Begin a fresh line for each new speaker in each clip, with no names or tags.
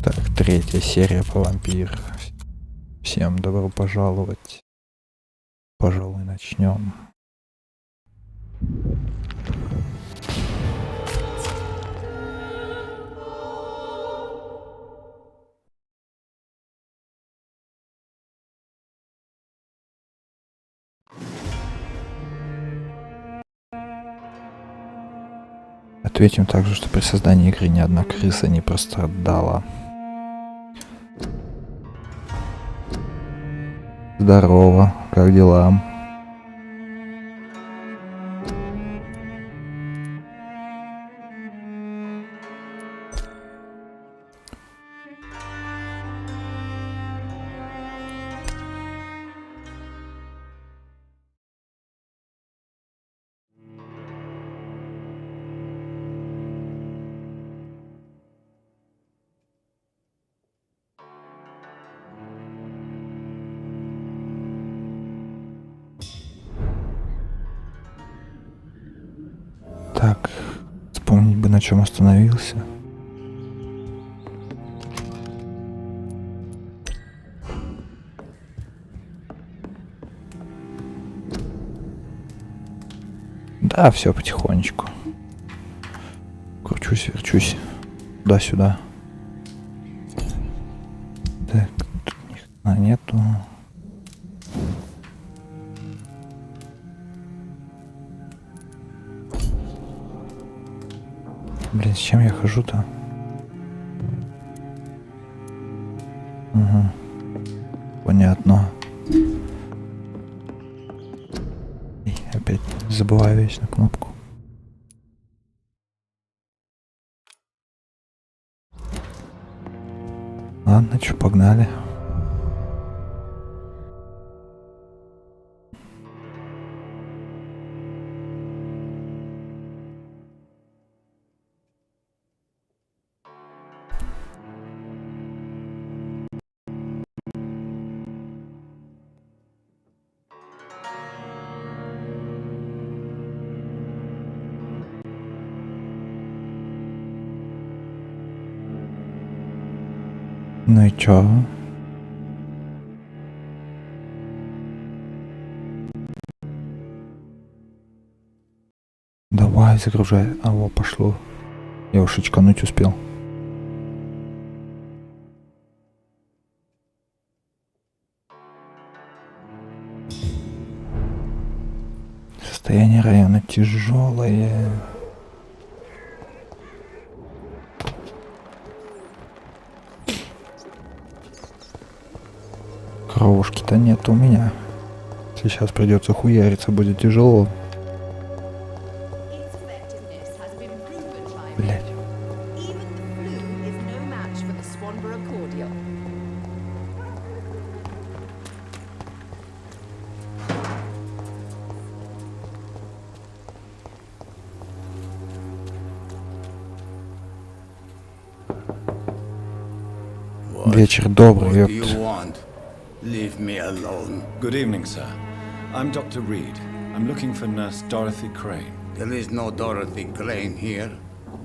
Так, третья серия по вампир. Всем добро пожаловать. Пожалуй, начнем. Ответим также, что при создании игры ни одна крыса не пострадала. Здорово, как дела? Так, вспомнить бы, на чем остановился. Да, все потихонечку. Кручусь, верчусь. Туда-сюда. Так, тут ни хрена нету. Блин, с чем я хожу-то? Угу. Понятно. И опять забываю вечно кнопку. Ладно, что, погнали. Ну и чё? Давай, загружай. А, во, пошло. Я уж очкануть успел. Состояние района тяжелое. Кровушки-то нет у меня. Сейчас придется хуяриться, будет тяжело. Блять. Вечер добрый, ёпт.
Leave me alone.
Good evening, sir. I'm Dr. Reed. I'm looking for Nurse Dorothy Crane.
There is no Dorothy Crane here.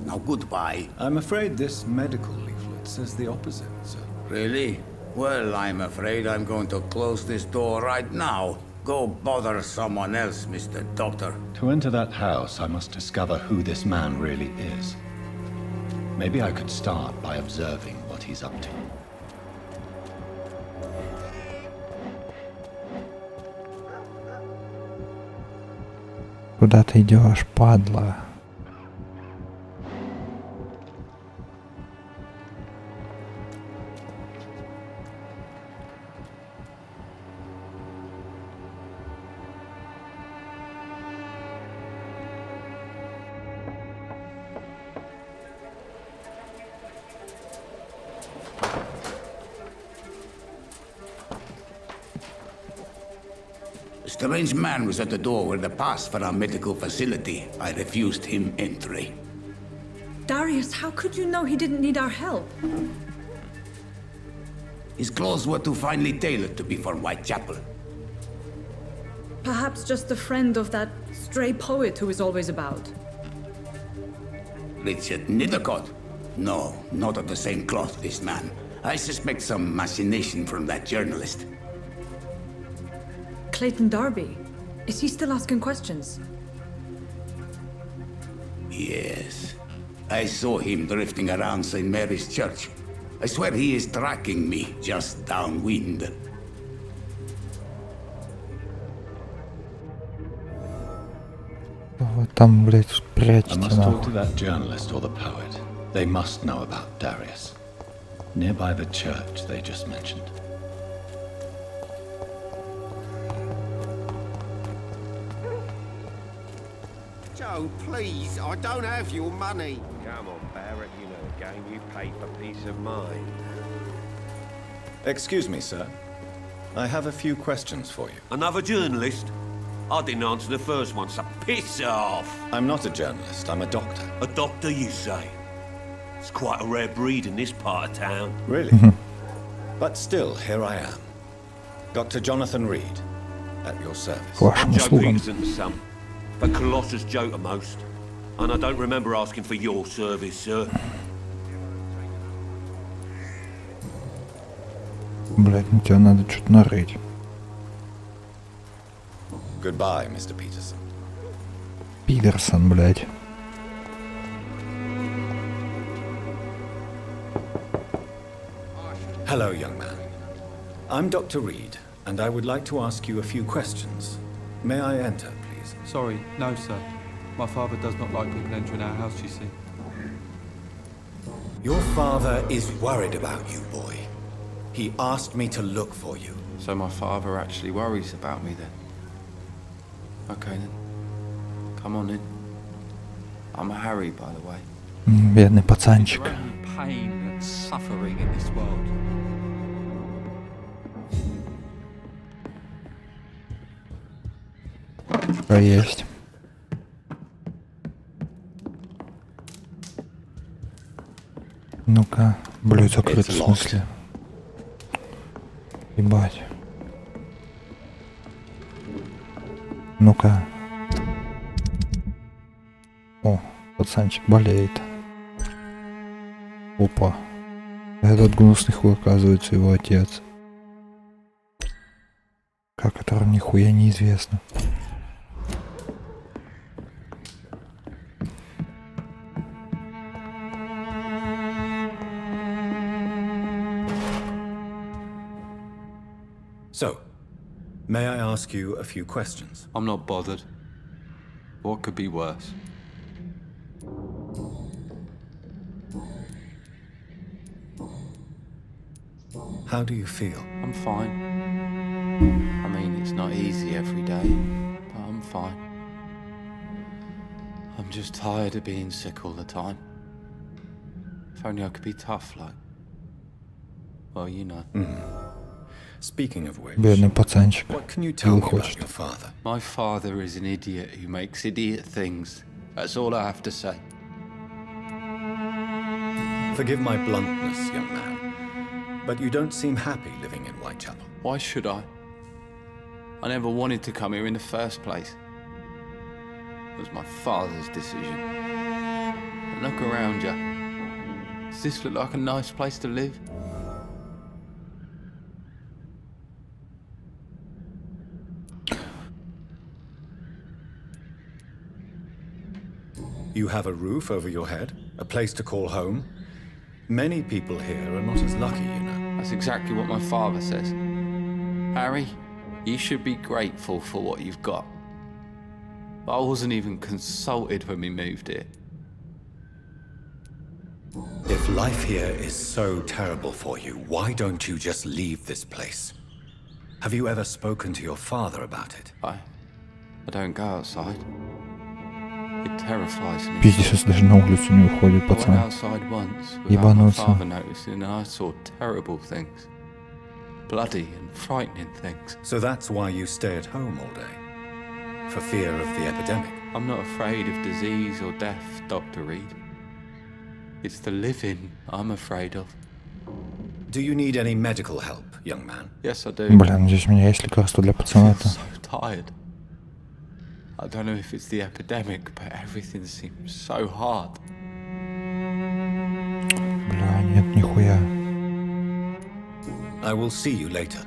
Now goodbye.
I'm afraid this medical leaflet says the opposite, sir.
Really? Well, I'm afraid I'm going to close this door right now. Go bother someone else, Mr. Doctor.
To enter that house, I must discover who this man really is. Maybe I could start by observing what he's up to.
Куда ты идешь, падла?
A strange man was at the door with a pass for our medical facility. I refused him entry.
Darius, how could you know he didn't need our help?
His clothes were too finely tailored to be for Whitechapel.
Perhaps just a friend of that stray poet who is always about.
Richard Nethercott. No, not of the same cloth, this man. I suspect some machination from that journalist.
Clayton Darby. Is he still asking questions?
Yes. I saw him drifting around St. Mary's Church. I swear he is tracking me just downwind.
Там, блядь,
I
спрячьте
must talk to
нахуй.
that journalist or the poet. They must know about Darius. Nearby the church they just mentioned.
Joe, please, I don't have your money.
Come on, Barrett, you know the game. You pay for peace of mind.
Excuse me, sir. I have a few questions for you.
Another journalist? I didn't answer the first one, so piss off!
I'm not a journalist, I'm a doctor.
A doctor, you say? It's quite a rare breed in this part of town.
Really? But still, here I am. Dr. Jonathan Reed, at your service.
К вашим
I'm Joe
услугам.
Peterson's son, but Colossus Joe to most. And I don't remember asking for your service, sir.
Блядь, ну тебе надо что-то нарыть.
Goodbye, Mr. Peterson.
Пидерсон, блядь.
Hello, young man. I'm Dr. Reed, and I would like to ask you a few questions. May I enter, please?
Sorry, no, sir. My father does not like people entering our house, you see.
Your father is worried about you, boy. He asked me to look for you.
So my father actually worries about me then? Okay then. Come on in. I'm Harry, by the way.
Бедный пацанчик.
There's only pain and suffering in this world.
Что есть? Ну-ка. Блядь, закрыт в смысле? Ебать. Ну-ка. О, пацанчик болеет. Опа. Этот гнусный хуй, оказывается, его отец. Как это нихуя неизвестно.
So, may I ask you a few questions?
I'm not bothered. What could be worse?
How do you feel?
I'm fine. I mean, it's not easy every day, but I'm fine. I'm just tired of being sick all the time. If only I could be tough, like... Well, you know.
Speaking of which,
Бедный пацанчик.
what can you tell me
Пил
about
хочет.
your father?
My father is an idiot who makes idiot things. That's all I have to say.
Forgive my bluntness, young man, but you don't seem happy living in Whitechapel.
Why should I? I never wanted to come here in the first place. It was my father's decision. And look around you. Does this look like a nice place to live?
You have a roof over your head, a place to call home. Many people here are not as lucky, you know.
That's exactly what my father says. Harry, you should be grateful for what you've got. I wasn't even consulted when we moved here.
If life here is so terrible for you, why don't you just leave this place? Have you ever spoken to your father about it?
I don't go outside. It terrifies me.
Пиздец, даже на улицу не уходит,
I went
пацан.
outside once without my
Ебануться.
father noticing, and I saw terrible things. Bloody and frightening things.
So that's why you stay at home all day? For fear of the epidemic?
I'm not afraid of disease or death, Dr. Reed. It's the living I'm afraid of.
Do you need any medical help, young man?
Yes, I do.
Бля, надеюсь, у меня есть лекарство для
I'm
пацана-то.
so tired. I don't know if it's the epidemic, but everything seems so hard.
Бля, нет, нихуя.
I will see you later.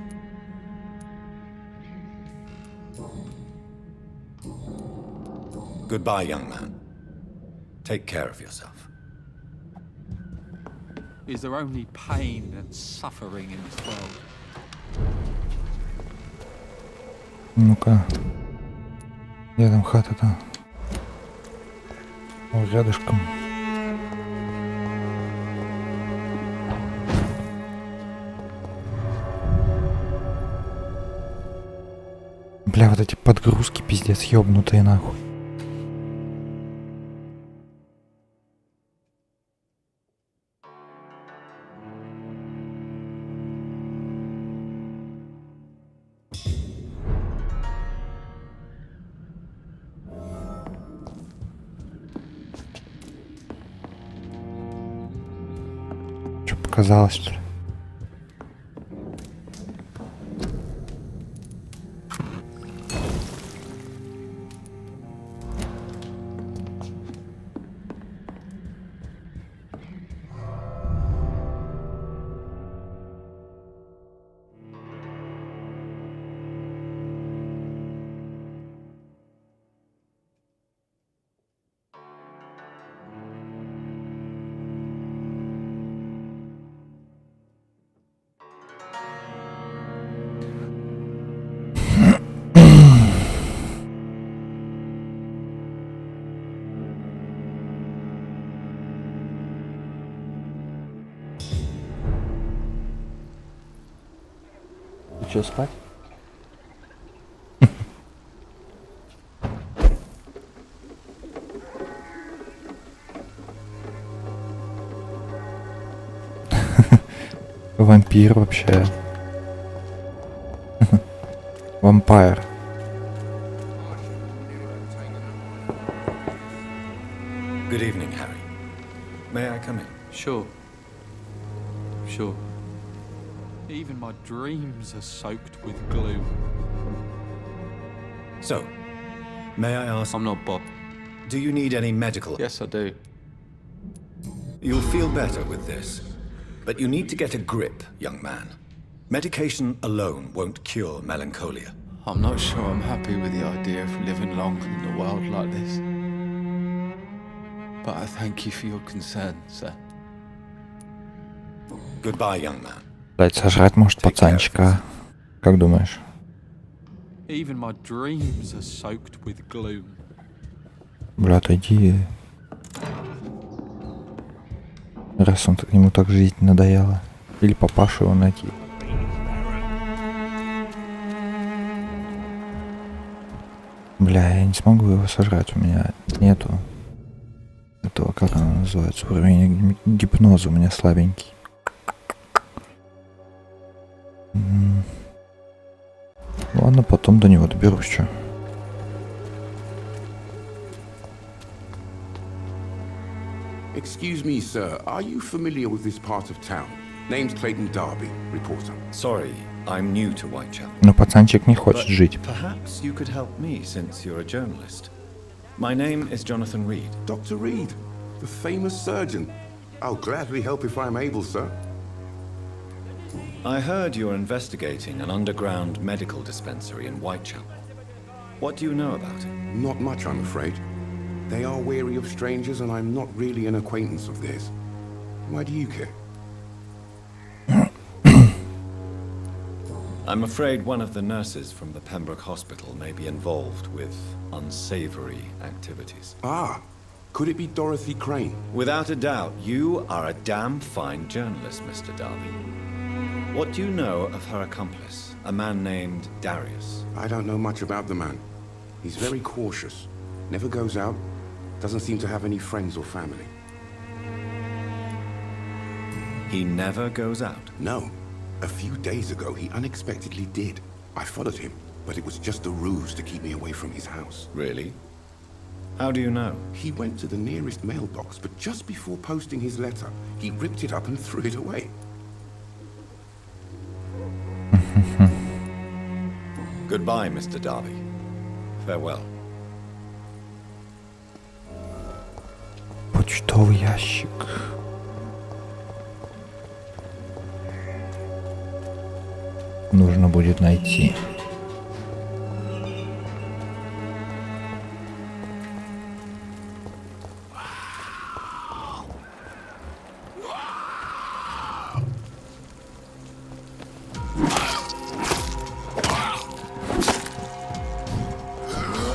Goodbye, young man. Take care of yourself.
Is there only pain and suffering in this world?
Ну-ка. Где там хата-то? О, рядышком. Бля, вот эти подгрузки пиздец ёбнутые нахуй. Что, показалось, что ли? Ты что, спать? Вампир вообще. Vampyr.
Good evening, Harry. May I come in?
Sure. Sure. Even my dreams are soaked with glue.
So, may I ask,
I'm not Bob.
do you need any medical?
Yes, I do.
You'll feel better with this. But you need to get a grip, young man. Medication alone won't cure melancholia.
I'm not sure I'm happy with the idea of living long in a world like this. But I thank you for your concern, sir.
Goodbye, young man.
Блять, сожрать может пацанчика. Как думаешь?
Even my dreams are soaked with gloom.
Бля, отойди. Раз он ему так жить надоело. Или папашу его найти. Бля, я не смогу его сожрать. У меня нету этого, как оно называется, уровень гипноза у меня слабенький. Ладно, потом до него доберусь, что.
Excuse me, sir. Are you familiar with this part of town? Name's Clayton Darby, reporter.
Sorry, I'm new to Whitechapel.
Но пацанчик не хочет жить.
Perhaps you could help me since you're a journalist. My name is Jonathan Reed.
Dr. Reed, the famous surgeon. I'll gladly help if I'm able, sir.
I heard you're investigating an underground medical dispensary in Whitechapel. What do you know about it?
Not much, I'm afraid. They are wary of strangers, and I'm not really an acquaintance of theirs. Why do you care?
I'm afraid one of the nurses from the Pembroke Hospital may be involved with unsavory activities.
Ah, could it be Dorothy Crane?
Without a doubt, you are a damn fine journalist, Mr. Darby. What do you know of her accomplice, a man named Darius?
I don't know much about the man. He's very cautious. Never goes out. Doesn't seem to have any friends or family.
He never goes out?
No. A few days ago, he unexpectedly did. I followed him, but it was just a ruse to keep me away from his house.
Really? How do you know?
He went to the nearest mailbox, but just before posting his letter, he ripped it up and threw it away.
Goodbye, Mr. Darby. Farewell.
Почтовый ящик. нужно будет найти.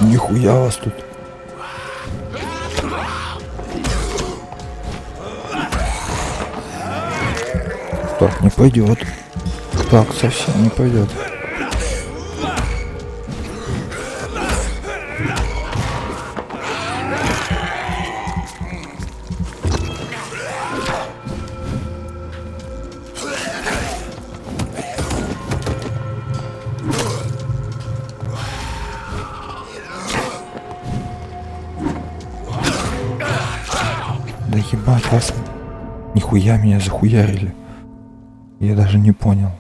Нихуя вас тут. Так, не пойдет. Так, совсем не пойдет. Да ебать вас. Нихуя меня захуярили. Я даже не понял.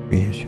Охуеть.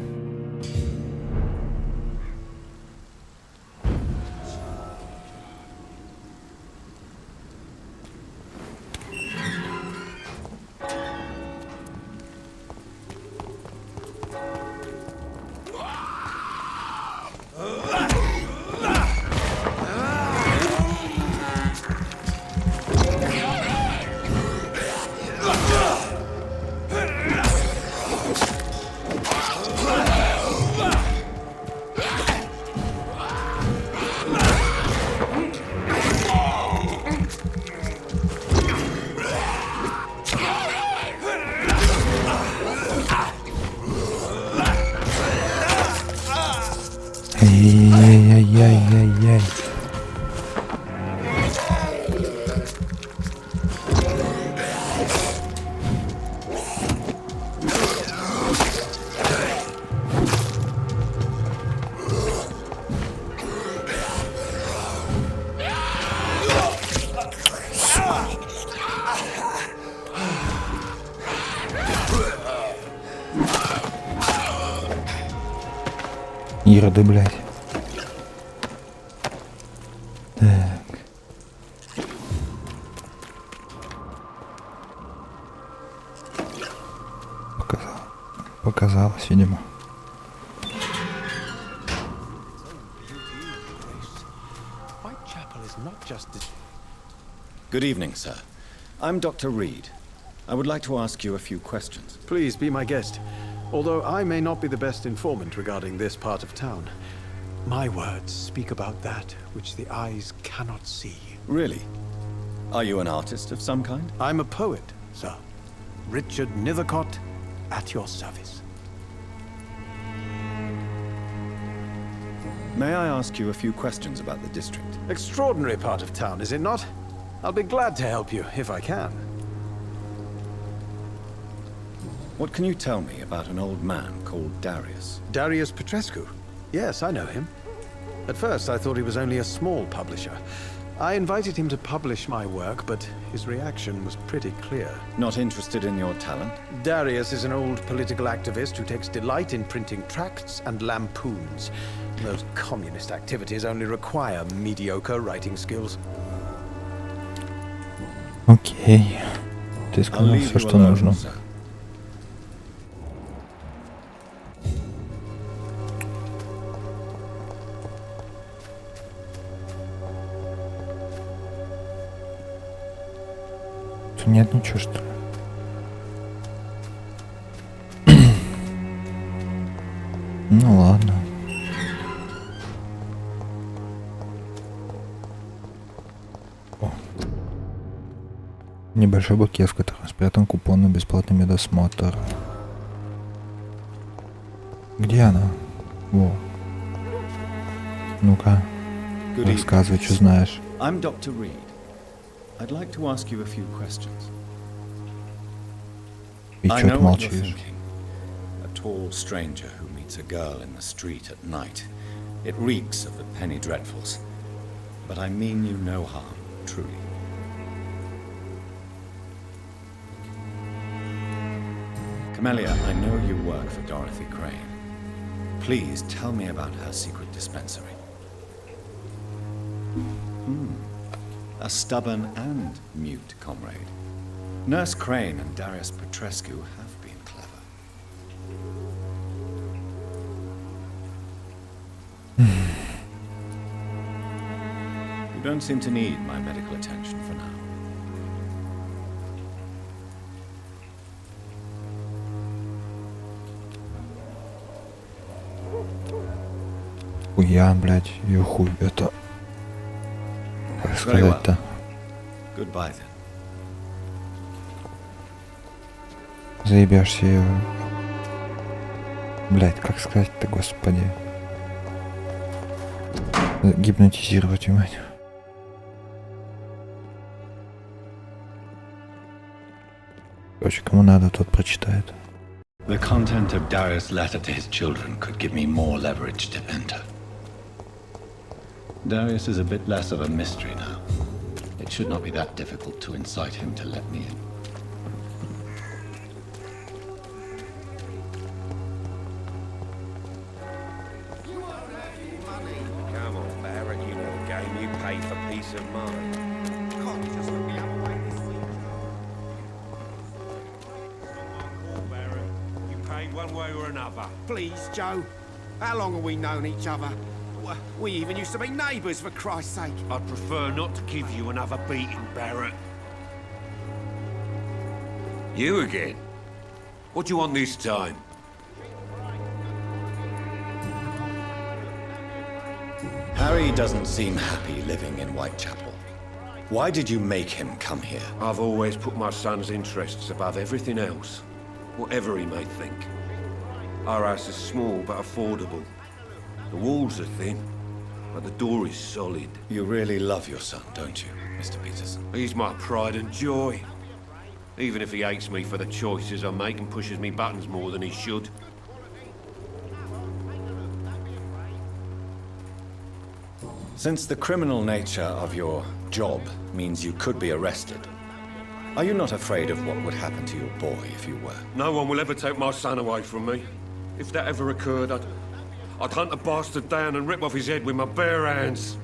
Ай-яй-яй-яй-яй. Ироды, блядь. Так. Показалось, видимо.
Good evening, sir. I'm Dr. Reed. I would like to ask you a few questions.
Please be my guest. Although I may not be the best informant regarding this part of town, my words speak about that which the eyes cannot see.
Really? Are you an artist of some kind?
I'm a poet, sir. Richard Nethercott, at your service.
May I ask you a few questions about the district?
Extraordinary part of town, is it not? I'll be glad to help you, if I can.
What can you tell me about an old man called Darius?
Darius Petrescu? Yes, I know him. At first, I thought he was only a small publisher. I invited him to publish my work, but his reaction was pretty clear.
Not interested in your talent?
Darius is an old political activist who takes delight in printing tracts and lampoons. Those communist activities only require mediocre writing skills.
Окей. Ты сказал все, что нужно. Тут нет ничего, что ли? Ну ладно. О. Небольшой букет, в котором спрятан купон на бесплатный медосмотр. Где она? Во. Ну-ка, рассказывай, что знаешь.
I'm Dr. Reed. I'd like to ask you a few questions.
И
I
чё
know
ты
what you're
молчишь?
thinking. A tall stranger who meets a girl in the street at night. It reeks of the penny dreadfuls. But I mean you no harm, truly. Camellia, I know you work for Dorothy Crane. Please tell me about her secret dispensary. A stubborn and mute comrade. Nurse Crane and Darius Petrescu have been clever. You don't seem to need my medical attention for now.
Хуя, блядь, ее хуй, это... Как сказать-то?
Goodbye then.
Заебешься ее. Блядь, как сказать-то, господи. Гипнотизировать, мать. Короче, кому надо, тот прочитает.
The content of Darius' letter to his children could give me more leverage to enter. Darius is a bit less of a mystery now. It should not be that difficult to incite him to let me in.
Come on, Barrett, you know the game. You pay for peace of mind.
Can't you just let me have a wait this week?
Barrett, you pay one way or another.
Please, Joe. How long have we known each other? We even used to be neighbours, for Christ's sake.
I'd prefer not to give you another beating, Barrett. You again? What do you want this time?
Harry doesn't seem happy living in Whitechapel. Why did you make him come here?
I've always put my son's interests above everything else, whatever he may think. Our house is small but affordable. The walls are thin, but the door is solid.
You really love your son, don't you, Mr. Peterson?
He's my pride and joy. Even if he hates me for the choices I make and pushes me buttons more than he should.
Since the criminal nature of your job means you could be arrested, are you not afraid of what would happen to your boy if you were?
No one will ever take my son away from me. If that ever occurred, I'd hunt the bastard down and rip off his head with my bare hands.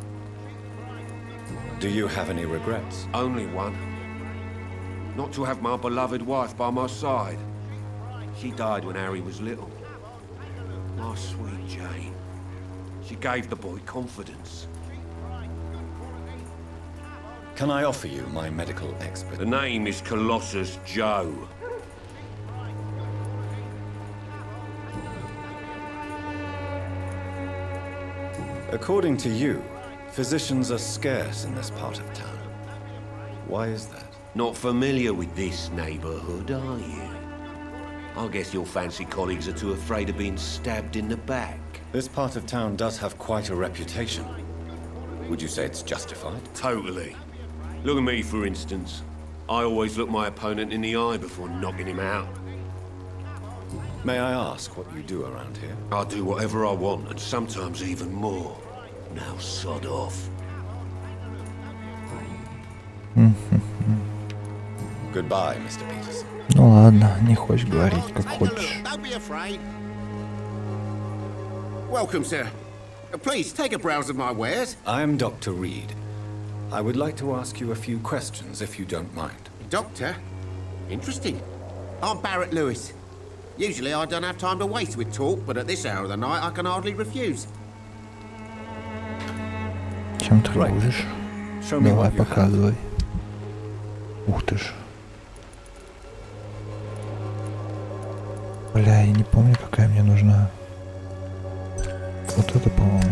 Do you have any regrets?
Only one. Not to have my beloved wife by my side. She died when Harry was little. My sweet Jane. She gave the boy confidence.
Can I offer you my medical expert?
The name is Colossus Joe.
According to you, physicians are scarce in this part of town. Why is that?
Not familiar with this neighborhood, are you? I guess your fancy colleagues are too afraid of being stabbed in the back.
This part of town does have quite a reputation. Would you say it's justified?
Totally. Look at me, for instance. I always look my opponent in the eye before knocking him out.
May I ask what you do around here?
I do whatever I want, and sometimes even more. Now sod off.
Goodbye, Mr. Peterson.
Ну ладно, не хочешь говорить, как хочешь.
Don't be afraid. Welcome, sir. Please, take a browse of my wares.
I am Dr. Reed. I would like to ask you a few questions, if you don't mind.
Doctor? Interesting. I'm Barrett Lewis. Usually I don't have time to waste with talk, but at this hour of the night I can hardly refuse.
Чем торгуешь?
Show me
Давай,
what you have.
показывай. Ух ты ж. Бля, я не помню, какая мне нужна. Вот это, по-моему.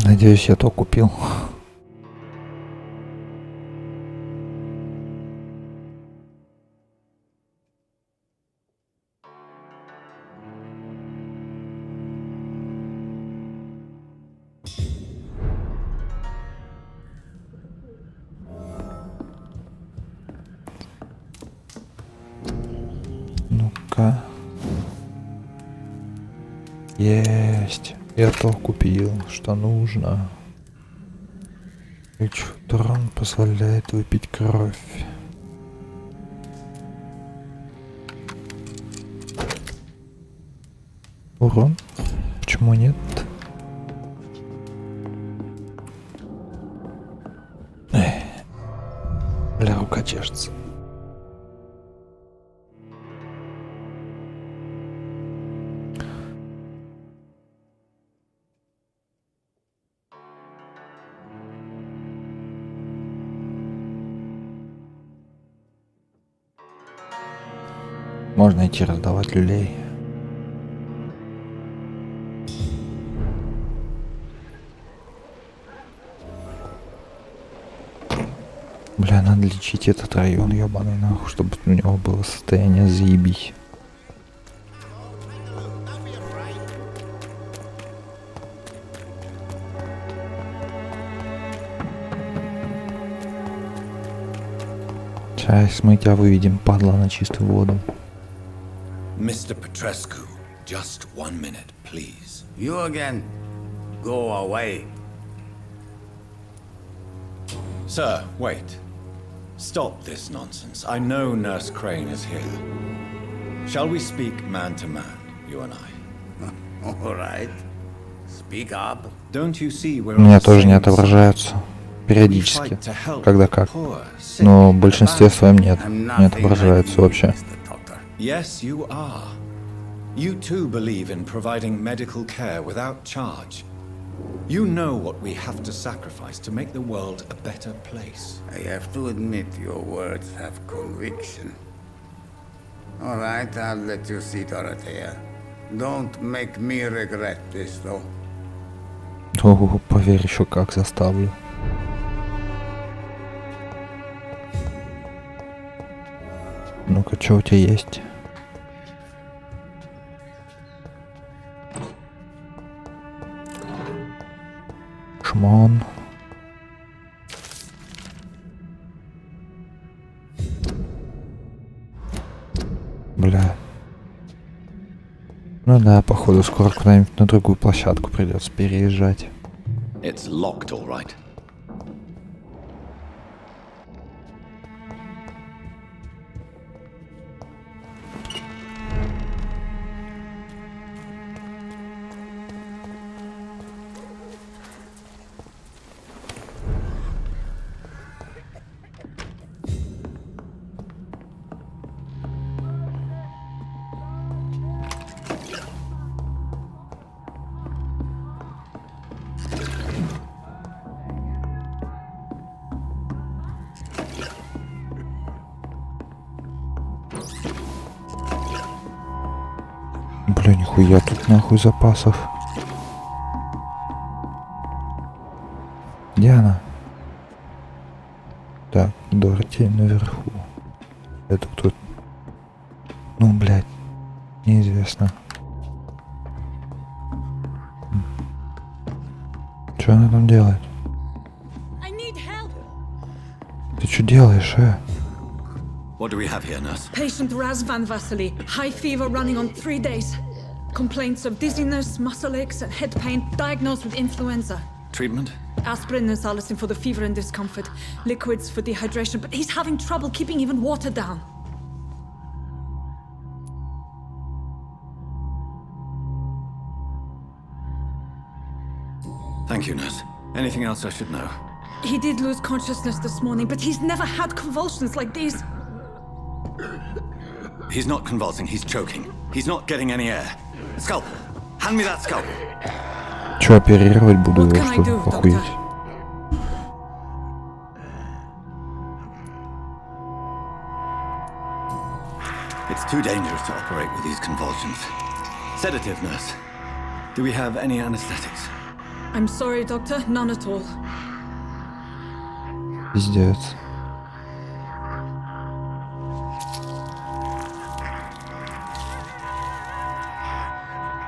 Надеюсь, я то купил. Есть. Я то купил, что нужно. Трон позволяет выпить кровь. Урон? Почему нет? Бля, рука чешется. Можно идти раздавать люлей. Бля, надо лечить этот район, ебаный нахуй, чтобы у него было состояние заебись. Сейчас мы тебя выведем, падла, на чистую воду.
Mr. Petrescu, just 1 minute, please.
You again? Go away.
Sir, wait. Stop this nonsense. I know Nurse Crane is here. Shall we speak man to man, you and I?
All right. Speak up.
Don't you see we're
У меня тоже не отображаются. Периодически. Когда как. Но в большинстве своем нет. Не отображаются вообще.
Yes, you are. You too believe in providing medical care without charge. You know what we have to sacrifice to make the world a better place.
I have to admit your words have conviction. All right, I'll let you see Dorothea. Don't make me regret this, though.
Ого, поверь, еще как заставлю. Ну-ка, что у тебя есть? Шмон. Бля. Ну да, походу скоро куда-нибудь на другую площадку придется переезжать.
It's locked, all right.
Бля, нихуя тут нахуй запасов. Где она? Так, Дороти наверху. Это кто? Ну, блядь, неизвестно. Что она там делает? Ты что делаешь,
What do we have here, nurse?
Patient Razvan Vasily, high fever running on 3 days. Complaints of dizziness, muscle aches, and head pain, diagnosed with influenza.
Treatment?
Aspirin and salicin for the fever and discomfort, liquids for dehydration, but he's having trouble keeping even water down.
Thank you, nurse. Anything else I should know?
He did lose consciousness this morning, but he's never had convulsions like these.
He's not convulsing, he's choking. He's not getting any air. Scalpel! Hand me that scalpel!
Че, оперировать буду
What
его,
can I
что ли?
do,
Охуеть.
doctor?
It's too dangerous to operate with these convulsions. Sedative, nurse. Do we have any anesthetics?
I'm sorry, doctor, none at all.
Пиздец.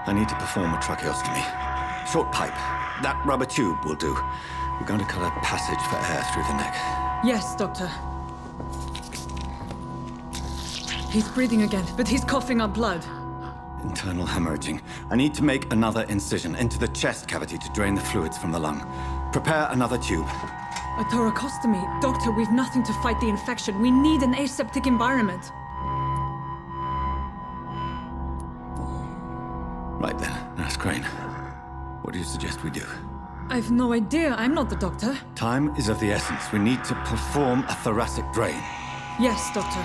I need to perform a tracheostomy. Short pipe. That rubber tube will do. We're going to cut a passage for air through the neck.
Yes, doctor. He's breathing again, but he's coughing up blood.
Internal hemorrhaging. I need to make another incision into the chest cavity to drain the fluids from the lung. Prepare another tube.
A thoracostomy. Doctor, we've nothing to fight the infection. We need an aseptic environment.
Right then, Nurse Crane. What do you suggest we do?
I've no idea. I'm not the doctor.
Time is of the essence. We need to perform a thoracic drain.
Yes, Doctor.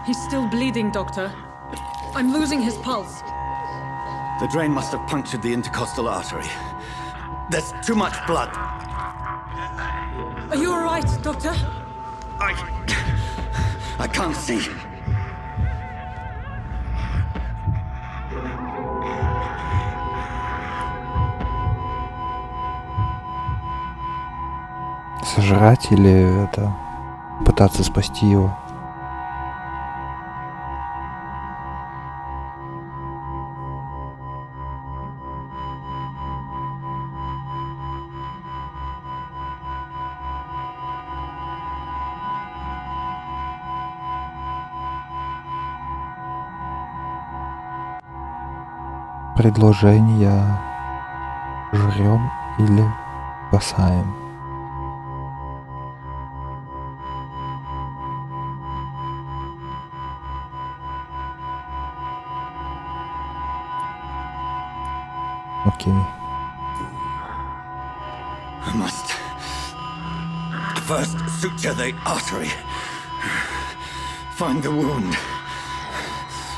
He's still bleeding, Doctor. I'm losing his pulse.
The drain must have punctured the intercostal artery. There's too much blood.
Are you all right, Doctor?
I can't see.
Сожрать или это пытаться спасти его? Предложение: жрем или спасаем? Окей.
I must first suture the artery. Find the wound.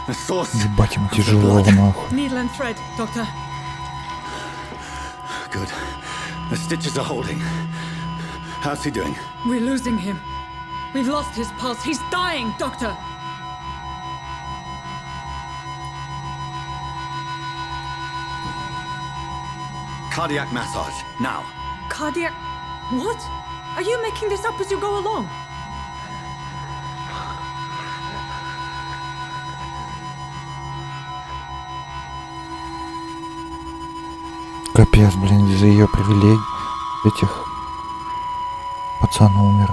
The source.
Ебать, ему тяжело нахуй.
Needle and thread, Doctor.
Good. The stitches are holding. How's he doing?
We're losing him. We've lost his pulse. He's dying, Doctor.
Cardiac massage, now.
Cardiac... What? Are you making this up as you go along?
Капец, блин, из-за ее привилегий этих пацан умер.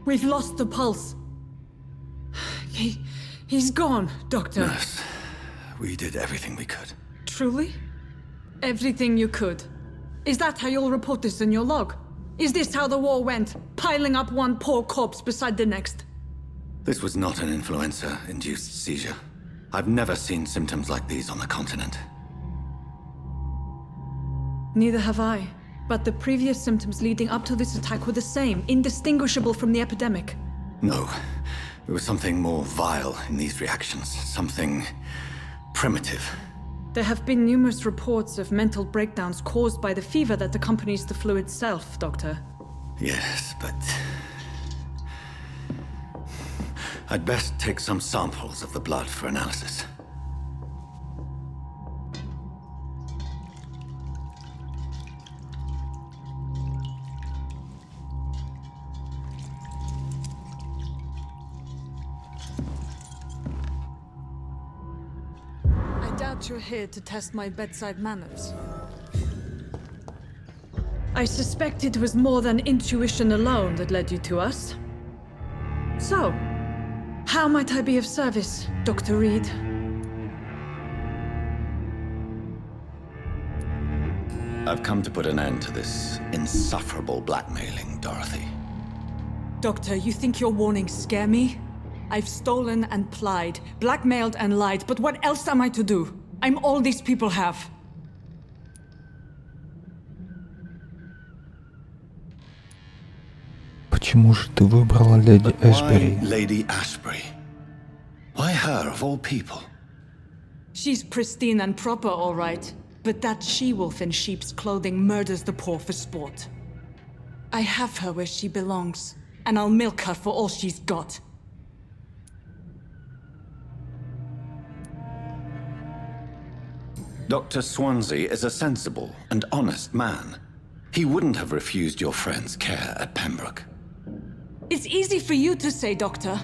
We've lost the pulse. He's gone, Doctor.
Nurse, we did everything we could.
Truly? Everything you could. Is that how you'll report this in your log? Is this how the war went? Piling up one poor corpse beside the next?
This was not an influenza-induced seizure. I've never seen symptoms like these on the continent.
Neither have I. But the previous symptoms leading up to this attack were the same, indistinguishable from the epidemic.
No. There was something more vile in these reactions. Something primitive.
There have been numerous reports of mental breakdowns caused by the fever that accompanies the flu itself, Doctor.
Yes, but... I'd best take some samples of the blood for analysis.
I doubt you're here to test my bedside manners. I suspect it was more than intuition alone that led you to us. So, how might I be of service, Dr. Reed?
I've come to put an end to this insufferable blackmailing, Dorothy.
Doctor, you think your warnings scare me? I've stolen and plied, blackmailed and lied, but what else am I to do? I'm all these people have.
Почему же ты выбрала леди Эшбери?
Why Lady Ashbury? Why her, of all people?
She's pristine and proper, all right. But that she-wolf in sheep's clothing murders the poor for sport. I have her where she belongs, and I'll milk her for all she's got.
Dr. Swansea is a sensible and honest man. He wouldn't have refused your friend's care at Pembroke.
It's easy for you to say, Doctor.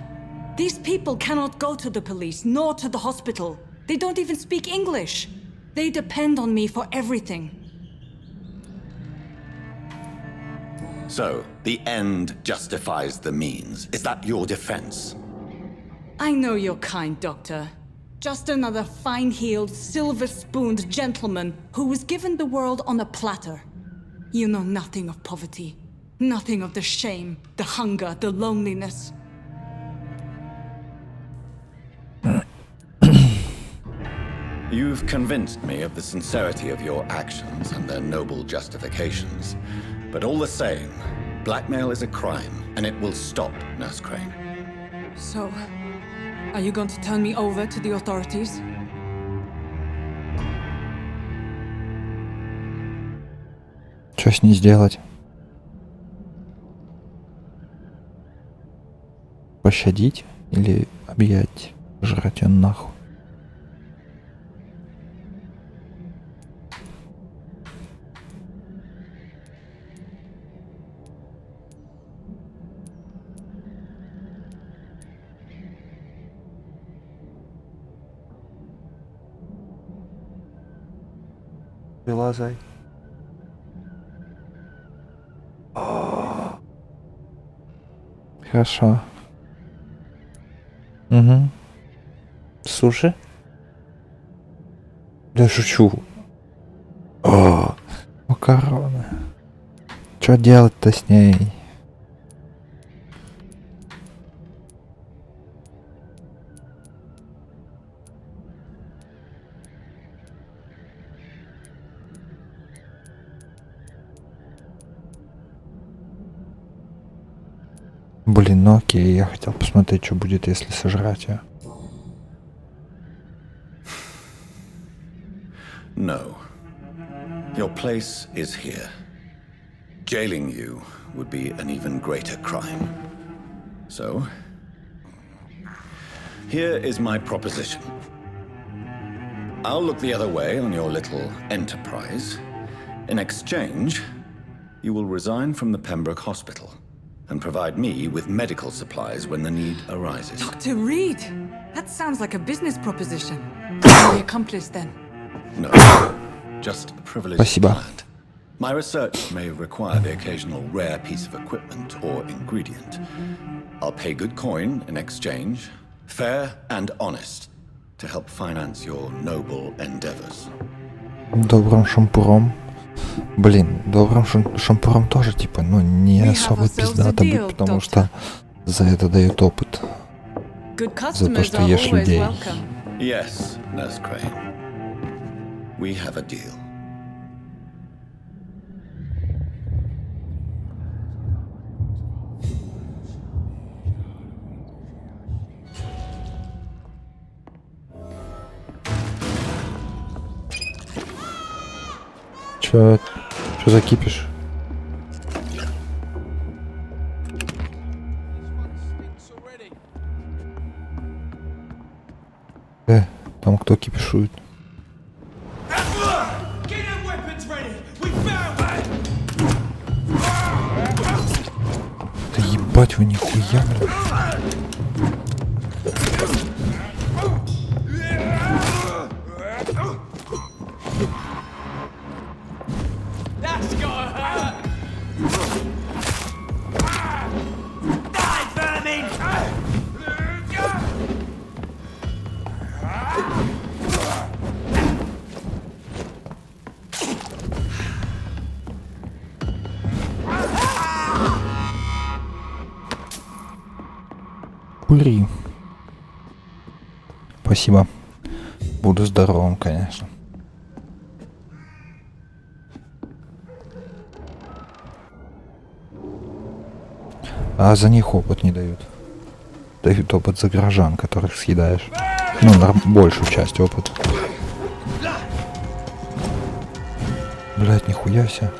These people cannot go to the police, nor to the hospital. They don't even speak English. They depend on me for everything.
So, the end justifies the means. Is that your defense?
I know you're kind, Doctor. Just another fine-heeled, silver-spooned gentleman who was given the world on a platter. You know nothing of poverty. Nothing of the shame, the hunger, the loneliness.
You've convinced me of the sincerity of your actions and their noble justifications. But all the same, blackmail is a crime, and it will stop, Nurse Crane.
So, are you going to turn me over to the authorities?
Что с ней сделать? Пощадить или объять? Жрать её нахуй. Вылазай. Хорошо. Угу. Суши? Да шучу. О, макароны. Что делать-то с ней? Блин, ну окей, я хотел посмотреть, что будет, если сожрать ее.
No. Your place is here. Jailing you would be an even greater crime. So, here is my proposition. I'll look the other way on your little enterprise. In exchange, you will resign from the Pembroke Hospital and provide me with medical supplies when the need arises.
Dr. Reed! That sounds like a business proposition. My accomplice, then.
No, just a privileged
Спасибо.
client. My research may require the occasional rare piece of equipment or ingredient. I'll pay good coin in exchange, fair and honest, to help finance your noble endeavors.
Добрым шампуром. Блин, добрым шампуром тоже, типа, ну, не особо пиздато быть, потому что за это дает опыт. За то, что ешь людей.
Yes, Nurse Crane. We have a deal.
Чё за кипиш? Там кто кипишует? Да ебать вы нихуя, блин. Кури. Спасибо. Буду здоровым, конечно. А за них опыт не дают. Дают опыт за горожан, которых съедаешь. Ну, большую часть опыта. Блять, нихуя себе.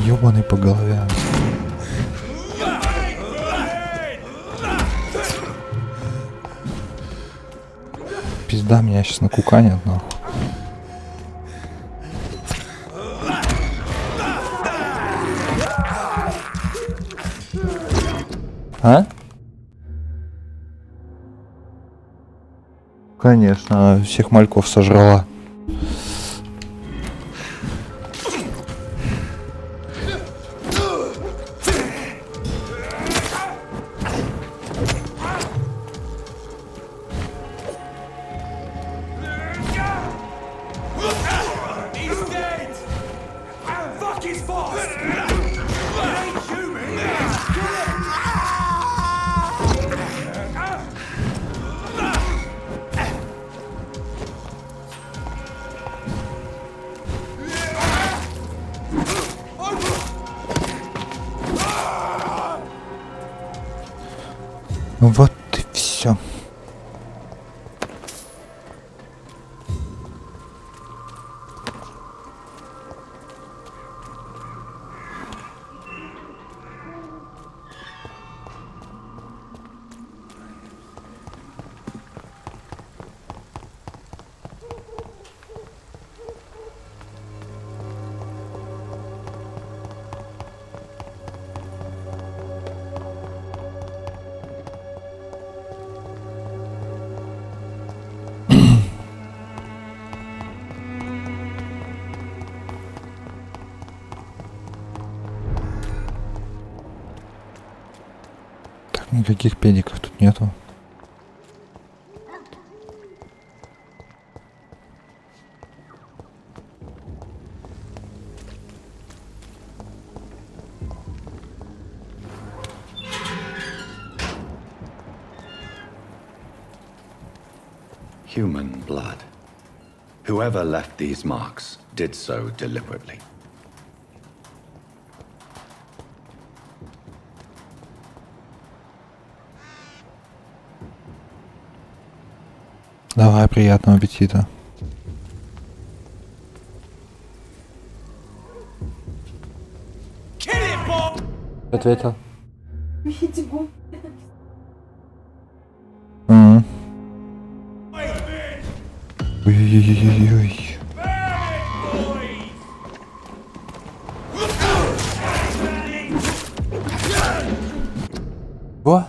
Ёбаный по голове. пизда, меня сейчас накуканят, нахуй. А? Конечно, всех мальков сожрала. Вот и все. Никаких педиков тут нету.
Human blood. Whoever left these marks did so deliberately.
Давай, приятного аппетита. Ответил. Ой-ой-ой-ой-ой. О!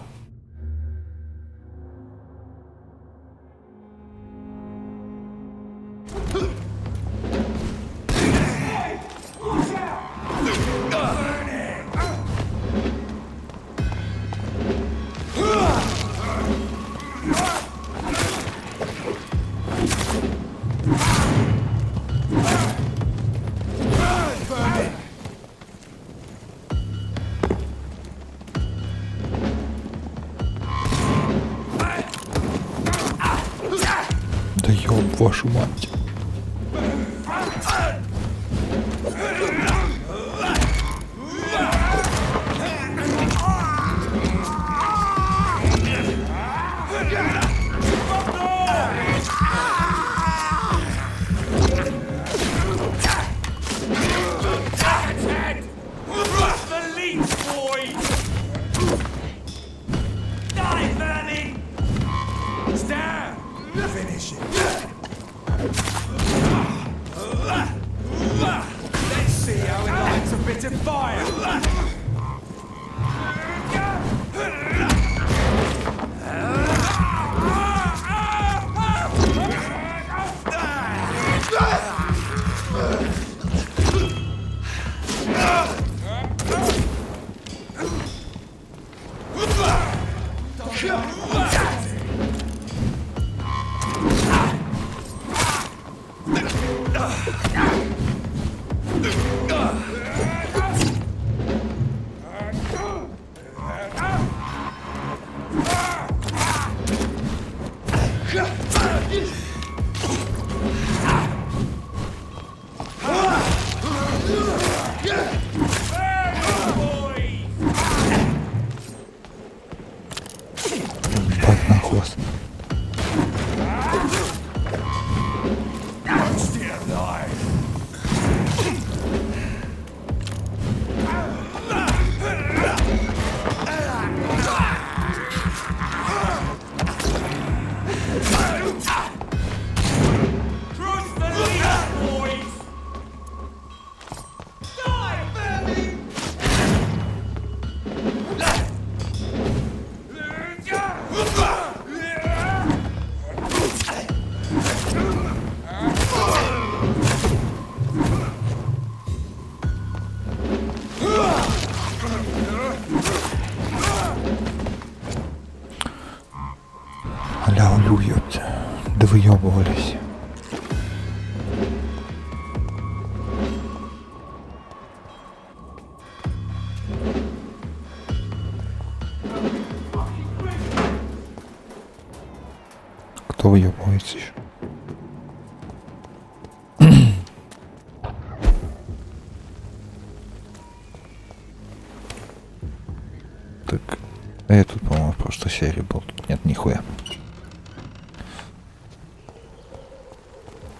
Да ёб вашу мать. Бля, алю, ёпта. Да выёбывались. Кто выёбывается еще? Так, тут, по-моему, в прошлой серии был. Нет, нихуя.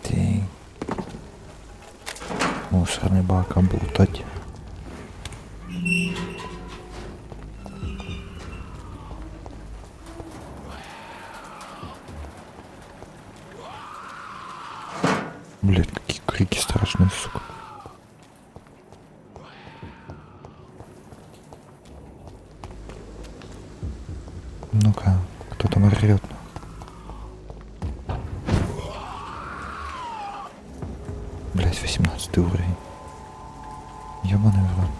Ты... Мусорный бак облутать. Блять, какие крики страшные, сука. Ну-ка, кто там орёт? Блять, 18 уровень. Ёбаный в рот.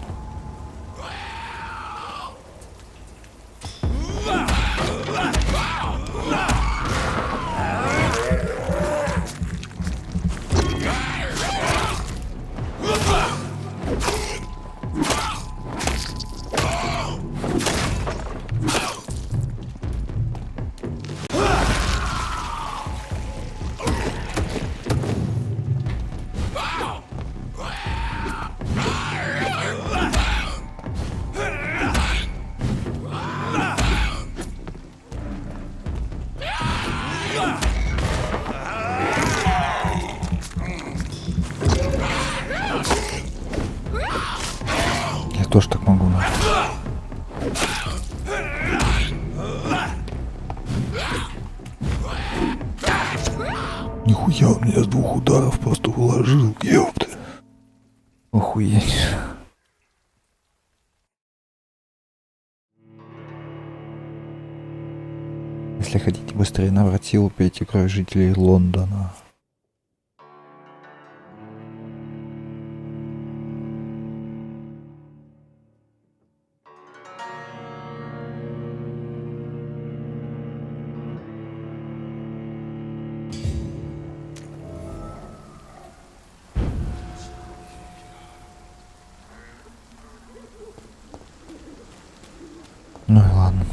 Я тоже так могу, нахуй. Нихуя, он меня с 2 ударов просто уложил, ёпта. Охуеть. Если хотите быстрее набрать силу, пейте кровь жителей Лондона. Ну и ладно.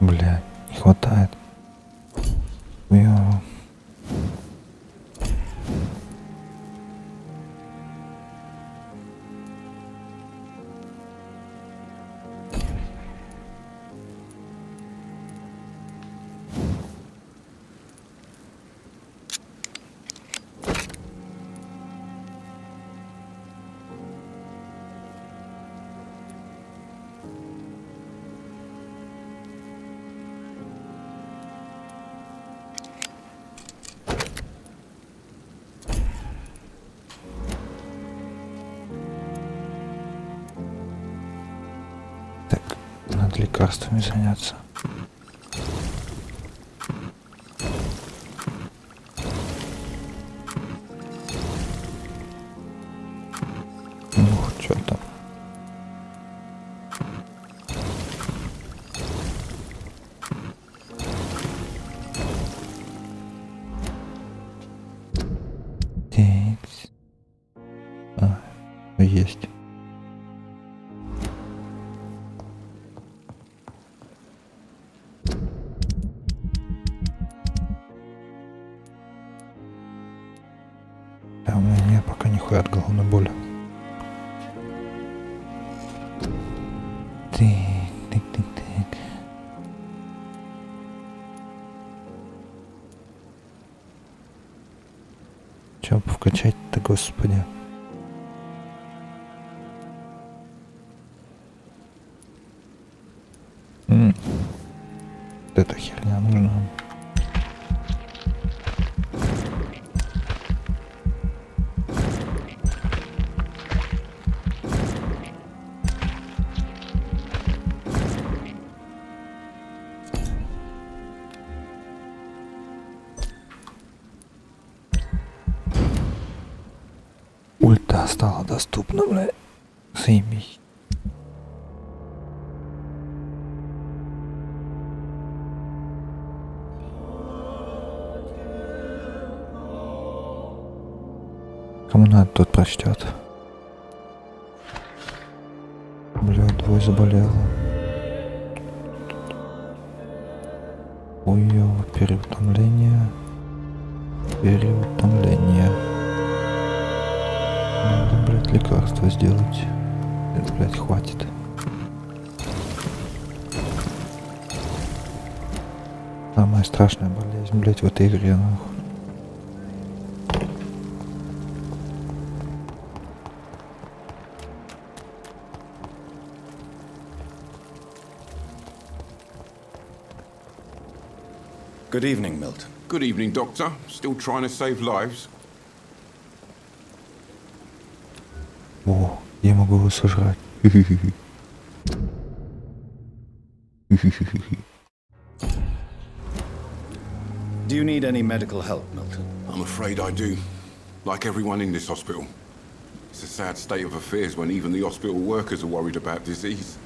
Бля, не хватает. Хуёво. Надо лекарствами заняться. Ух, что там? Есть. Да, у меня нет пока нихуя от головной боли. Так. Чё вкачать-то, господи? Эта херня нужна. Ульта стала доступна, бля. Заебись. Кому надо, тот прочтет. Бля, двое заболело. Хуёво, переутомление. Переутомление. Надо, блядь, лекарство сделать. Это, блядь, хватит. Самая страшная болезнь, блядь, в этой игре, нахуй.
Good evening, Milton.
Good evening, Doctor. Still trying to save lives?
О, я могу его сожрать.
Do you need any medical help, Milton?
I'm afraid I do. Like everyone in this hospital. It's a sad state of affairs when even the hospital workers are worried about disease.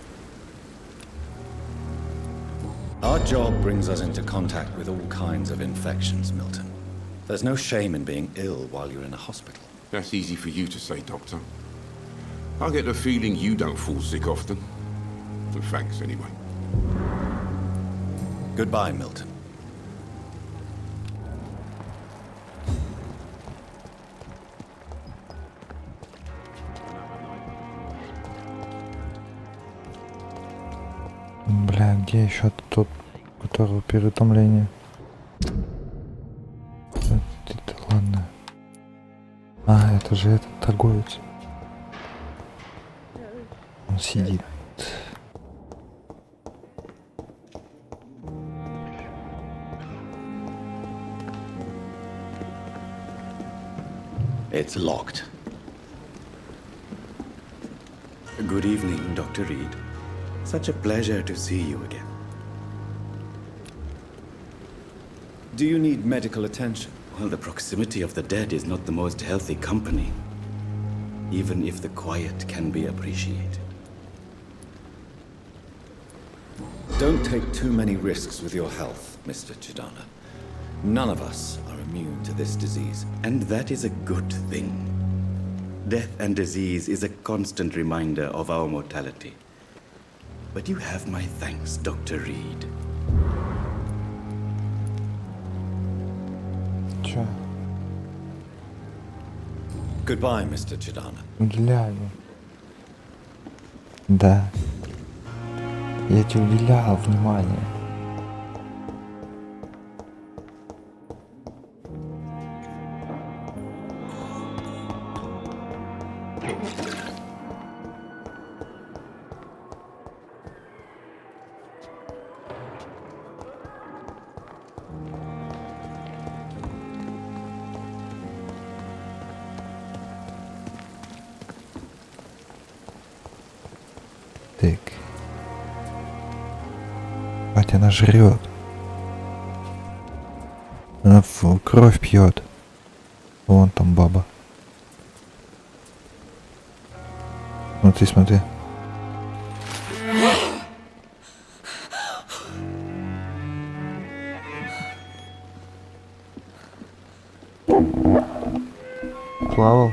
Our job brings us into contact with all kinds of infections, Milton. There's no shame in being ill while you're in a hospital.
That's easy for you to say, Doctor. I get the feeling you don't fall sick often. So thanks, anyway.
Goodbye, Milton.
Бля, где еще тот, у которого переутомление? Это ладно. А, это же этот торговец. Он сидит.
It's locked. Good evening, Dr. Reed. Such a pleasure to see you again.
Do you need medical attention?
Well, the proximity of the dead is not the most healthy company, even if the quiet can be appreciated.
Don't take too many risks with your health, Mr. Chidana. None of us are immune to this disease.
And that is a good thing. Death and disease is a constant reminder of our mortality. But you have my thanks, Dr. Reed.
Чё?
Goodbye, Mr. Chidana.
Уделяю. Да. Я тебе уделял внимание. Так. Мать, она жрет. Она кровь пьет. Вон там баба. Смотри, смотри. Плавал.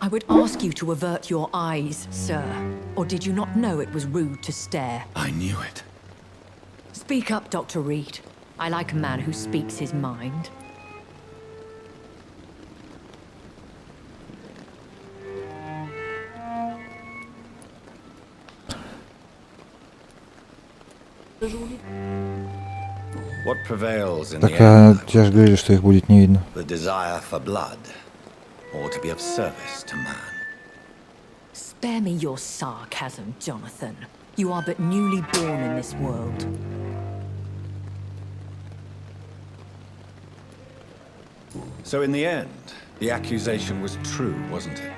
I would ask you to avert your eyes, sir. Or did you not know it was rude to stare?
I knew it.
Speak up, Dr. Reed. I like a man who speaks his mind.
What prevails in the
Так,
end?
я же говорю, что их будет не видно.
The desire for blood, or to be of service to man.
Spare me your sarcasm, Jonathan. You are but newly born in this world.
So in the end, the accusation was true, wasn't it?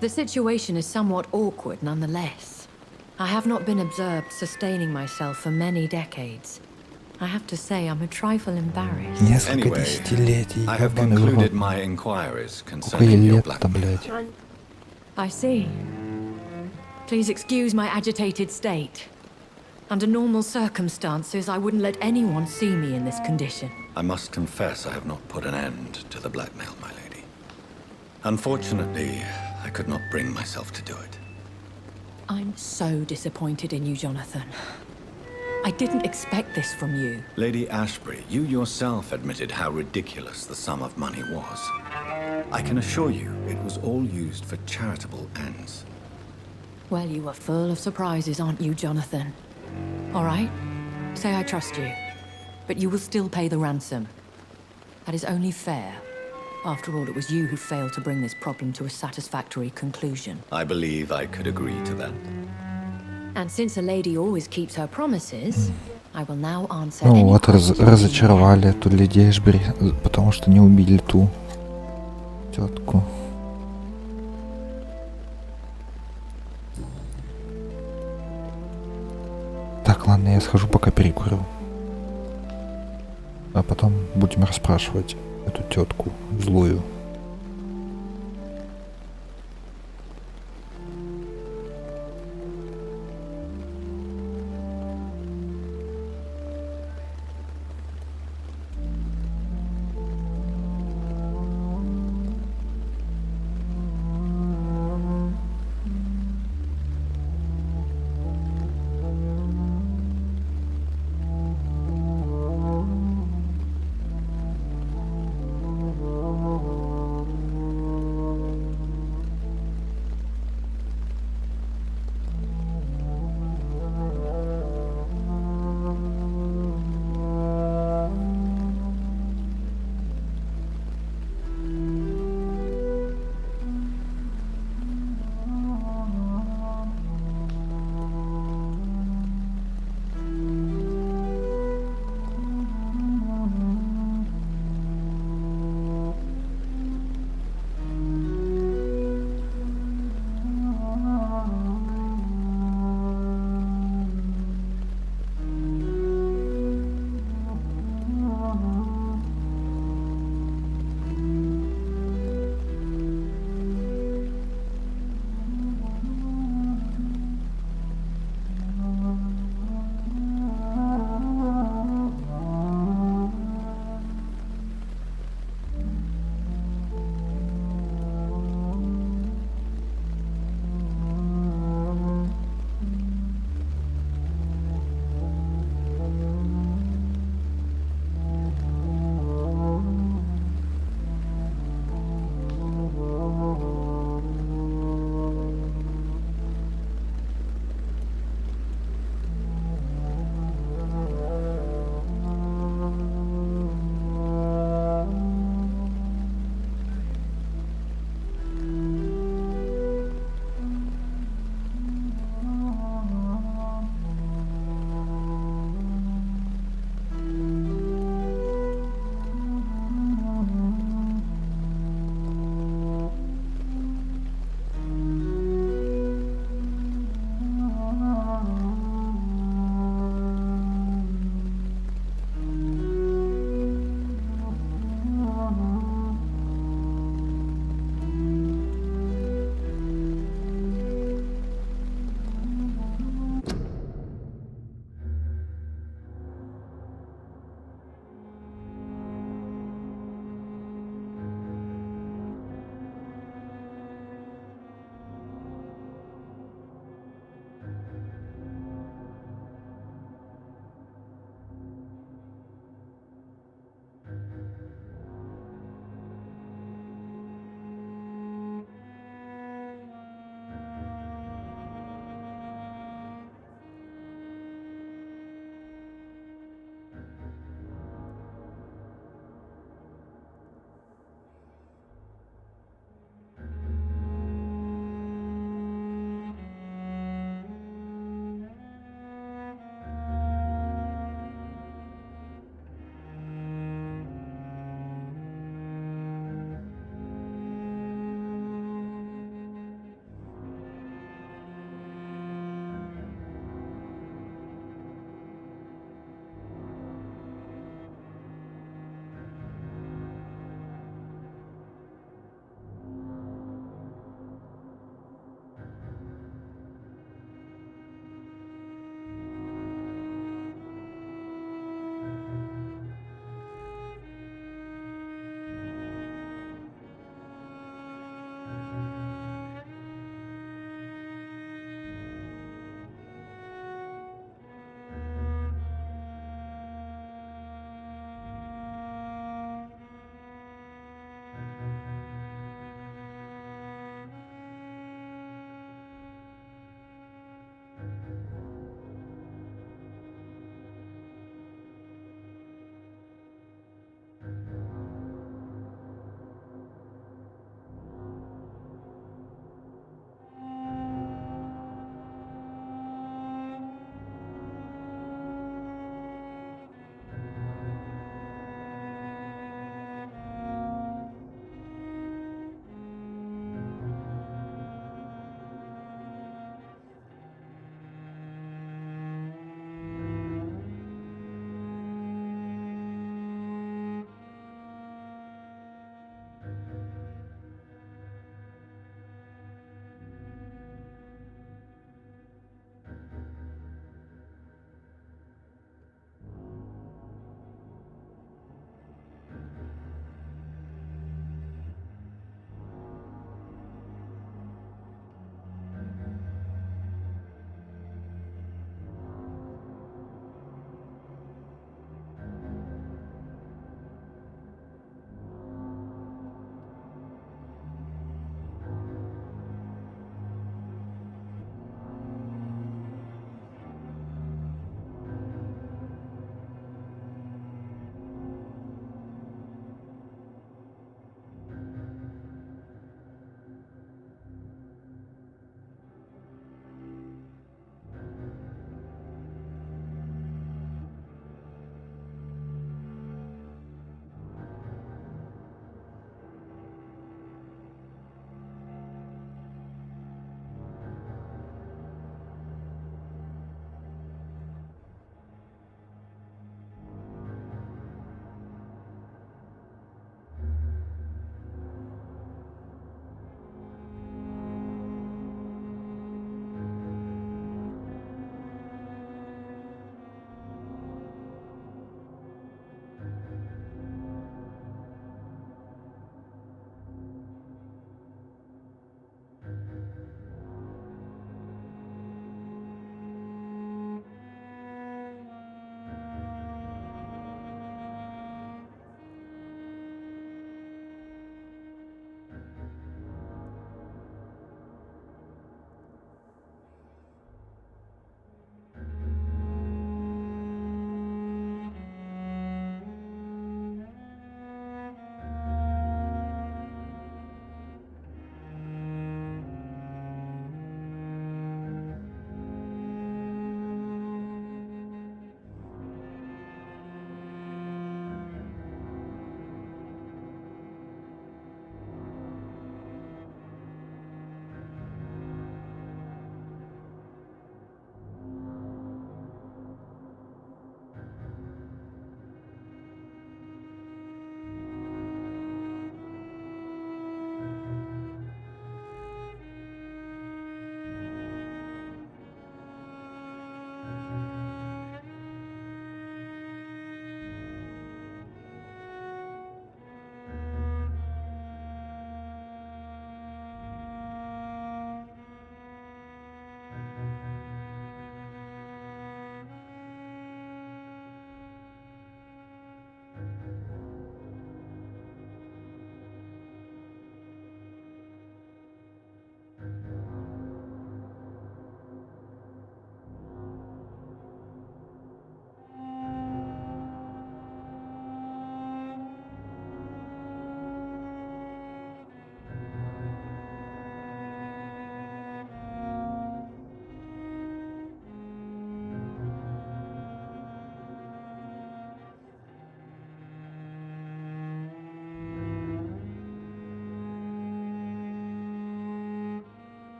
The situation is somewhat awkward nonetheless. I have not been observed sustaining myself for many decades. I have to say I'm a trifle embarrassed.
Несколько
Anyway,
десятилетий,
I have
ёбаный в
concluded
рот.
my inquiries
Сколько ей
concerning your
лет-то,
blackmail.
блядь?
I see. Please excuse my agitated state. Under normal circumstances, I wouldn't let anyone see me in this condition.
I must confess I have not put an end to the blackmail, my lady. Unfortunately, I could not bring myself to do it.
I'm so disappointed in you, Jonathan. I didn't expect this from you.
Lady Ashbury, you yourself admitted how ridiculous the sum of money was. I can assure you it was all used for charitable ends.
Well, you are full of surprises, aren't you, Jonathan? All right, say I trust you, but you will still pay the ransom. That is only fair. After all, it was you who failed to bring this problem to a satisfactory conclusion.
I believe I could agree to that.
And since a lady always keeps her promises, I will now answer
Ну
any
вот,
questions you
разочаровали эту леди Эшбери, потому что не убили ту тетку. Так, ладно, я схожу, пока перекурю. А потом будем расспрашивать эту тетку злую.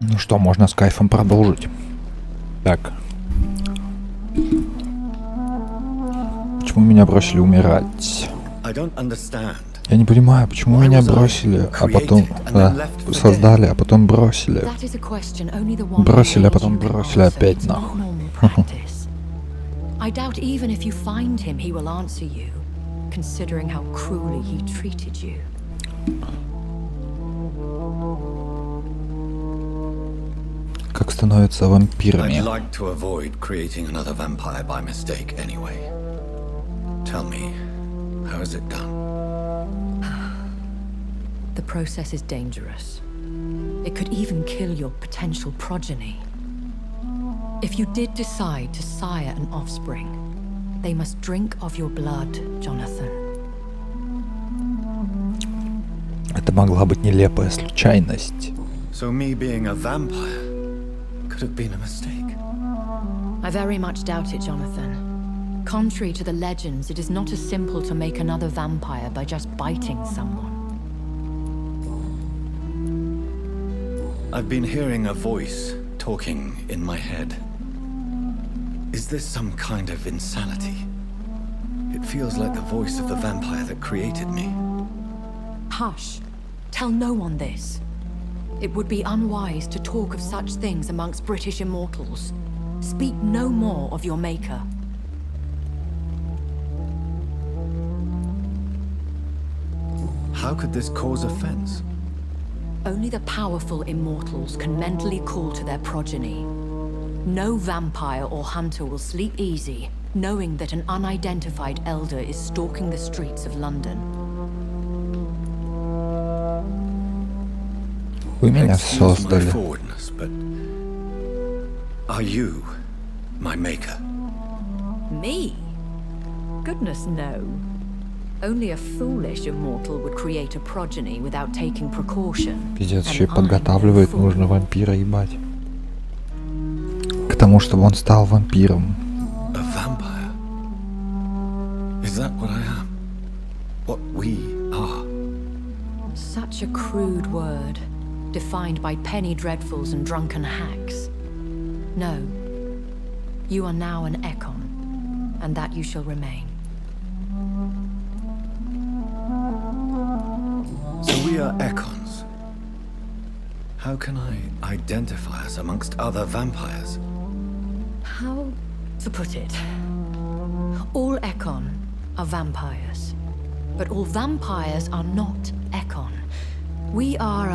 Ну что, можно с кайфом продолжить. Так. Почему меня бросили умирать? Я не понимаю, почему меня бросили, а потом создали, а потом бросили. Бросили, а потом бросили опять нахуй.
I doubt even if you find him, he will answer you, considering how cruelly he treated you.
Как становятся вампирами?
I'd like to avoid creating another vampire by mistake anyway. Tell me, how is it done?
The process is dangerous. It could even kill your potential progeny. If you did decide to sire an offspring, they must drink of your blood, Jonathan.
Это могла быть нелепая случайность.
So me being a vampire could have been a mistake.
I very much doubt it, Jonathan. Contrary to the legends, it is not as simple to make another vampire by just biting someone.
I've been hearing a voice talking in my head. Is this some kind of insanity? It feels like the voice of the vampire that created me.
Hush. Tell no one this. It would be unwise to talk of such things amongst British immortals. Speak no more of your maker.
How could this cause offense?
Only the powerful immortals can mentally call to their progeny. No vampire or hunter will sleep easy, knowing that an unidentified elder is stalking the streets of London.
Вы меня создали.
But are you my maker?
Me? Goodness, no. Only a foolish immortal would create a progeny without taking precaution.
Пиздец, еще и подготавливает, нужно вампира ебать. К тому, чтобы он стал вампиром.
A vampire? Is that what I am? What we are?
Such a crude word, defined by penny dreadfuls and drunken hacks. No. You are now an Ekon, and that you shall remain.
So we are Ekons. How can I identify us amongst other vampires?
How to put it? All Ekon are vampires, but all vampires are not Ekon. We are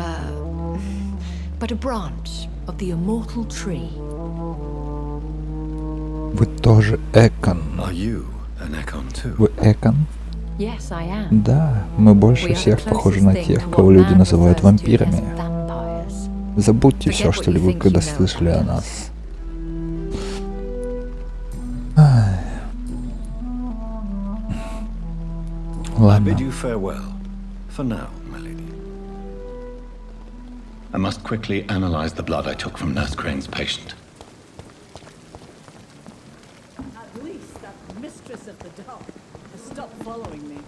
but a branch of the immortal tree.
Вы тоже Экон.
Are you an Ekon too?
Вы Экон?
Yes, I am.
Да, мы больше всех похожи на тех, кого люди называют вампирами. Забудьте все, что-либо, когда слышали о нас. Ладно.
I bid you farewell. For now, my lady. I must quickly analyze the blood I took from Nurse Crane's patient.
At least that mistress of the dark has stopped following me.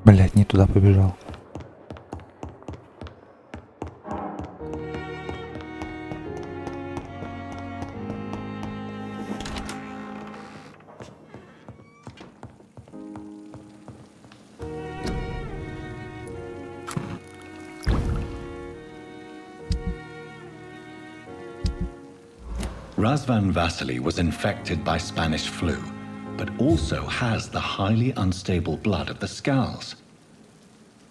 Блять, не туда побежал.
Razvan Vasily was infected by Spanish flu, but also has the highly unstable blood of the Scowls.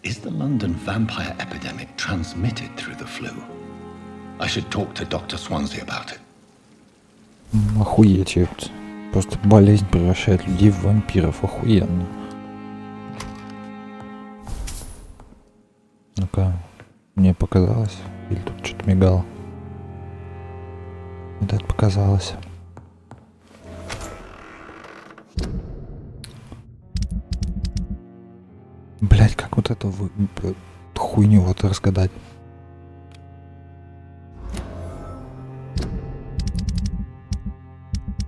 Is the London vampire epidemic transmitted through the flu? I should talk to Dr. Swansea about it.
Охуеть, просто болезнь превращает людей в вампиров, охуенно. Ну-ка, мне показалось, или тут что-то мигало. Это показалось. Блять, как вот эту хуйню вот разгадать?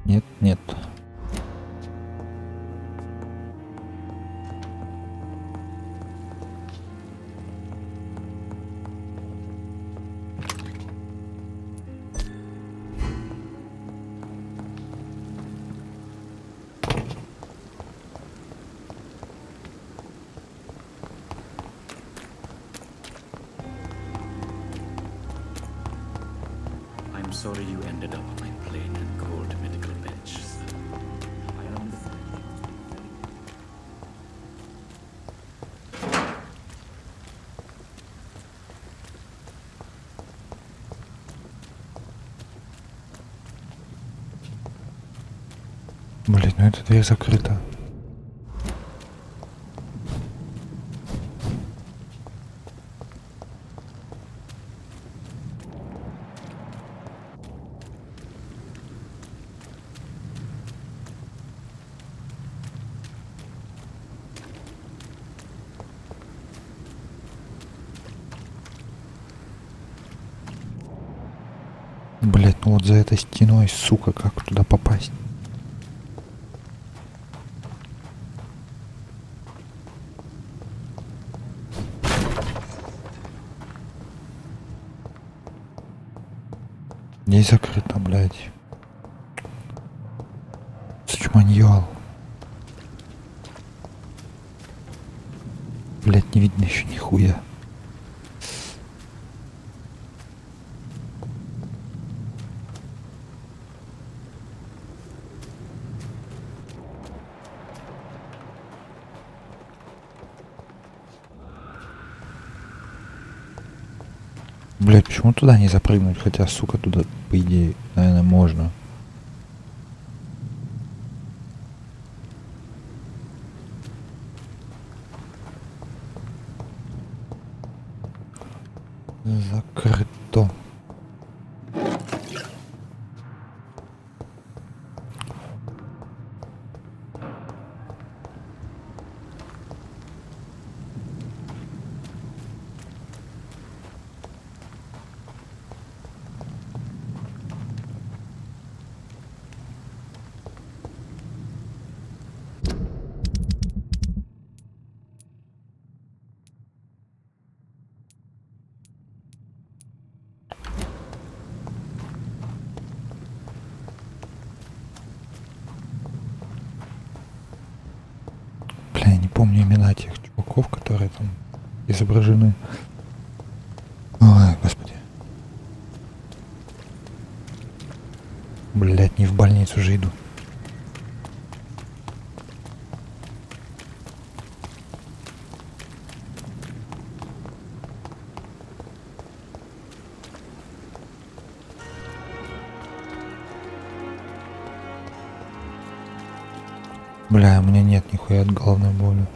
Нет, нет.
sorry you ended up on a plain and cold medical bench, sir. I understand.
Блин, ну эта дверь закрыта. Блять, ну вот за этой стеной, сука, как туда попасть? Не закрыто, блядь. Сучманьял. Блядь, не видно еще нихуя. Блять, почему туда не запрыгнуть? Хотя, сука, туда, по идее, наверное, можно. Закрыто. Помню имена тех чуваков, которые там изображены. Ой, господи. Блять, не в больницу же иду. Бля, у меня нет нихуя от головной боли.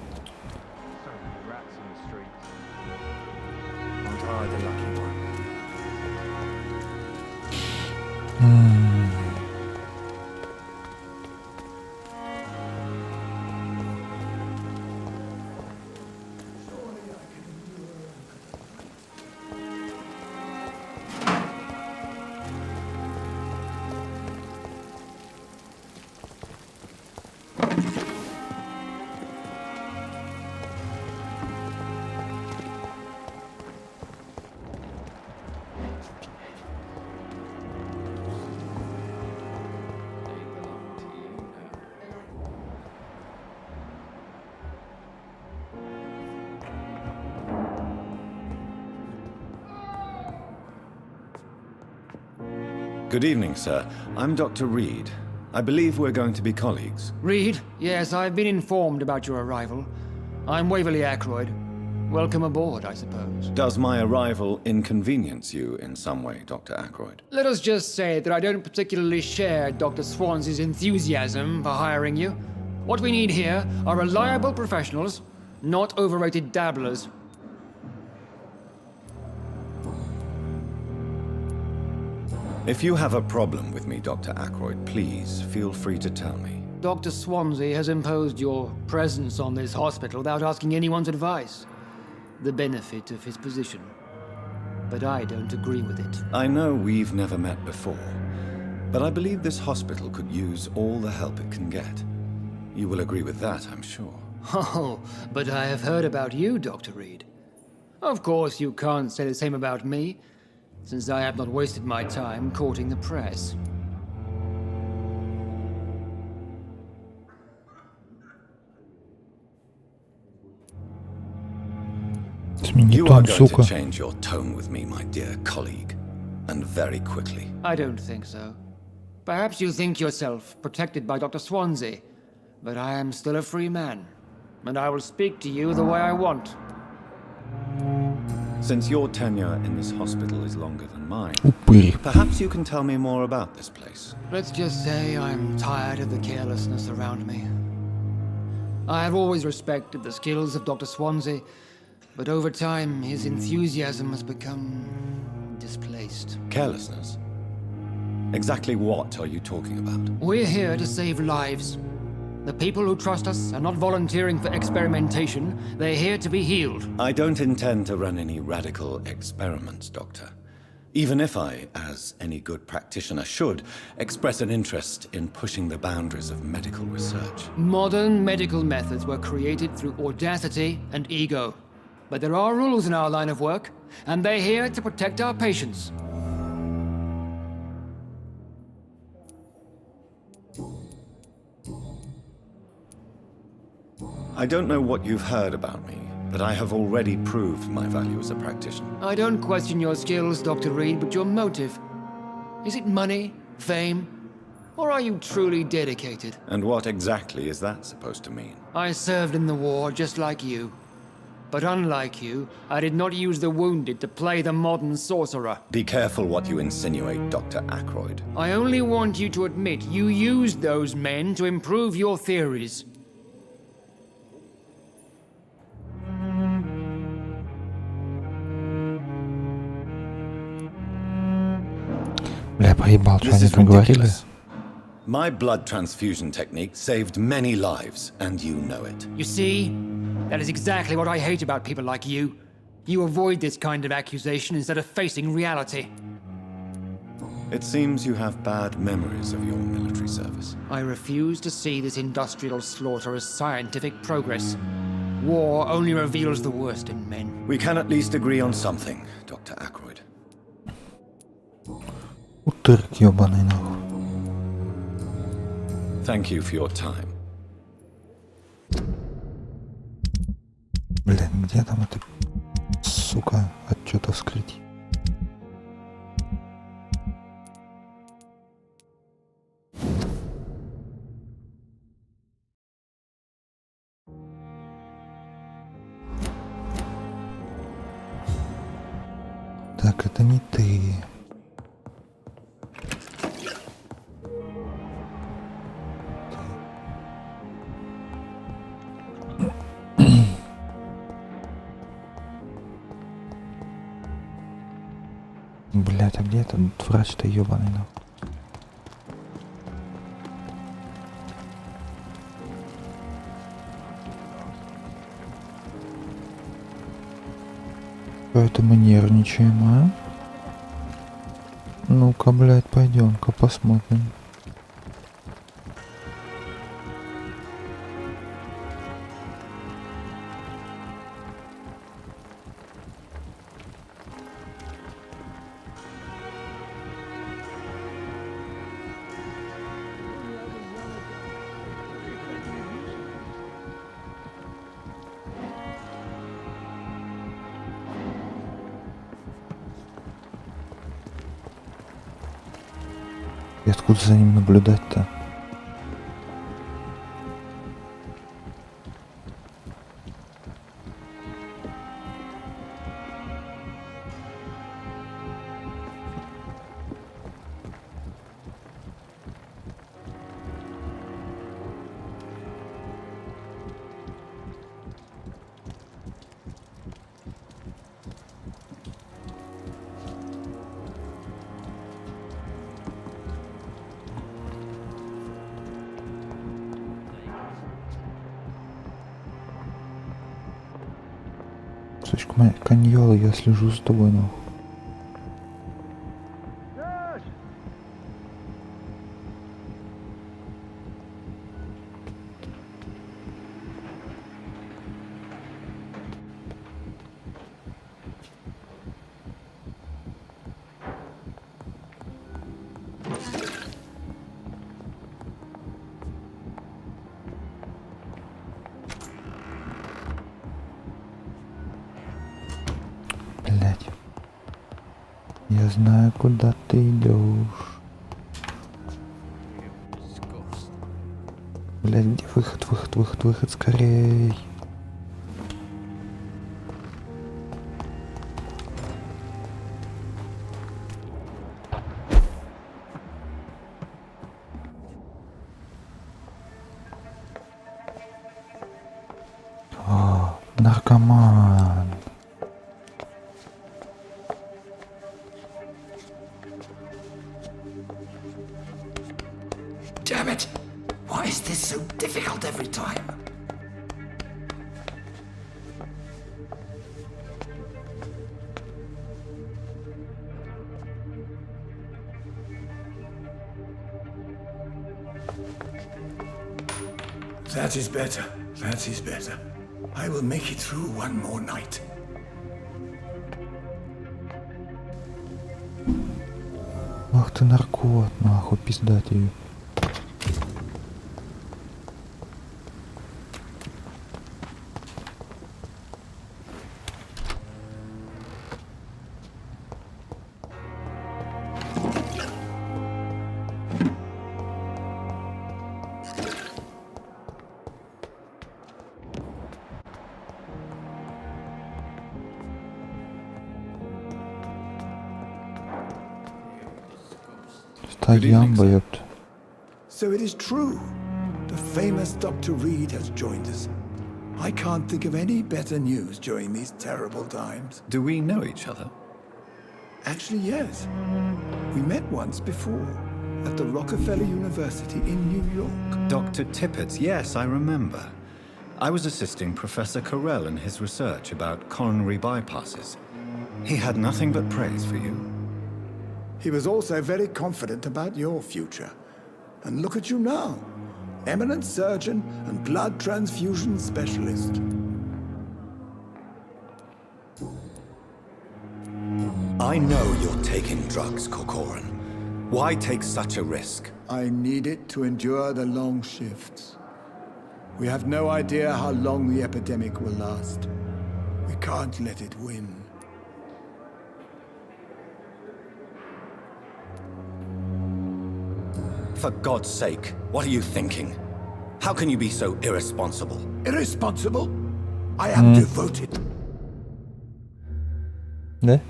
Good evening, sir. I'm Dr. Reed. I believe we're going to be colleagues.
Reed? Yes, I've been informed about your arrival. I'm Waverly Ackroyd. Welcome aboard, I suppose.
Does my arrival inconvenience you in some way, Dr. Ackroyd?
Let us just say that I don't particularly share Dr. Swansea's enthusiasm for hiring you. What we need here are reliable professionals, not overrated dabblers.
If you have a problem with me, Dr. Ackroyd, please feel free to tell me.
Dr. Swansea has imposed your presence on this hospital without asking anyone's advice. The benefit of his position. But I don't agree with it.
I know we've never met before, but I believe this hospital could use all the help it can get. You will agree with that, I'm sure.
Oh, but I have heard about you, Dr. Reed. Of course, you can't say the same about me, since I have not wasted my time courting the press.
You are going to change your tone with me, my dear colleague. and very quickly.
I don't think so. Perhaps you think yourself protected by Dr. Swansea, but I am still a free man, and I will speak to you the way I want.
Since your tenure in this hospital is longer than mine,
Упырь.
perhaps you can tell me more about this place.
Let's just say I'm tired of the carelessness around me. I have always respected the skills of Dr. Swansea, but over time his enthusiasm has become displaced.
Carelessness? Exactly what are you talking about?
We're here to save lives. The people who trust us are not volunteering for experimentation. They're here to be healed.
I don't intend to run any radical experiments, Doctor. Even if I, as any good practitioner should, express an interest in pushing the boundaries of medical research.
Modern medical methods were created through audacity and ego. But there are rules in our line of work, and they're here to protect our patients.
I don't know what you've heard about me, but I have already proved my value as a practitioner.
I don't question your skills, Dr. Reed, but your motive. Is it money, fame, or are you truly dedicated?
And what exactly is that supposed to mean?
I served in the war just like you. But unlike you, I did not use the wounded to play the modern sorcerer.
Be careful what you insinuate, Dr. Ackroyd.
I only want you to admit you used those men to improve your theories.
Бля, проебал, что
This
они
is
там говорили?
ridiculous. My blood transfusion technique saved many lives, and you know it.
You see? That is exactly what I hate about people like you. You avoid this kind of accusation instead of facing reality.
It seems you have bad memories of your military service.
I refuse to see this industrial slaughter as scientific progress. War only reveals the worst in men.
We can at least agree on something, Dr. Ackroyd.
Утырк ёбаный нахуй.
Thank you for your time.
Блин, где там это, сука, отчёта вскрыть? Так, это не ты. Блять, а где этот врач-то ёбаный нахуй? Что это мы нервничаем, а? Ну-ка, блядь, пойдем-ка посмотрим. И откуда за ним наблюдать-то? Слишком каньола, я слежу за тобой, нахуй. Блять. Я знаю, куда ты идешь. Блядь, где выход, скорей. О, наркоман.
Damn it! Why is this so difficult every time? That is better. That is better. I will make it through one more night.
Ах ты наркот, нахуй, пиздать ее. Стоямба, ёпта.
So it is true. The famous Dr. Reed has joined us. I can't think of any better news during these terrible times.
Do we know each other?
Actually, yes. We met once before, at the Rockefeller University in New York.
Dr. Tippett, yes, I remember. I was assisting Professor Carell in his research about coronary bypasses. He had nothing but praise for you.
He was also very confident about your future. And look at you now. Eminent surgeon and blood transfusion specialist.
I know you're taking drugs, Corcoran. Why take such a risk?
I need it to endure the long shifts. We have no idea how long the epidemic will last. We can't let it win.
For God's sake, what are you thinking? How can you be so irresponsible?
Irresponsible? I am devoted.
Да?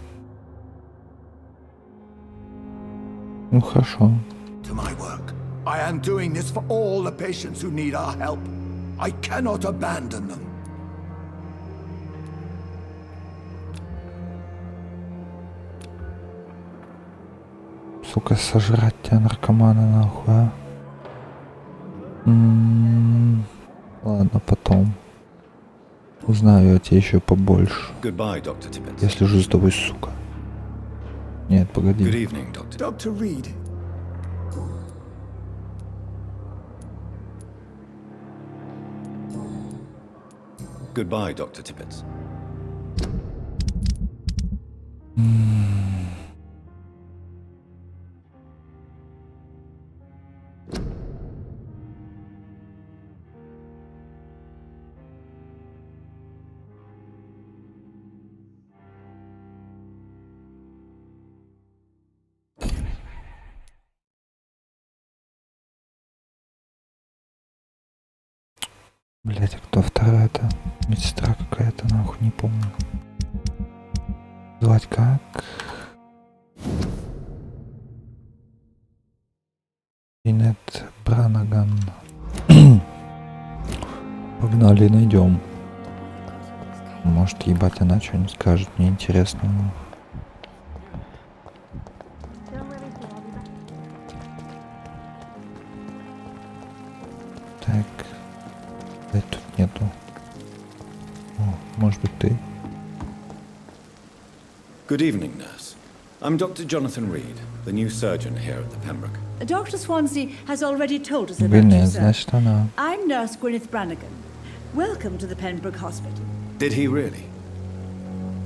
Ну хорошо.
To my work. I am doing this for all the patients who need our help. I cannot abandon them.
Сука, сожрать тебя, наркомана, нахуй, а? Ладно, потом. Узнаю я тебя еще побольше.
Goodbye, Dr. Tippett.
Я слежу за тобой, сука. Нет, погоди.
Good evening, Doctor.
Dr. Reed.
Goodbye, Dr. Tippett.
Блять, а кто вторая-то? Медсестра какая-то, нахуй, не помню. Звать как? Инет Бранаган. Погнали, найдем. Может, ебать, она что-нибудь скажет, мне интересно. Так. Тут нету. О, может быть, ты?
Good evening, nurse. I'm Dr. Jonathan Reed, the new surgeon here at the Pembroke.
Dr. Swansea has already told us about
Блин,
you, sir.
значит, она.
I'm Nurse Gwyneth Brannigan. Welcome to the Pembroke Hospital.
Did he really?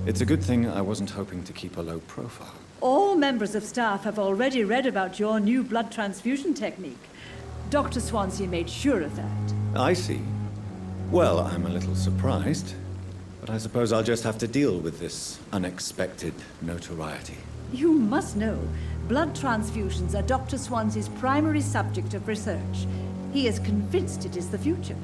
It's a good thing I wasn't hoping to keep a low profile.
All members of staff have already read about your new blood transfusion technique. Dr. Swansea made sure of that.
I see. Well, I'm a little surprised, but I suppose I'll just have to deal with this unexpected notoriety.
You must know, blood transfusions are Dr. Swansea's primary subject of research. He is convinced it is the future.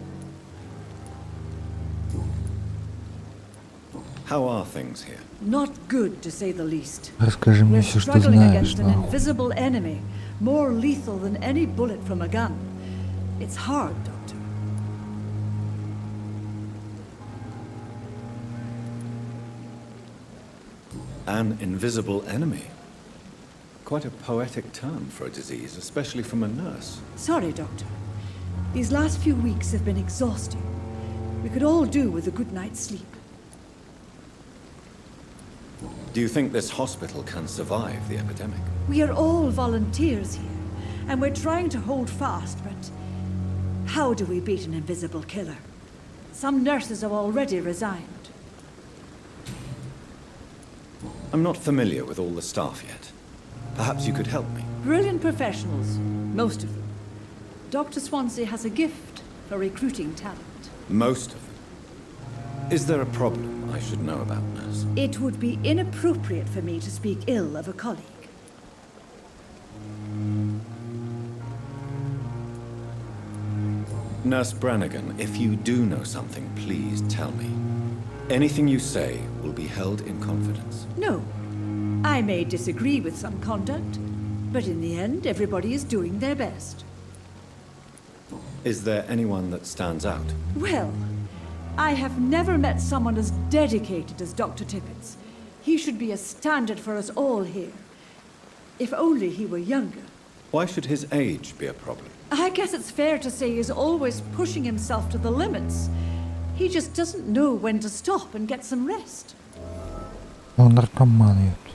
How are things here?
Not good, to say the least.
Расскажи мне
We're
все, что
struggling
знаешь,
against an
нахуй.
invisible enemy, more lethal than any bullet from a gun. It's hard, Doctor.
An invisible enemy? Quite a poetic term for a disease, especially from a nurse.
Sorry, Doctor. These last few weeks have been exhausting. We could all do with a good night's sleep.
Do you think this hospital can survive the epidemic?
We are all volunteers here, and we're trying to hold fast, but how do we beat an invisible killer? Some nurses have already resigned.
I'm not familiar with all the staff yet. Perhaps you could help me.
Brilliant professionals, most of them. Dr. Swansea has a gift for recruiting talent.
Most of them. Is there a problem I should know about, nurse?
It would be inappropriate for me to speak ill of a colleague.
Nurse Brannigan, if you do know something, please tell me. Anything you say will be held in confidence.
No. I may disagree with some conduct, but in the end, everybody is doing their best.
Is there anyone that stands out?
Well, I have never met someone as dedicated as Dr. Tippett. He should be a standard for us all here. If only he were younger.
Why should his age be a problem?
I guess it's fair to say he's always pushing himself to the limits. He just doesn't know when to stop and get some rest.
Он наркоман, ёпт.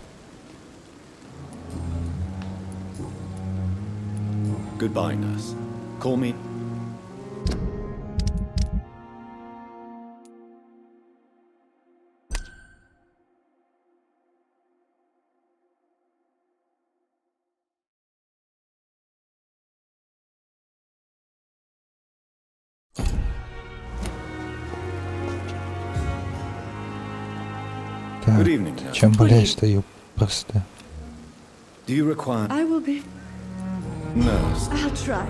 Goodbye, nurse. Call me.
Так,
Good evening, nurse.
чем болеешь-то, ёпрсты?
Do you require...
I will be...
Nurse.
I'll try.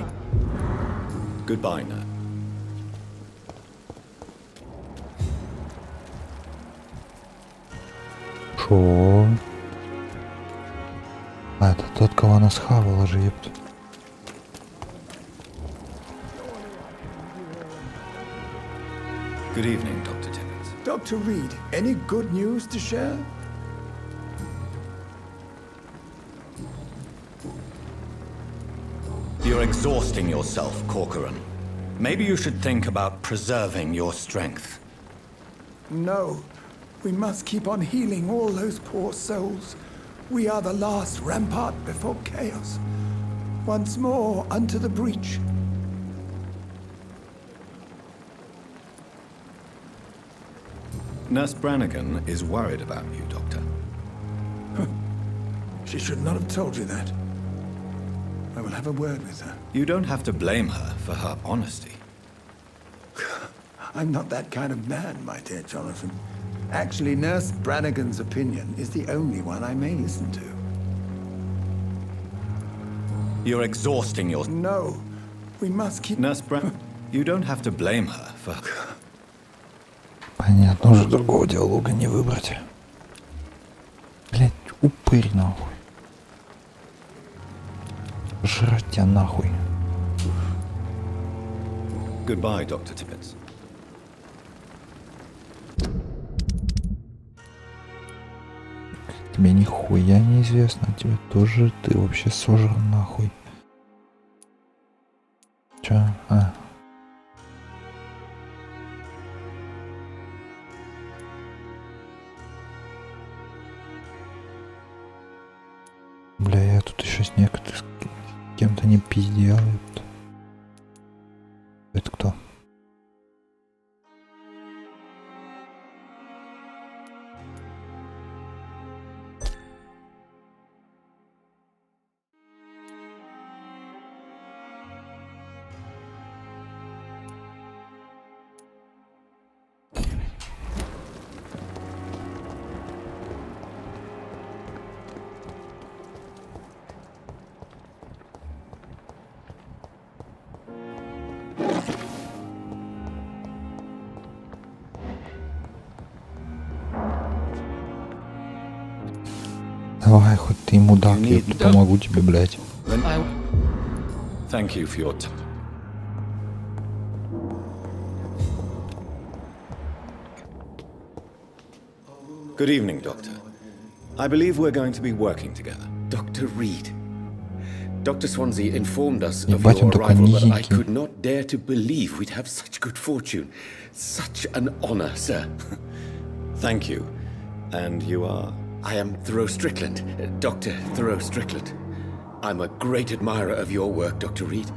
Goodbye, nurse.
Шо? А, это тот, кого она схавала же, ёпт.
Good evening, Dr. Tippett.
Dr. Reed, any good news to share?
You're exhausting yourself, Corcoran. Maybe you should think about preserving your strength.
No. We must keep on healing all those poor souls. We are the last rampart before chaos. Once more unto the breach.
Nurse Brannigan is worried about you, Doctor.
She should not have told you that. I will have a word with her.
You don't have to blame her for her honesty.
I'm not that kind of man, my dear Jonathan. Actually, Nurse Brannigan's opinion is the only one I may listen to.
You're exhausting your...
No. We must keep...
Nurse you don't have to blame her for...
Понятно, уже другого диалога не выбрать. Блять, упырь нахуй. Жрать тебя нахуй.
Goodbye, Dr. Tippett.
Тебе нихуя неизвестно, а тебе тоже ты вообще сожран нахуй. Чё? А. Бля, я тут еще с некоторым с кем-то не пиздел. Это кто? Давай, хоть ты мудак, я помогу тебе, блядь.
Thank you for your time. Good evening, Doctor. I believe we're going to be working together.
Dr. Reed. Dr. Swansea informed us of
Ебать, он
your
такой
arrival, but I
низенький.
could not dare to believe we'd have such good fortune. Such an honor, sir.
Thank you. And you are?
I am Thoreau Strickland, Dr. Thoreau Strickland. I'm a great admirer of your work, Dr. Reed.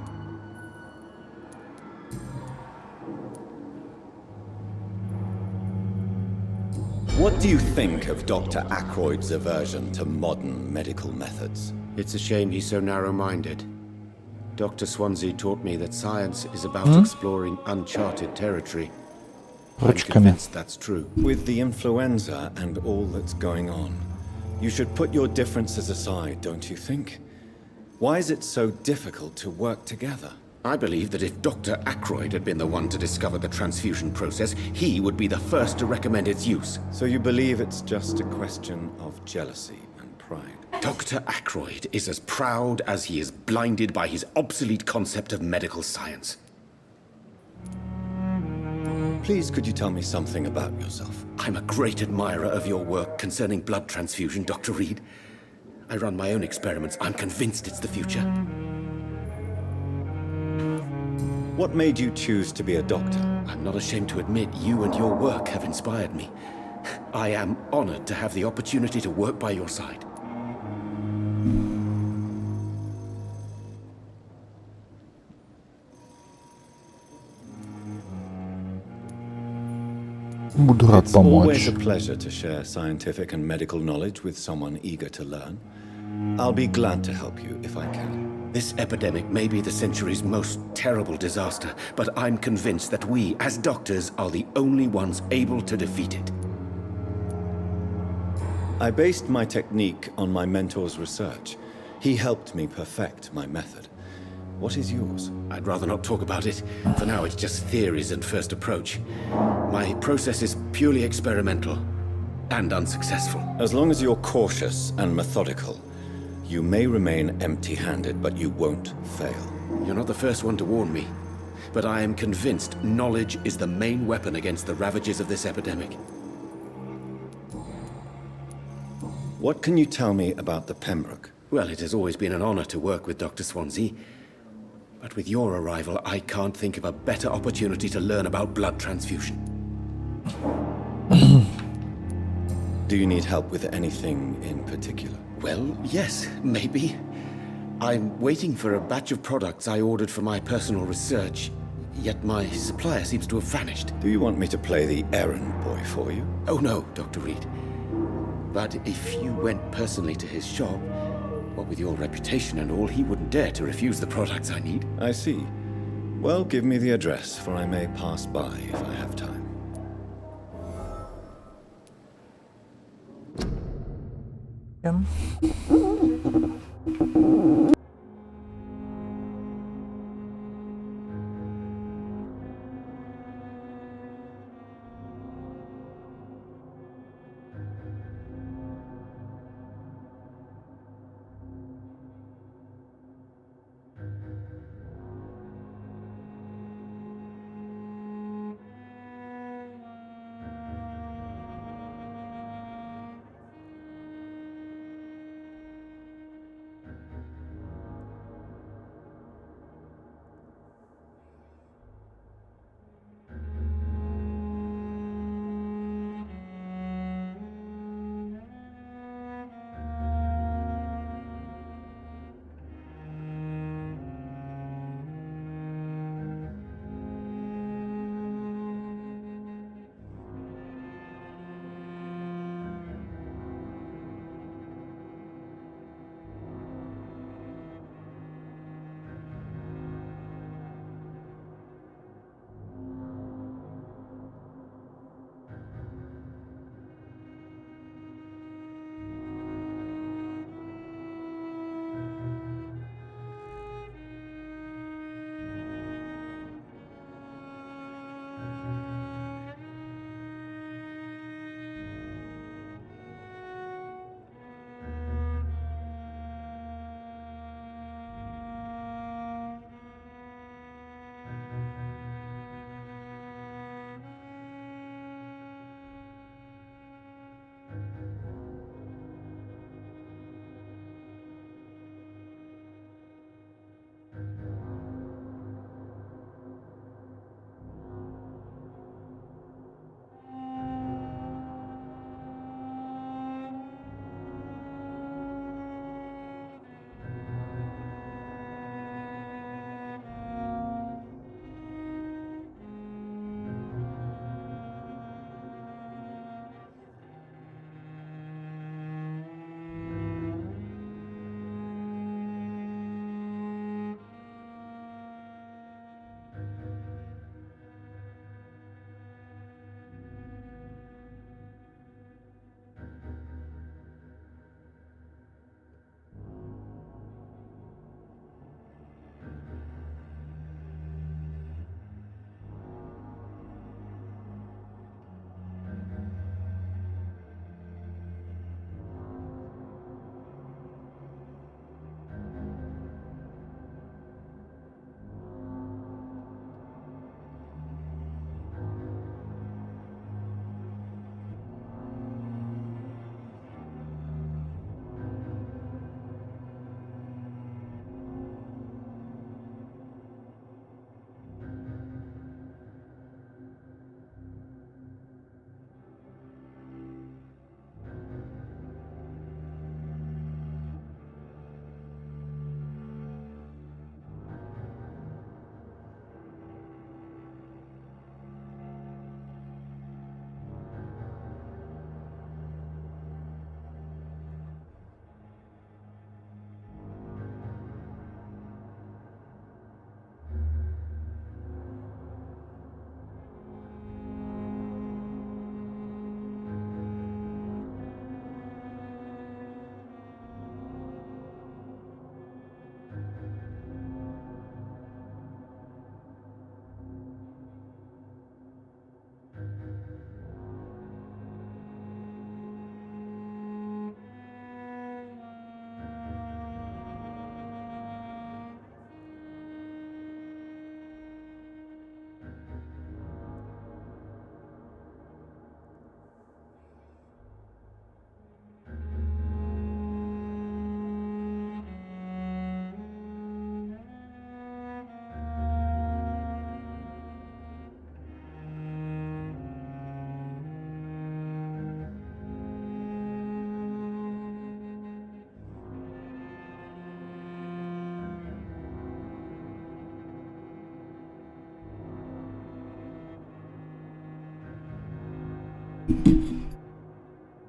What do you think of Dr. Ackroyd's aversion to modern medical methods?
It's a shame he's so narrow-minded. Dr. Swansea taught me that science is about exploring uncharted territory. I'm convinced that's true.
With the influenza and all that's going on, you should put your differences aside, don't you think? Why is it so difficult to work together?
I believe that if Dr. Ackroyd had been the one to discover the transfusion process, he would be the first to recommend its use.
So you believe it's just a question of jealousy and pride?
Dr. Ackroyd is as proud as he is blinded by his obsolete concept of medical science.
Please, could you tell me something about yourself?
I'm a great admirer of your work concerning blood transfusion, Dr. Reed. I run my own experiments. I'm convinced it's the future.
What made you choose to be a doctor?
I'm not ashamed to admit you and your work have inspired me. I am honored to have the opportunity to work by your side.
Буду рад
It's
помочь.
always a pleasure to share scientific and medical knowledge with someone eager to learn. I'll be glad to help you if I can.
This epidemic may be the century's most terrible disaster, but I'm convinced that we, as doctors, are the only ones able to defeat it.
I based my technique on my mentor's research. He helped me perfect my method. What is yours?
I'd rather not talk about it. For now, it's just theories and first approach. My process is purely experimental and unsuccessful.
As long as you're cautious and methodical, you may remain empty-handed, but you won't fail.
You're not the first one to warn me, but I am convinced knowledge is the main weapon against the ravages of this epidemic.
What can you tell me about the Pembroke?
Well, it has always been an honor to work with Dr. Swansea. But with your arrival, I can't think of a better opportunity to learn about blood transfusion.
Do you need help with anything in particular?
Well, yes, maybe. I'm waiting for a batch of products I ordered for my personal research, yet my supplier seems to have vanished.
Do you want me to play the errand boy for you?
Oh no, Dr. Reed. But if you went personally to his shop, what with your reputation and all, he wouldn't dare to refuse the products I need.
I see. Well, give me the address, for I may pass by if I have time.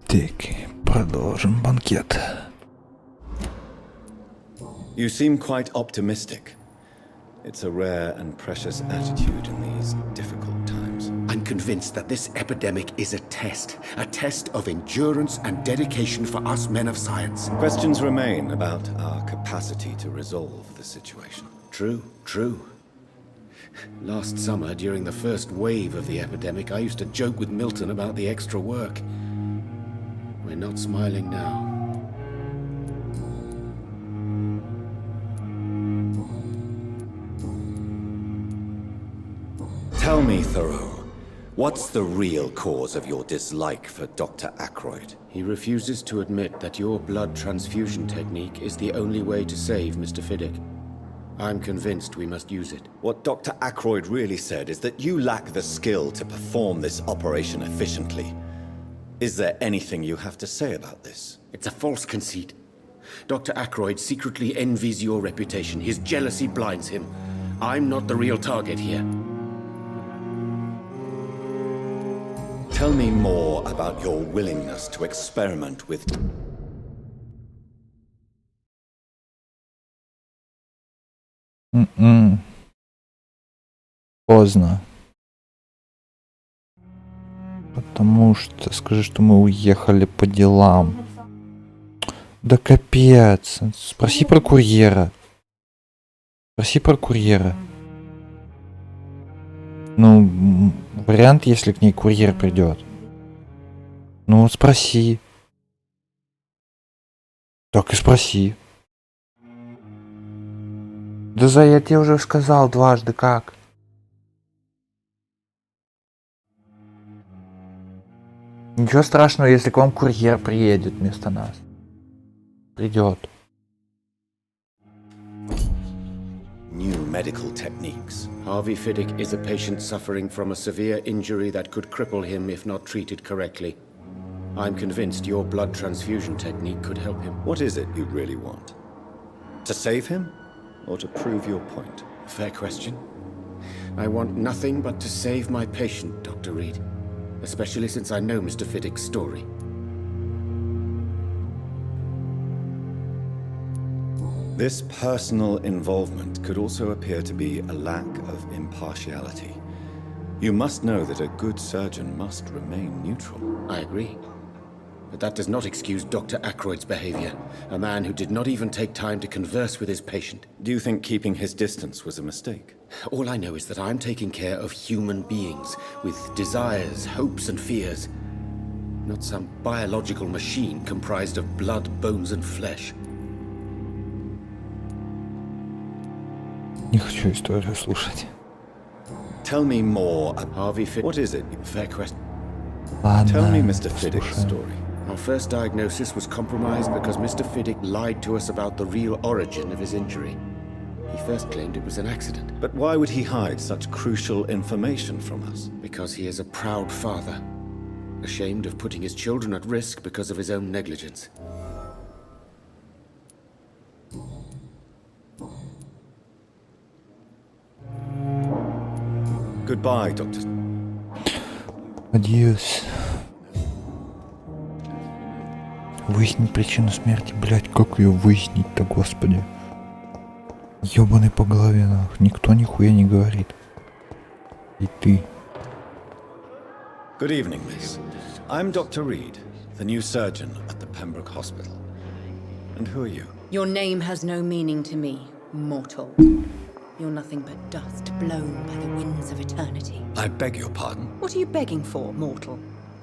Так, продолжим банкет.
You seem quite optimistic. It's a rare and precious attitude in these difficult times.
I'm convinced that this epidemic is a test of endurance and dedication for us men of science.
Questions remain about our capacity to resolve the situation.
True. Last summer, during the first wave of the epidemic, I used to joke with Milton about the extra work. We're not smiling now.
Tell me, Thoreau, what's the real cause of your dislike for Dr. Ackroyd?
He refuses to admit that your blood transfusion technique is the only way to save Mr. Fiddick. I'm convinced we must use it.
What Dr. Ackroyd really said is that you lack the skill to perform this operation efficiently. Is there anything you have to say about this?
It's a false conceit. Dr. Ackroyd secretly envies your reputation. His jealousy blinds him. I'm not the real target here.
Tell me more about your willingness to experiment with...
Поздно. Потому что скажи, что мы уехали по делам. Да капец. Спроси про курьера. Ну, вариант, если к ней курьер придет. Ну, спроси. Так и спроси. Да я тебе уже сказал дважды, как. Ничего страшного, если к вам курьер приедет вместо нас. Придет.
New medical techniques.
Harvey Fiddick is a patient suffering from a severe injury that could cripple him if not treated correctly. I'm convinced your blood transfusion technique could help him.
What is it you'd really want? To save him? Or to prove your point?
Fair question. I want nothing but to save my patient, Dr. Reed. Especially since I know Mr. Fiddick's story.
This personal involvement could also appear to be a lack of impartiality. You must know that a good surgeon must remain neutral.
I agree. But that does not excuse Dr. Ackroyd's behavior. A man who did not even take time to converse with his patient.
Do you think keeping his distance was a mistake?
All I know is that I'm taking care of human beings with desires, hopes, and fears. Not some biological machine comprised of blood, bones, and flesh.
Не хочу историю слушать.
Tell me more.
Harvey Fiddick.
What is it?
Fair question.
Ладно,
Tell me Mr. Fiddick's story.
Our first diagnosis was compromised because Mr. Fiddick lied to us about the real origin of his injury. He first claimed it was an accident.
But why would he hide such crucial information from us?
Because he is a proud father, ashamed of putting his children at risk because of his own negligence.
Goodbye, Doctor.
Адьос. Выяснить причину смерти, блять, как ее выяснить-то, господи. Ёбаный по голове, нах. Никто нихуя не говорит. И ты.
Good evening, miss. I'm Dr. Reed, the new surgeon at the Pembroke Hospital. And who are you?
Your name has no meaning to me, mortal. You're nothing but dust blown by the winds of eternity.
I beg your pardon?
What are you begging for, mortal?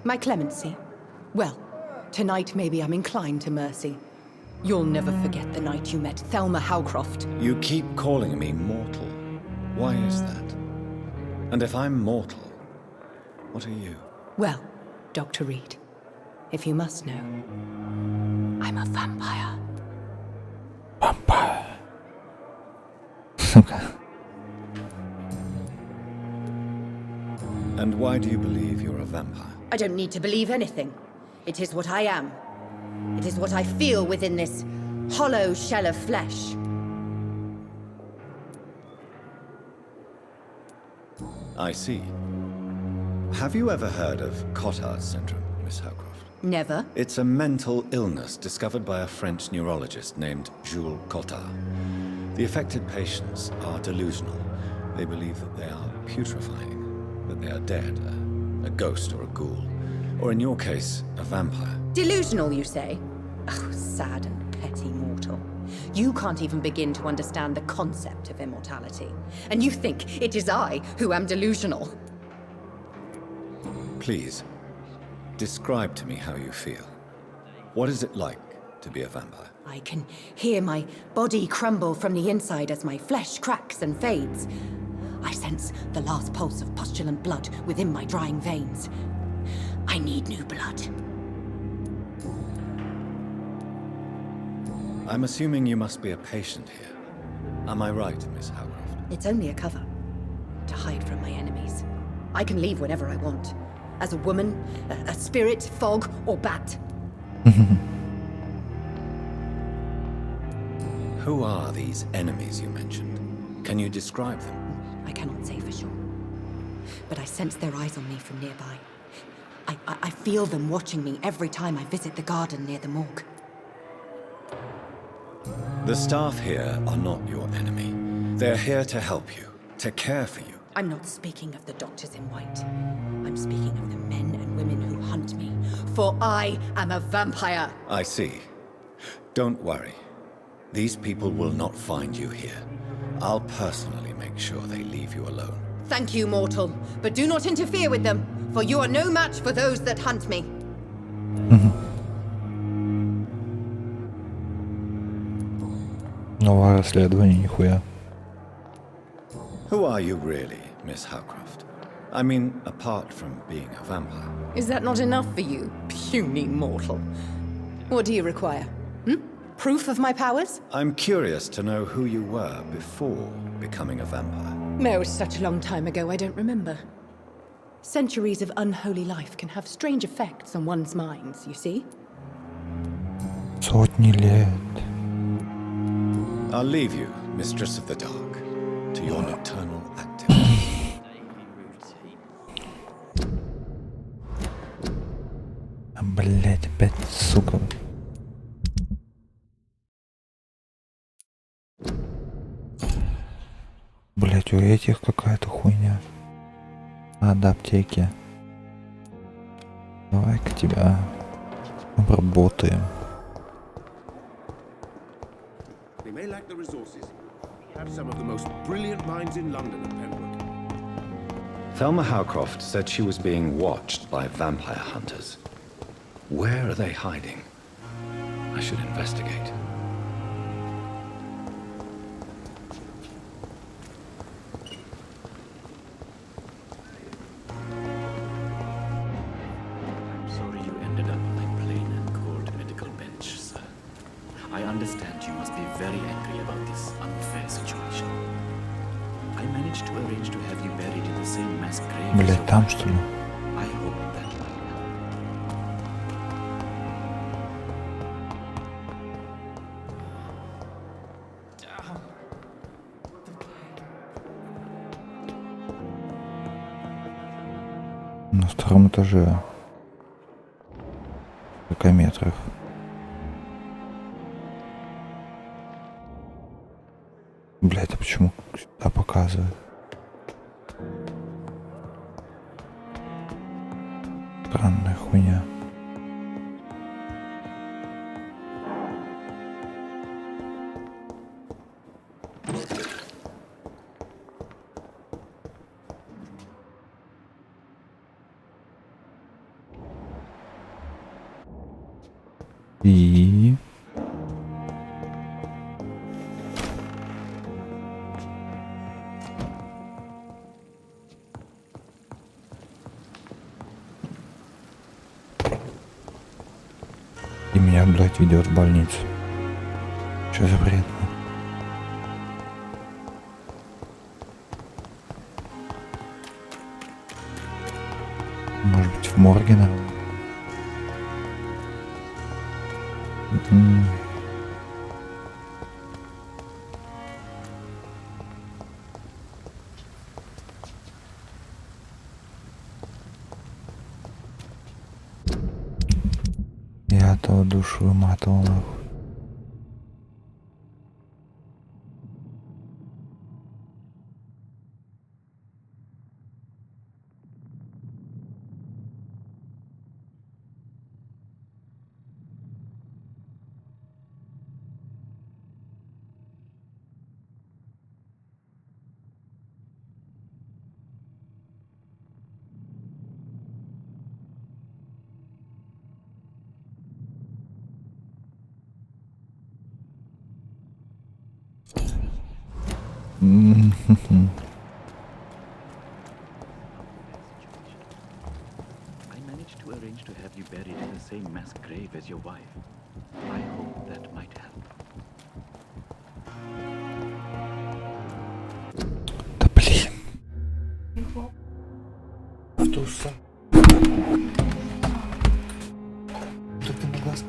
My clemency? Well, tonight maybe I'm inclined to mercy. You'll never forget the night you met Thelma Howcroft.
You keep calling me mortal. Why is that? And if I'm mortal, what are you?
Well, Dr. Reed, if you must know, I'm a vampire.
Vampire. Сука.
And why do you believe you're a vampire?
I don't need to believe anything. It is what I am. It is what I feel within this hollow shell of flesh.
I see.
Have you ever heard of Cotard syndrome, Miss Howcroft?
Never.
It's a mental illness discovered by a French neurologist named Jules Cotard. The affected patients are delusional. They believe that they are putrefying, that they are dead, a ghost or a ghoul, or in your case, a vampire.
Delusional, you say? Oh, sad and petty mortal. You can't even begin to understand the concept of immortality. And you think it is I who am delusional.
Please, describe to me how you feel. What is it like to be a vampire?
I can hear my body crumble from the inside as my flesh cracks and fades. I sense the last pulse of pustulant blood within my drying veins. I need new blood.
I'm assuming you must be a patient here. Am I right, Miss Howcroft?
It's only a cover. To hide from my enemies. I can leave whenever I want. As a woman, a spirit, fog, or bat.
Who are these enemies you mentioned? Can you describe them?
I cannot say for sure. But I sense their eyes on me from nearby. I feel them watching me every time I visit the garden near the morgue.
The staff here are not your enemy. They're here to help you, to care for you.
I'm not speaking of the doctors in white. I'm speaking of the men and women who hunt me. For I am a vampire.
I see. Don't worry. These people will not find you here. I'll personally make sure they leave you alone.
Thank you, mortal. But do not interfere with them, for you are no match for those that hunt me.
Новое расследование, нихуя.
Who are you really, Miss Howcroft? I mean, apart from being a vampire.
Is that not enough for you, puny mortal? What do you require? Proof of my powers?
I'm curious to know who you were before becoming a vampire.
No, it's such a long time ago, I don't remember. Centuries of unholy life can have strange effects on one's minds, you see?
Сотни лет.
I'll leave you, Mistress of the Dark, to your nocturnal activities.
Блять, опять, сука. Блять, у этих какая-то хуйня. А, до аптеки. Давай-ка тебя обработаем.
They may lack the resources. We have some of the most brilliant minds in London and Pembroke.
Thelma Howcroft said she was being watched by vampire hunters. Where are they hiding? I should investigate.
I'm sorry you ended up on a plain and cold medical bench, sir. I understand you must be very angry about this unfair situation. I managed to arrange to have you buried in the same mass grave.
Блять, там что ли?
I hope that
На втором этаже. В 40 метрах. Блять, а почему сюда показывает? Странная хуйня. И... И меня, блядь, ведет в больницу. Что за бред? Может быть, в морге надо? 5-го душу выматывал нахуй.
I managed to arrange to have you buried in the same mass grave as your wife. I hope that might help.
Да блин. Туса. Тут ты на глаз.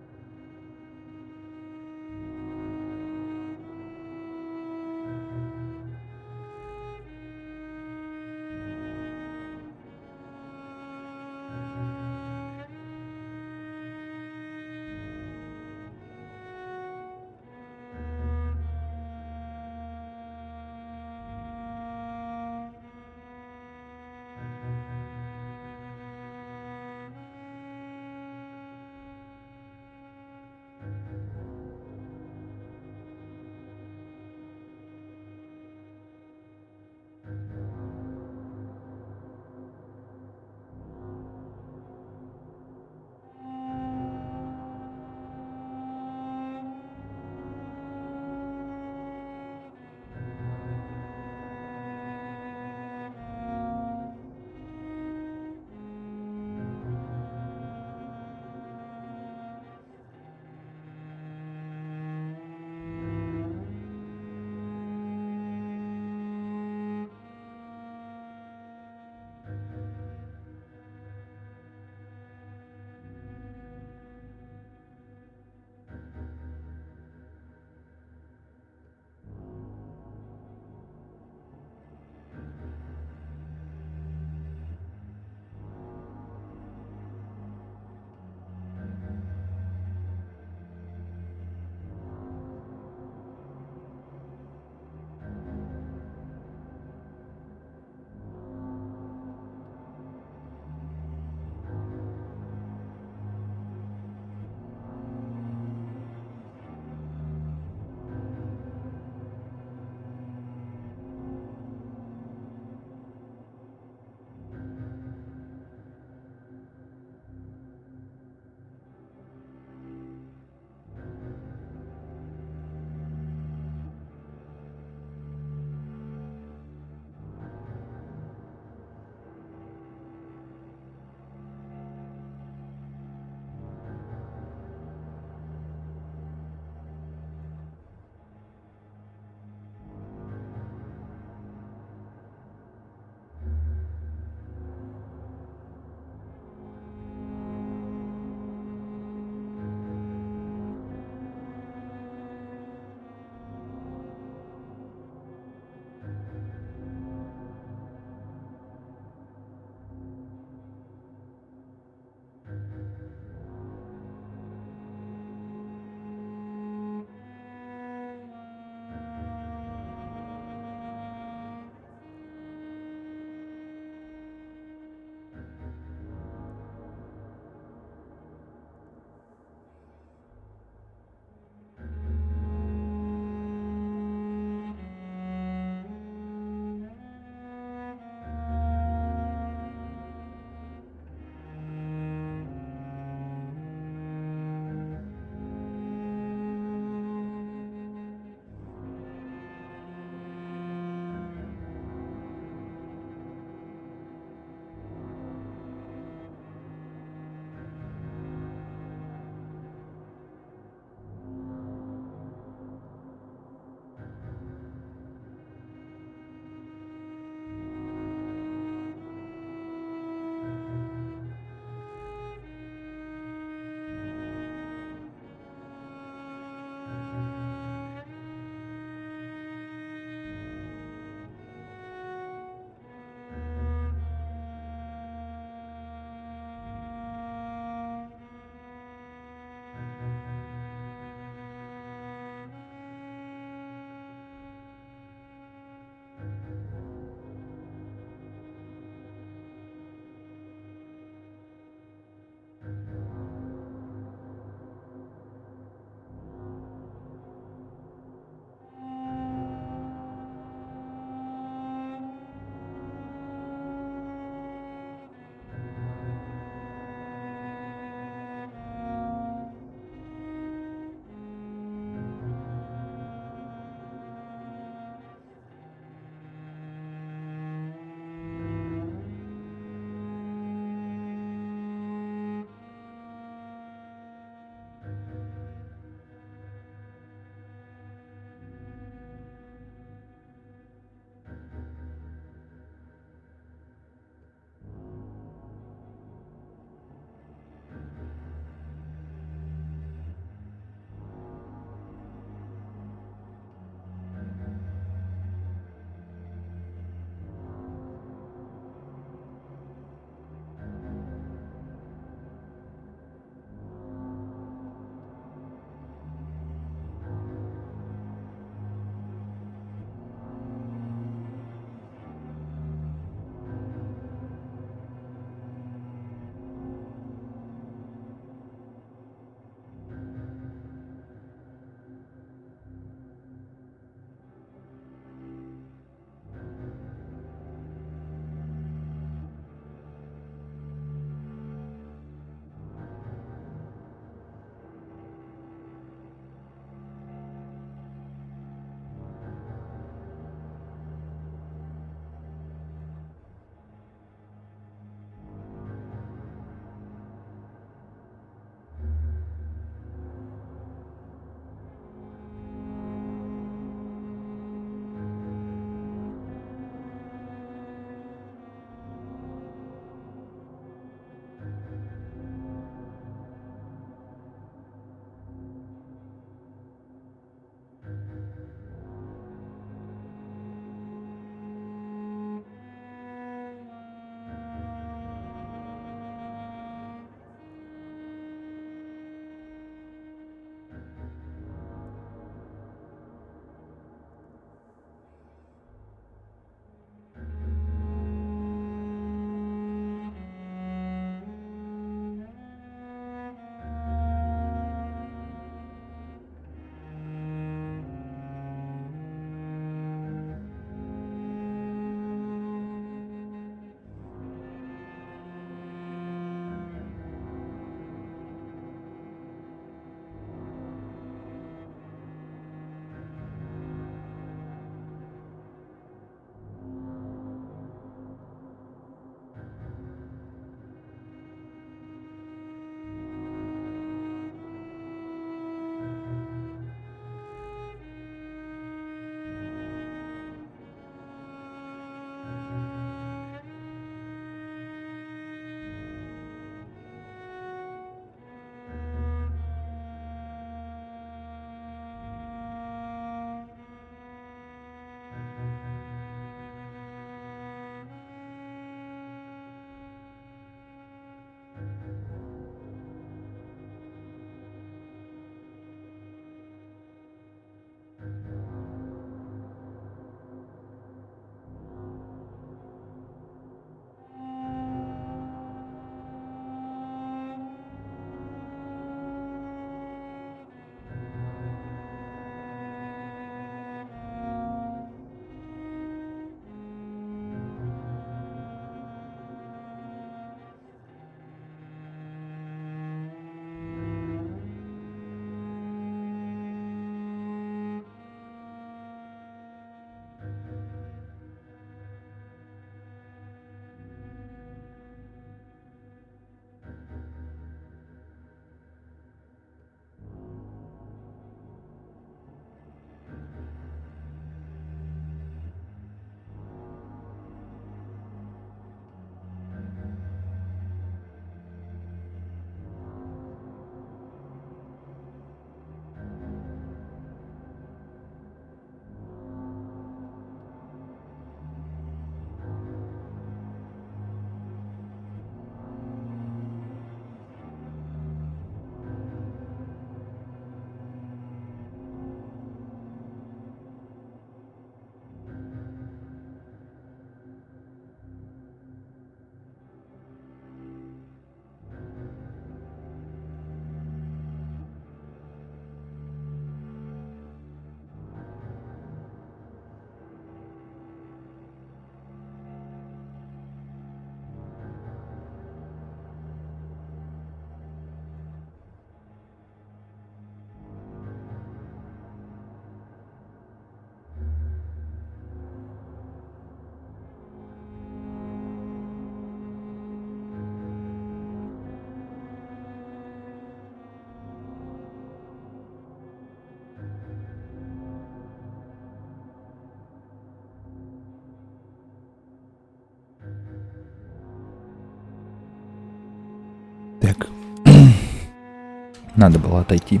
Надо было отойти.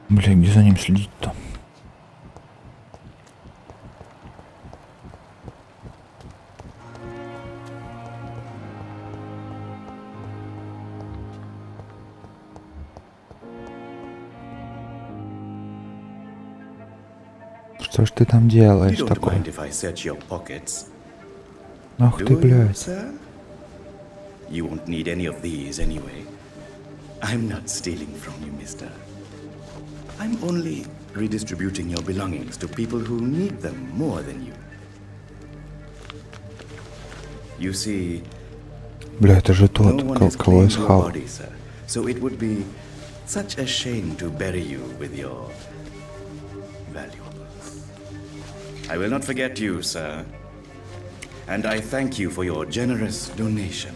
Бля, где за ним следить-то? Что ж ты там делаешь такое? Ах ты, блядь.
You won't need any of these anyway. I'm not stealing from you, mister. I'm only redistributing your belongings to people who need them more than you. You see,
Бля, это же
no
тот,
one has
кого я
claimed your
схавал.
body, sir. So it would be such a shame to bury you with your valuables. I will not forget you, sir. And I thank you for your generous donation.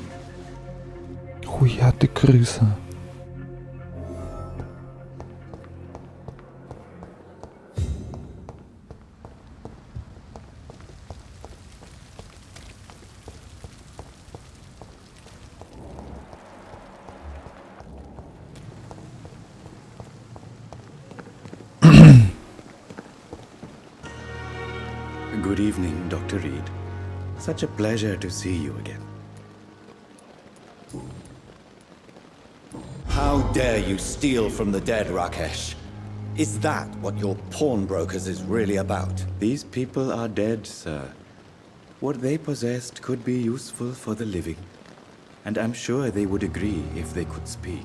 Хуя ты крыса.
Good evening, Dr. Reed. Such a pleasure to see you again.
How dare you steal from the dead, Rakesh? Is that what your pawnbrokers is really about?
These people are dead, sir. What they possessed could be useful for the living. And I'm sure they would agree if they could speak.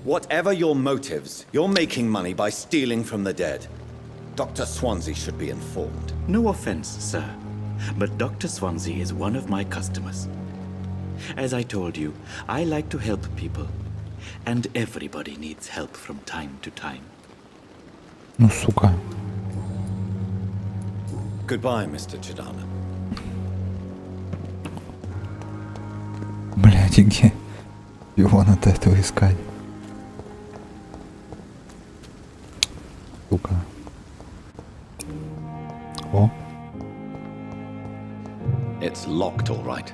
Whatever your motives, you're making money by stealing from the dead. Dr. Swansea should be informed.
No offense, sir, but Dr. Swansea is one of my customers. As I told you, I like to help people, and everybody needs help from time to time.
Ну, сука.
Goodbye, Mr. Chidana.
Блядь, и где его от этого искать? Сука. О.
It's locked, all right.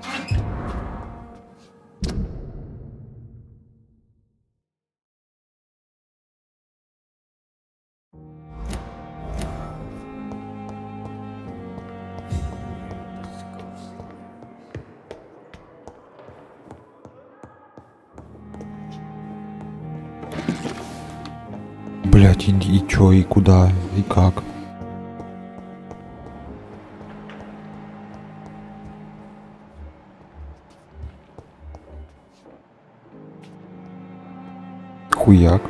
Блядь, и чё, и куда, и как? Хуяк.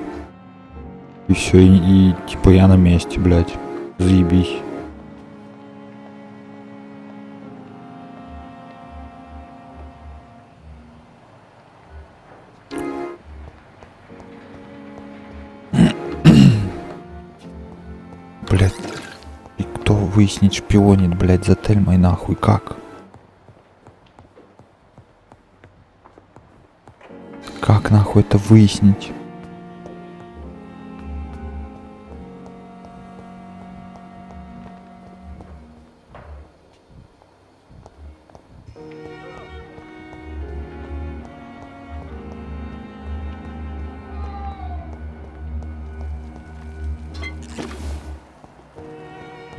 И все, и типа я на месте, блядь. Заебись. Блядь. И кто выяснит, шпионит, блядь, за Тельмой нахуй, как? Как нахуй это выяснить?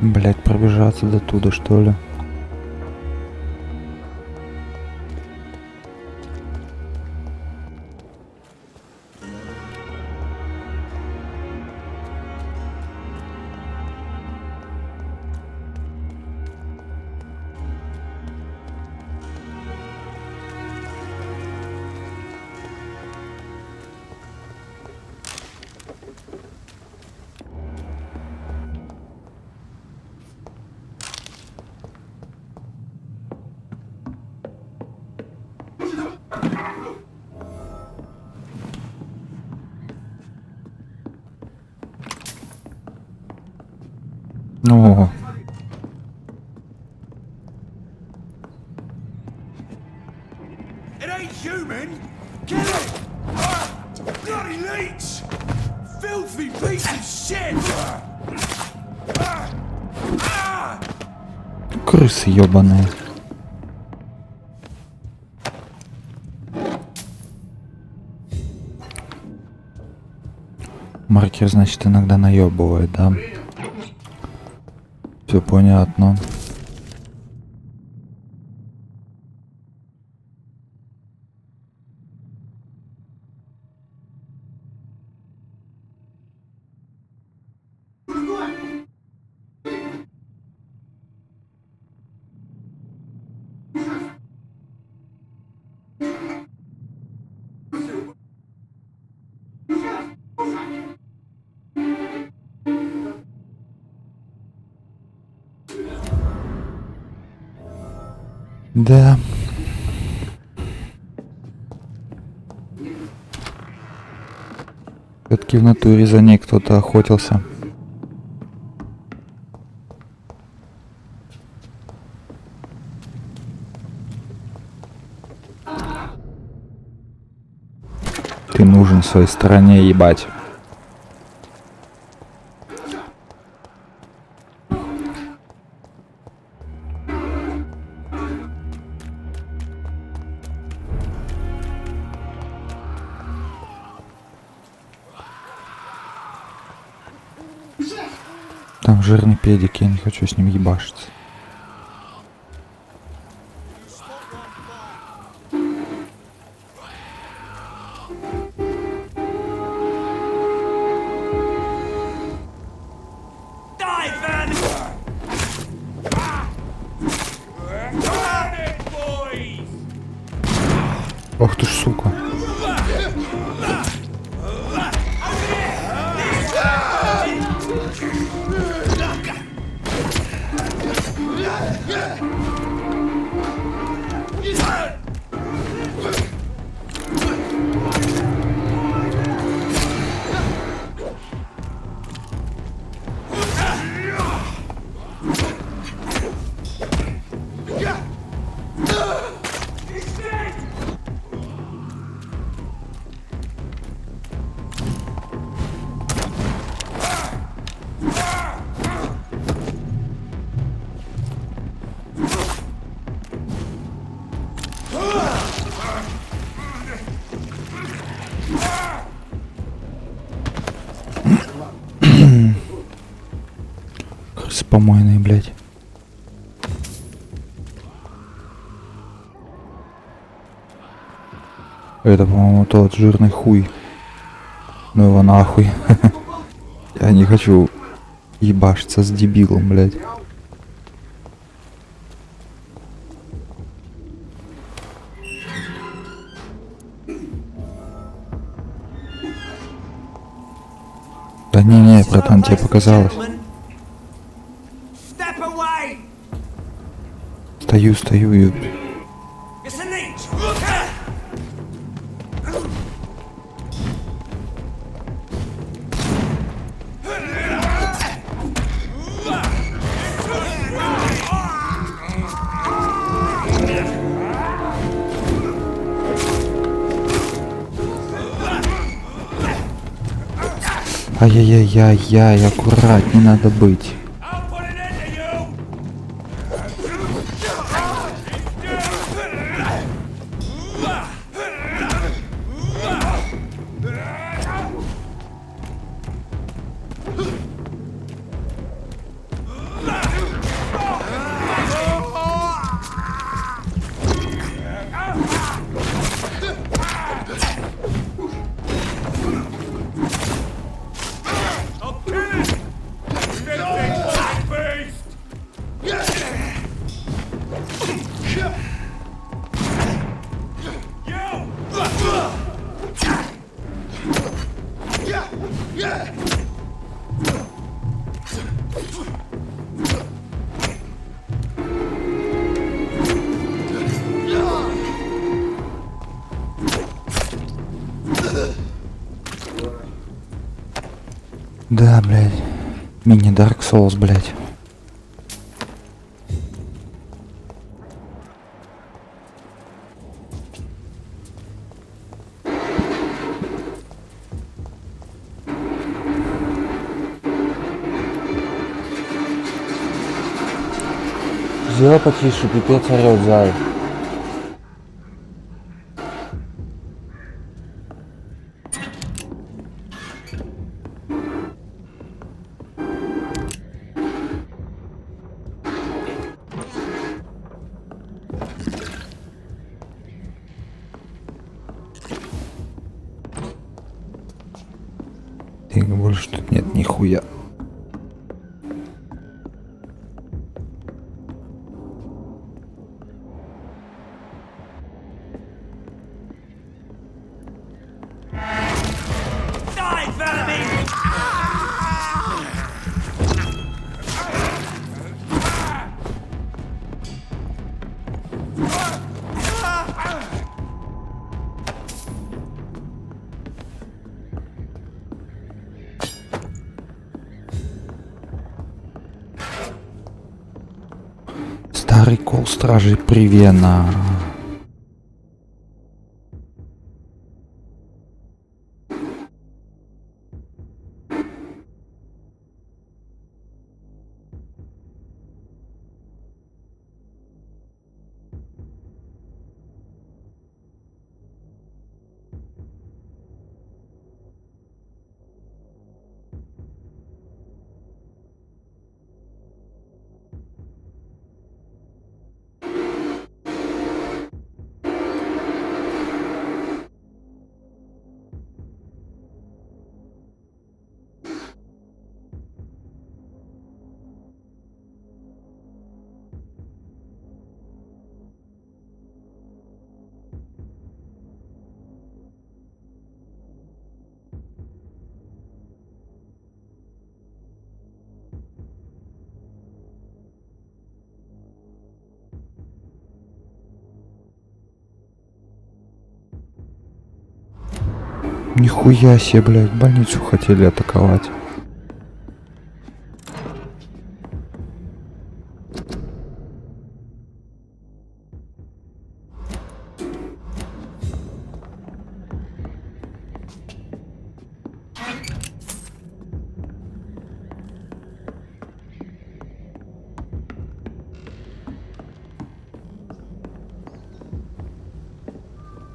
Блять, пробежаться до туда, что ли? Ну.
It ain't human! Kill it! Bloody leech! Filthy piece of shit!
Крысы ёбаные. маркер, значит, иногда наебывает, да? Все понятно. Да. Все-таки в натуре за ней кто-то охотился. Ты нужен своей стороне, ебать. Там жирный педик, я не хочу с ним ебашиться. Ох ты ж, сука. Крысы помойные, блядь. Это, по-моему, тот жирный хуй. Ну его нахуй. Я не хочу ебашиться с дебилом, блядь. Да не, братан, тебе показалось. Стою и... Ай-яй-яй-яй, аккуратней надо быть. Да, блядь. Мини Dark Souls, блядь. Сделай потише, пипец орёт, зай. больше тут нет нихуя. Старый кол стражей Привена. Нихуя себе, блядь, больницу хотели атаковать.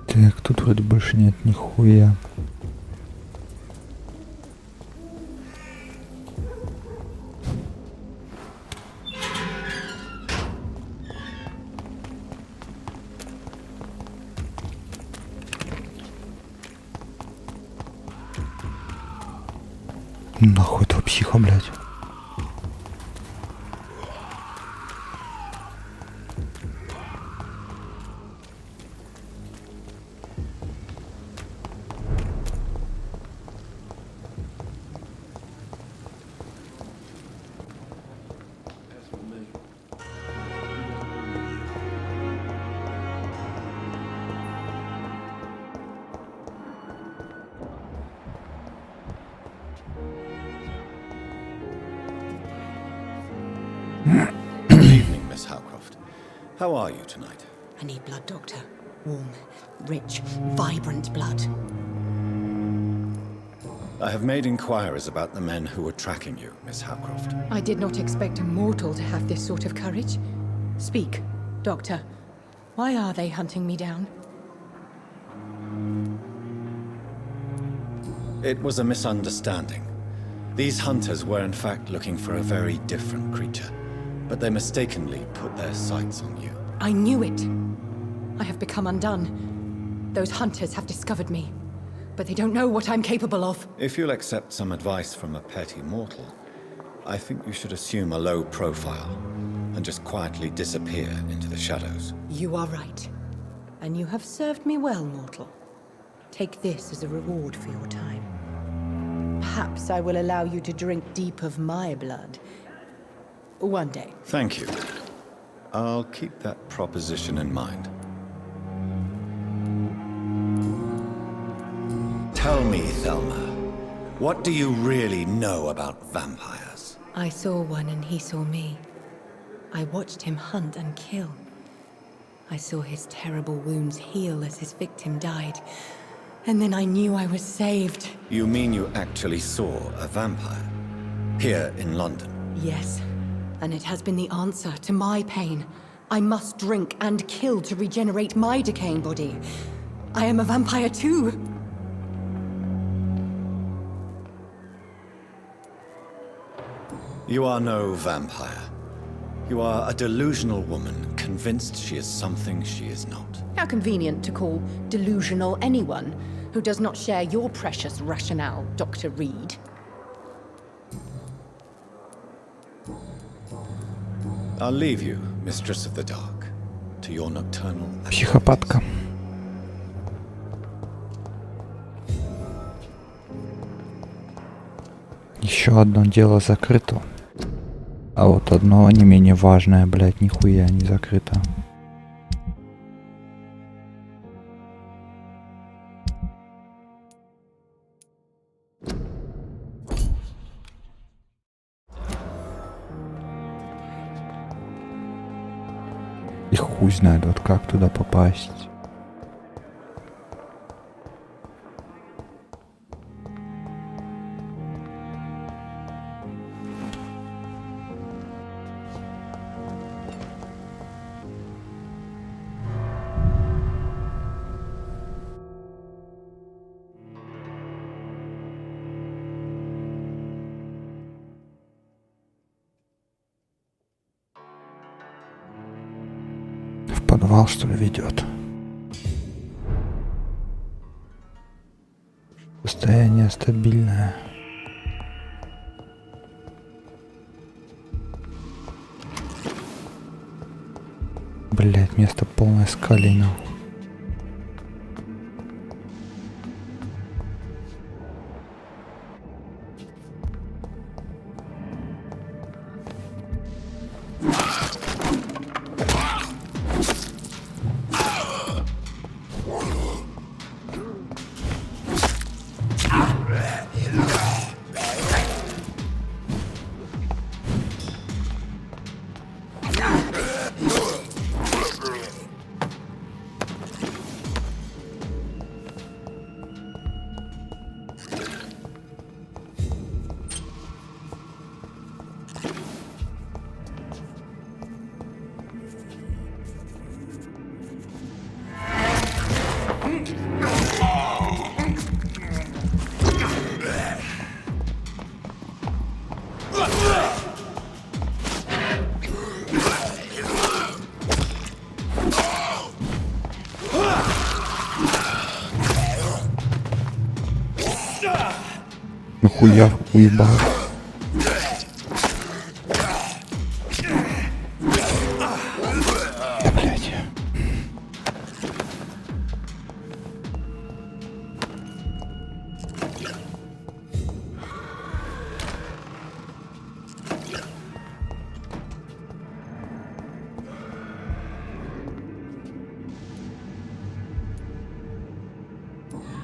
Так, тут вроде больше нет нихуя. Нахуй этого психа, блядь.
How are you tonight?
I need blood, Doctor. Warm, rich, vibrant blood.
I have made inquiries about the men who were tracking you, Miss Howcroft.
I did not expect a mortal to have this sort of courage. Speak, Doctor. Why are they hunting me down?
It was a misunderstanding. These hunters were in fact looking for a very different creature, but they mistakenly put their sights on you.
I knew it. I have become undone. Those hunters have discovered me, but they don't know what I'm capable of.
If you'll accept some advice from a petty mortal, I think you should assume a low profile and just quietly disappear into the shadows.
You are right. And you have served me well, mortal. Take this as a reward for your time. Perhaps I will allow you to drink deep of my blood. One day.
Thank you. I'll keep that proposition in mind. Tell me, Thelma, what do you really know about vampires?
I saw one and he saw me. I watched him hunt and kill. I saw his terrible wounds heal as his victim died. And then I knew I was saved.
You mean you actually saw a vampire? Here in London?
Yes. And it has been the answer to my pain. I must drink and kill to regenerate my decaying body. I am a vampire too.
You are no vampire. You are a delusional woman, convinced she is something she is not.
How convenient to call delusional anyone who does not share your precious rationale, Dr. Reed.
I'll leave you, Mistress of the Dark, to your nocturnal...
Психопатка. Еще одно дело закрыто. А вот одно не менее важное, блядь, нихуя не закрыто. И хуй знает, вот как туда попасть. В подвал, что ли, ведет? Состояние стабильное. Блять, место полное скалей, нахуй. Нахуя уебал. Да, блядь.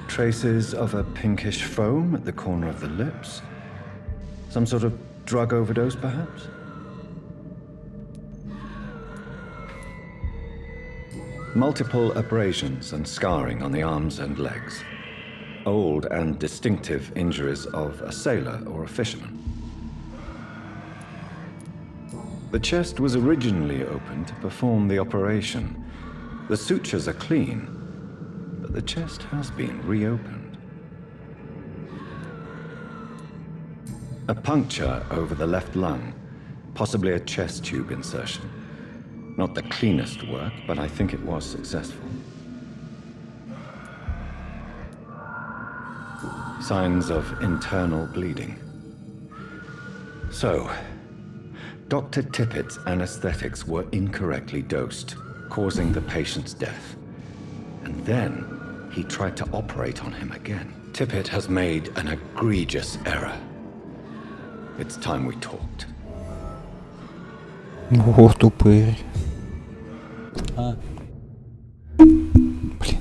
Traces of a pinkish foam at the corner of the lips. Some sort of drug overdose, perhaps? Multiple abrasions and scarring on the arms and legs. Old and distinctive injuries of a sailor or a fisherman. The chest was originally opened to perform the operation. The sutures are clean, but the chest has been reopened. A puncture over the left lung, possibly a chest tube insertion. Not the cleanest work, but I think it was successful. Signs of internal bleeding. So, Dr. Tippett's anesthetics were incorrectly dosed, causing the patient's death. And then he tried to operate on him again. Tippett has made an egregious error. It's time we talked.
Ого, тупые. А. Блин.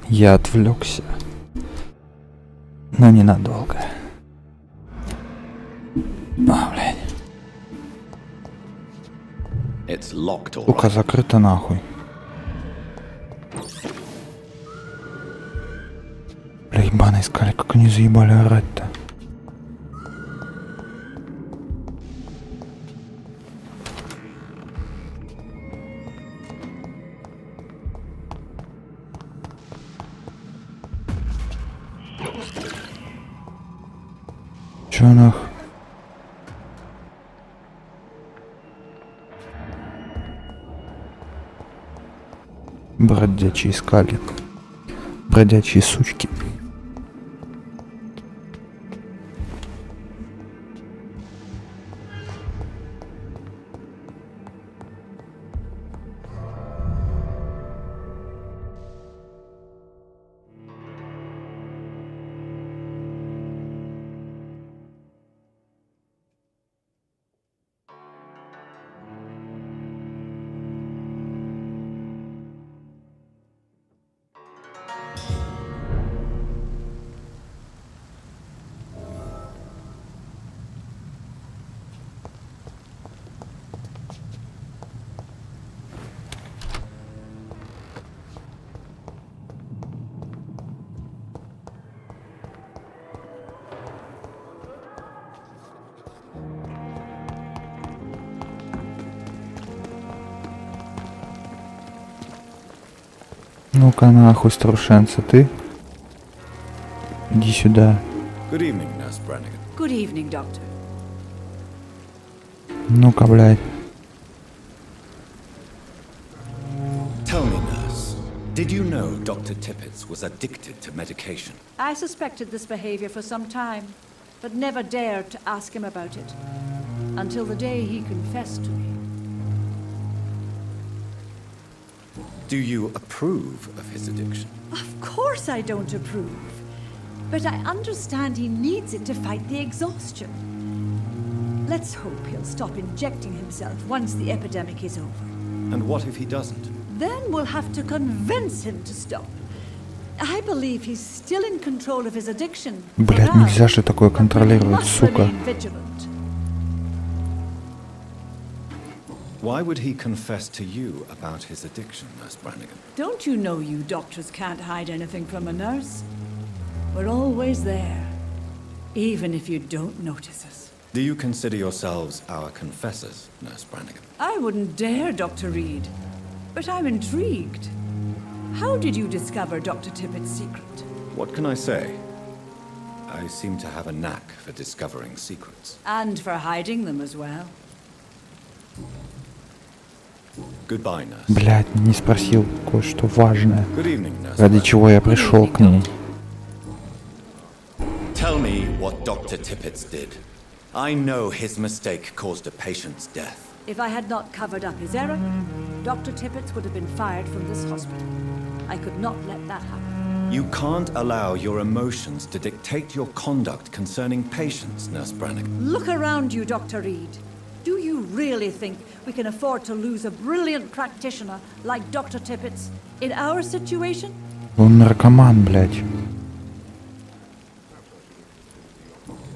Я отвлекся. Но ненадолго. А, блядь.
It's locked, all
Сука,
right.
закрыто нахуй. Бля, ебаные искали, как они заебали орать-то. Чё нах? Бродячие искали. Бродячие сучки. Ну-ка нахуй, старушенца, ты? Иди сюда.
Good evening, Nurse Brannigan.
Good evening, Doctor.
Ну-ка, блядь.
Tell me, nurse, did you know Dr. Tippett was addicted to medication?
I suspected this behavior for some time, but never dared to ask him about it. Until the day he confessed to me.
Do you approve of his addiction?
Of course I don't approve. But I understand he needs it to fight the exhaustion. Let's hope he'll stop injecting himself once the epidemic is over.
And what if he doesn't?
Then we'll have to convince him to stop. I believe he's still in control of his addiction.
Блядь, нельзя же такое контролировать,
Must
сука.
remain vigilant.
Why would he confess to you about his addiction, Nurse Brannigan?
Don't you know you doctors can't hide anything from a nurse? We're always there, even if you don't notice us.
Do you consider yourselves our confessors, Nurse Brannigan?
I wouldn't dare, Dr. Reed. But I'm intrigued. How did you discover Dr. Tippett's secret?
What can I say? I seem to have a knack for discovering secrets.
And for hiding them as well.
Goodbye, nurse.
Блядь, не спросил кое-что важное.
Good evening, nurse.
Ради чего я пришел к ней.
Tell me what Dr. Tippett did. I know his mistake caused a patient's death.
If I had not covered up his error, Dr. Tippett would have been fired from this hospital. I could not let that happen.
You can't allow your emotions to dictate your conduct concerning patients, Nurse Brannigan.
Look around you, Dr. Reed. Do you really think we can afford to lose a brilliant practitioner like Dr. Tippett's in our situation?
Он наркоман, блядь.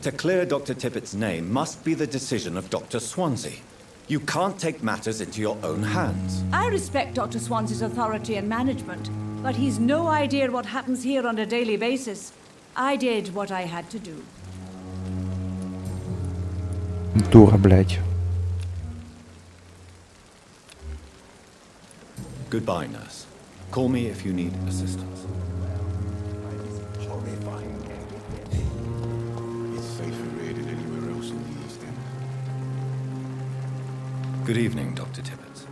To clear Dr. Tippett's name must be the decision of Dr. Swansea. You can't take matters into your own hands.
I respect Dr. Swansea's authority and management, but he's no idea what happens here on a daily basis. I did what I had to do.
Дура, блядь.
Goodbye, nurse. Call me if you need assistance.
It's safer here than anywhere else in the East End.
Good evening, Dr. Tippett.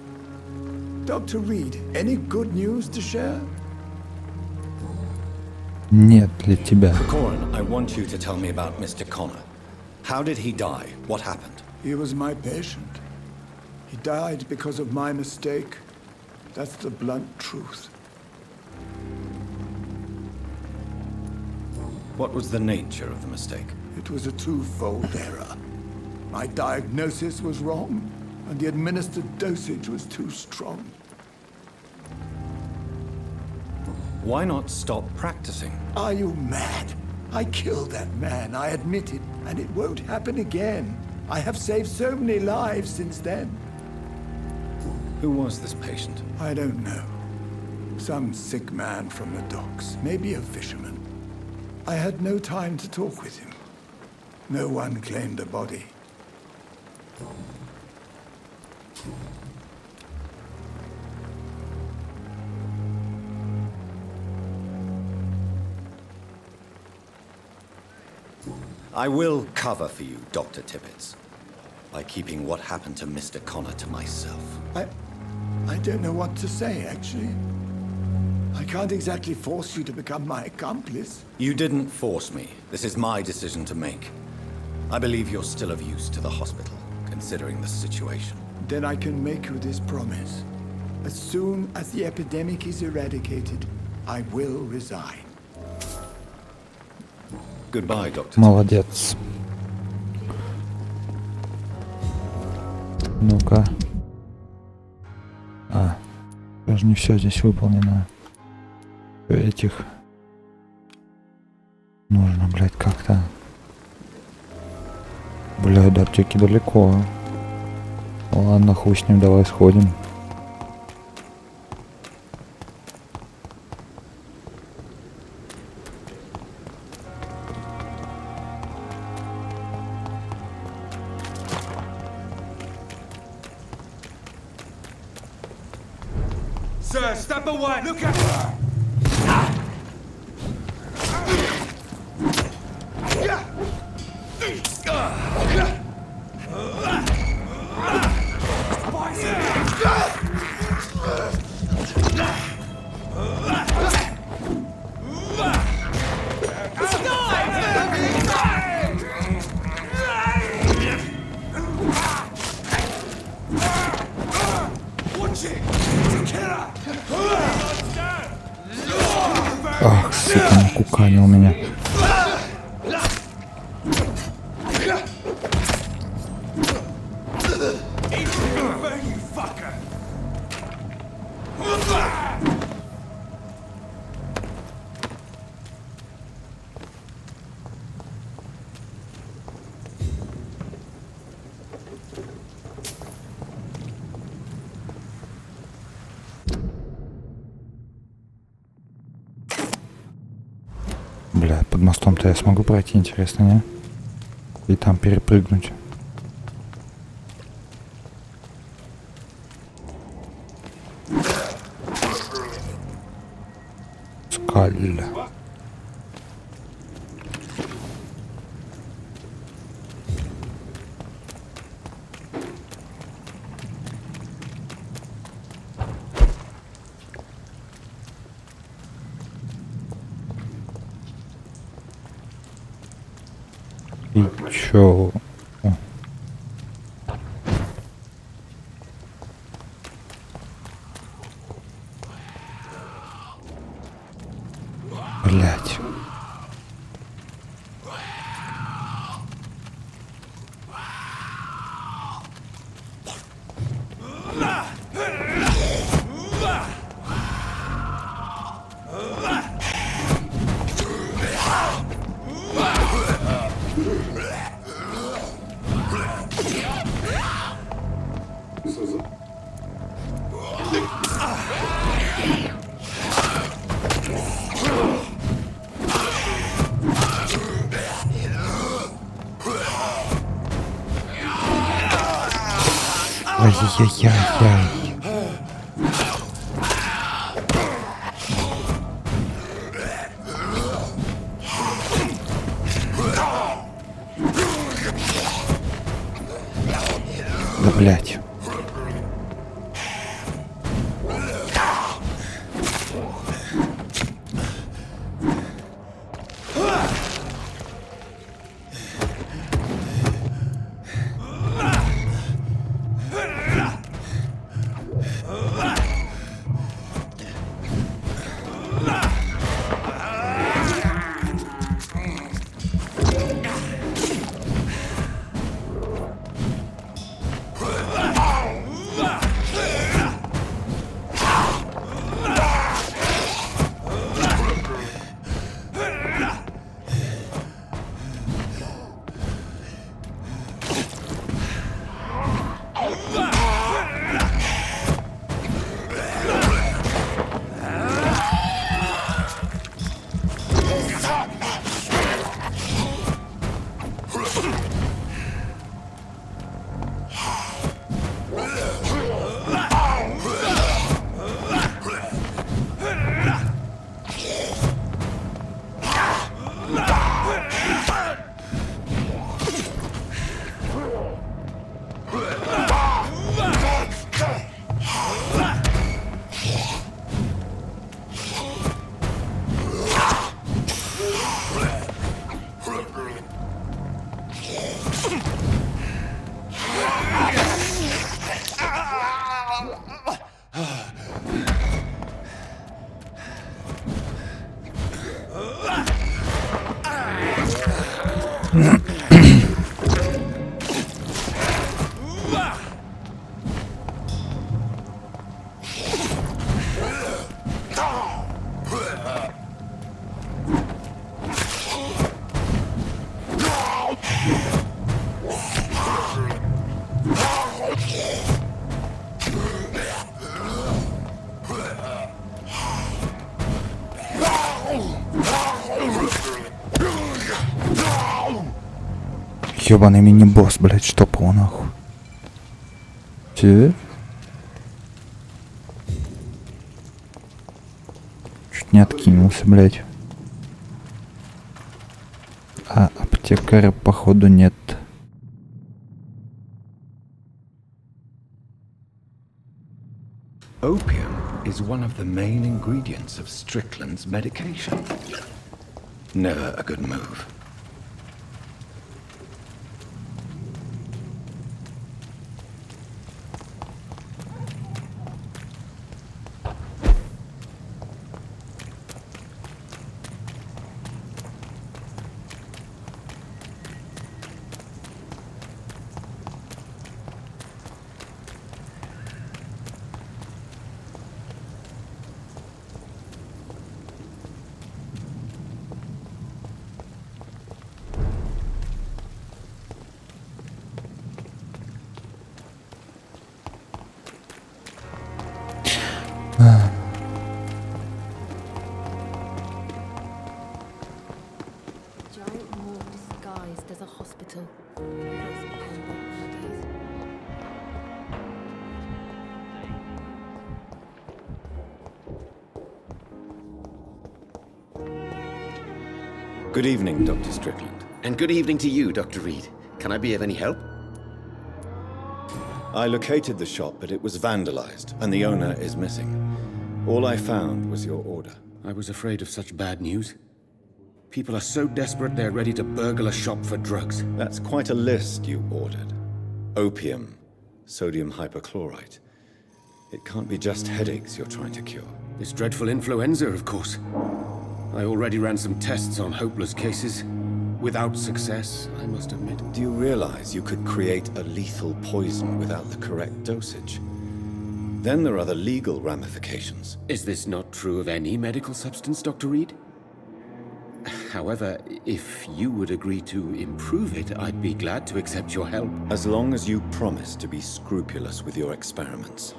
Dr. Reed, any good news to share?
Нет для тебя.
Corin, I want you to tell me about Mr. Connor. How did he die? What happened?
He was my patient. He died because of my mistake. That's the blunt truth.
What was the nature of the mistake?
It was a twofold error. My diagnosis was wrong, and the administered dosage was too strong.
Why not stop practicing?
Are you mad? I killed that man, I admit it, and it won't happen again. I have saved so many lives since then.
Who was this patient?
I don't know. Some sick man from the docks, maybe a fisherman. I had no time to talk with him. No one claimed a body.
I will cover for you, Dr. Tippett, by keeping what happened to Mr. Connor to myself.
I don't know what to say, actually. I can't exactly force you to become my accomplice.
You didn't force me. This is my decision to make. I believe you're still of use to the hospital, considering the situation.
Then I can make you this promise. As soon as the epidemic is eradicated, I will resign.
Goodbye, Doctor.
Молодец. Ну-ка. Даже не все здесь выполнено. Этих нужно, блядь, как-то. Блядь, до аптеки далеко. Ладно, хуй с ним, давай сходим.
Sir, step away! Look at her!
Ах, сука, накуканил меня. Бля, под мостом-то я смогу пройти, интересно, не? И там перепрыгнуть. Скаль. И чё? О. Блять. Ай-яй-яй-яй. Да блять. Ёбаный мини-босс, блядь, штопал нахуй. Чуть не откинулся, блядь. А аптекаря походу нет.
Opium is one of the main ingredients of Strickland's medication. Never a good move.
Good evening, Dr. Strickland.
And good evening to you, Dr. Reed. Can I be of any help?
I located the shop, but it was vandalized, and the owner is missing. All I found was your order.
I was afraid of such bad news. People are so desperate they're ready to burgle a shop for drugs.
That's quite a list you ordered. Opium, sodium hypochlorite. It can't be just headaches you're trying to cure.
This dreadful influenza, of course. I already ran some tests on hopeless cases. Without success, I must admit.
Do you realize you could create a lethal poison without the correct dosage? Then there are the legal ramifications.
Is this not true of any medical substance, Dr. Reed? However, if you would agree to improve it, I'd be glad to accept your help.
As long as you promise to be scrupulous with your experiments,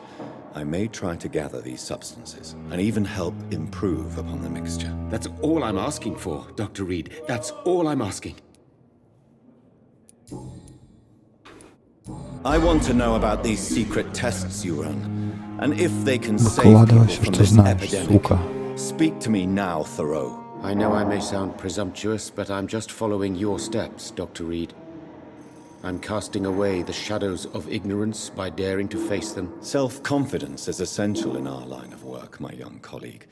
I may try to gather these substances, and even help improve upon the mixture.
That's all I'm asking for, Dr. Reed. That's all I'm asking.
I want to know about these secret tests you run, and if they can save people from this epidemic. Speak to me now, Thoreau.
I know I may sound presumptuous, but I'm just following your steps, Dr. Reed. I'm casting away the shadows of ignorance by daring to face them.
Self-confidence is essential in our line of work, my young colleague,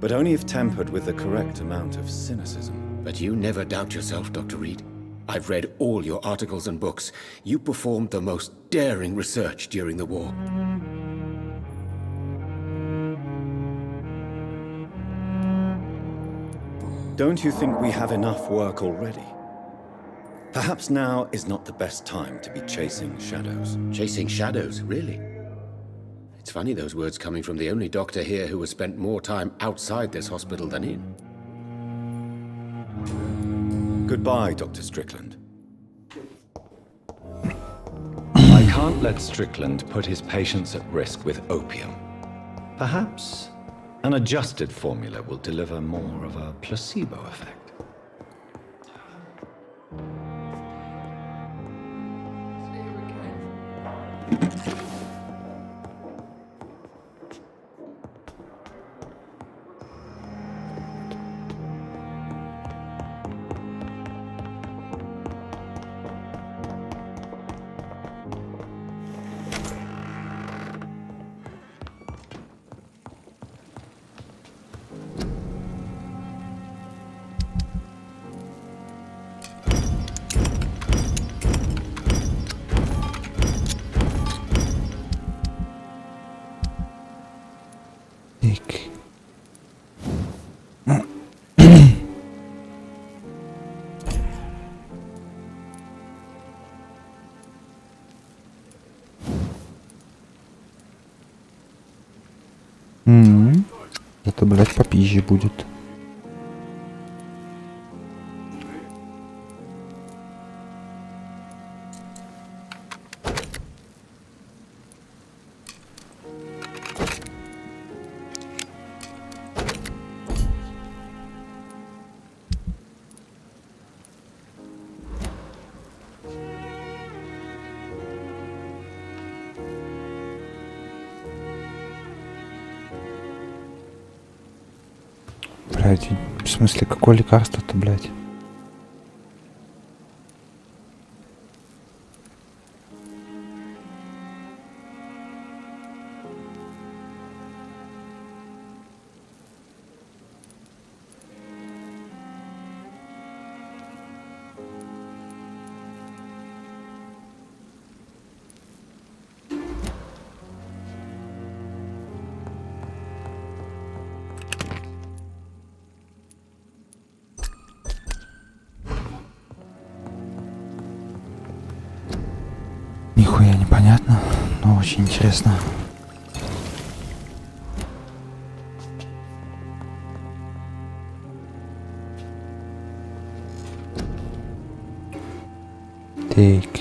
but only if tempered with the correct amount of cynicism.
But you never doubt yourself, Dr. Reed. I've read all your articles and books. You performed the most daring research during the war.
Don't you think we have enough work already? Perhaps now is not the best time to be chasing shadows.
Chasing shadows, really? It's funny those words coming from the only doctor here who has spent more time outside this hospital than in.
Goodbye, Dr. Strickland. I can't let Strickland put his patients at risk with opium. Perhaps an adjusted formula will deliver more of a placebo effect.
Это, блядь, попизже будет. Блядь, в смысле, какое лекарство-то, блядь? Нихуя непонятно, но очень интересно. Так.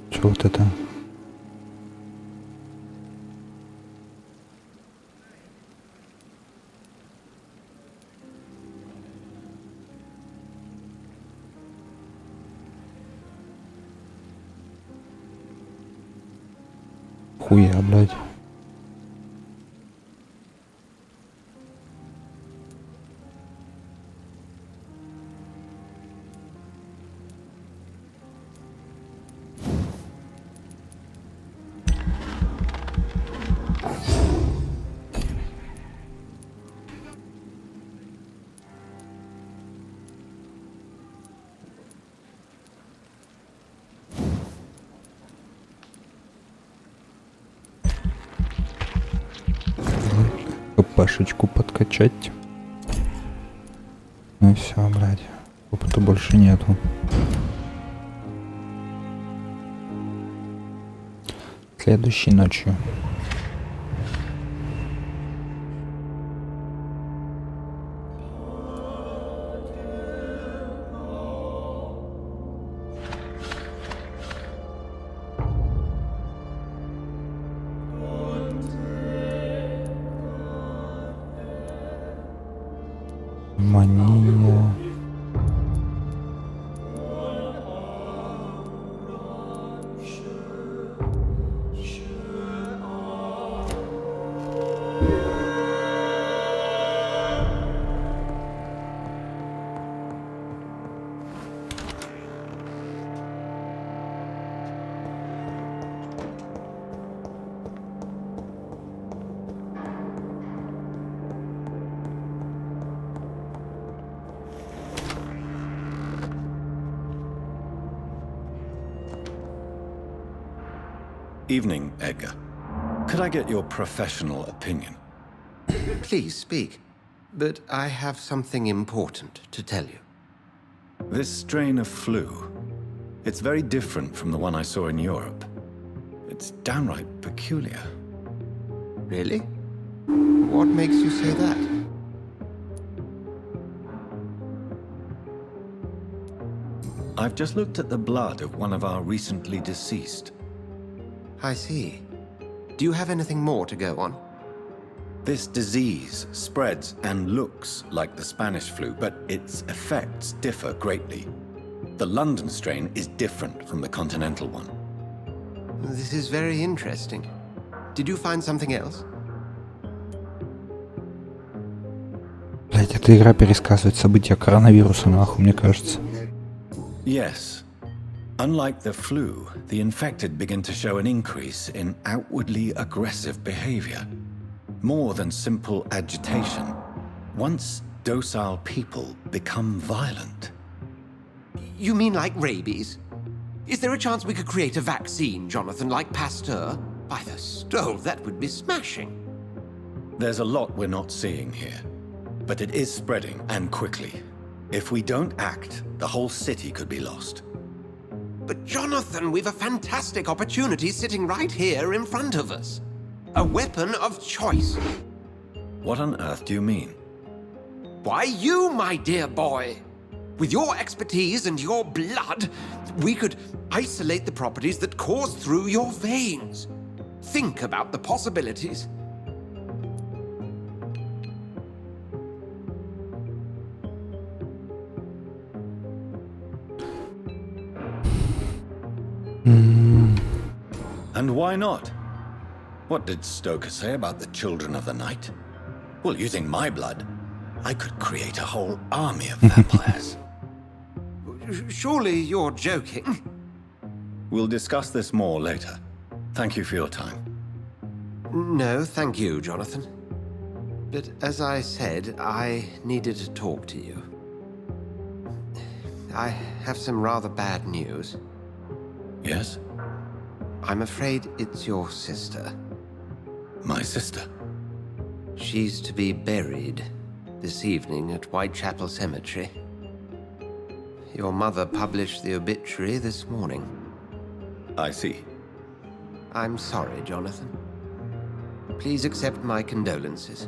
Что вот это? Хуя, блядь. Пашечку подкачать. Ну и все, блядь. Опыта больше нету. Следующей ночью. Мания.
Evening, Edgar. Could I get your professional opinion?
Please speak. But I have something important to tell you.
This strain of flu, it's very different from the one I saw in Europe. It's downright peculiar.
Really? What makes you say that?
I've just looked at the blood of one of our recently deceased.
I see. Do you have anything more to go on?
This disease spreads and looks like the Spanish flu, but its effects differ greatly. The London strain is different from the continental one.
This is very interesting. Did you find something else?
Блять, эта игра пересказывает события коронавируса, нахуй, мне кажется.
Yes. Unlike the flu, the infected begin to show an increase in outwardly aggressive behavior. More than simple agitation. Once docile people become violent.
You mean like rabies? Is there a chance we could create a vaccine, Jonathan, like Pasteur? By the stove, that would be smashing.
There's a lot we're not seeing here. But it is spreading, and quickly. If we don't act, the whole city could be lost.
But Jonathan, we've a fantastic opportunity sitting right here in front of us. A weapon of choice.
What on earth do you mean?
Why, you, my dear boy. With your expertise and your blood, we could isolate the properties that course through your veins. Think about the possibilities.
And why not? What did Stoker say about the Children of the Night? Well, using my blood, I could create a whole army of vampires.
Surely you're joking.
We'll discuss this more later. Thank you for your time.
No, thank you, Jonathan. But as I said, I needed to talk to you. I have some rather bad news.
Yes?
I'm afraid it's your sister.
My sister?
She's to be buried this evening at Whitechapel Cemetery. Your mother published the obituary this morning.
I see.
I'm sorry, Jonathan. Please accept my condolences.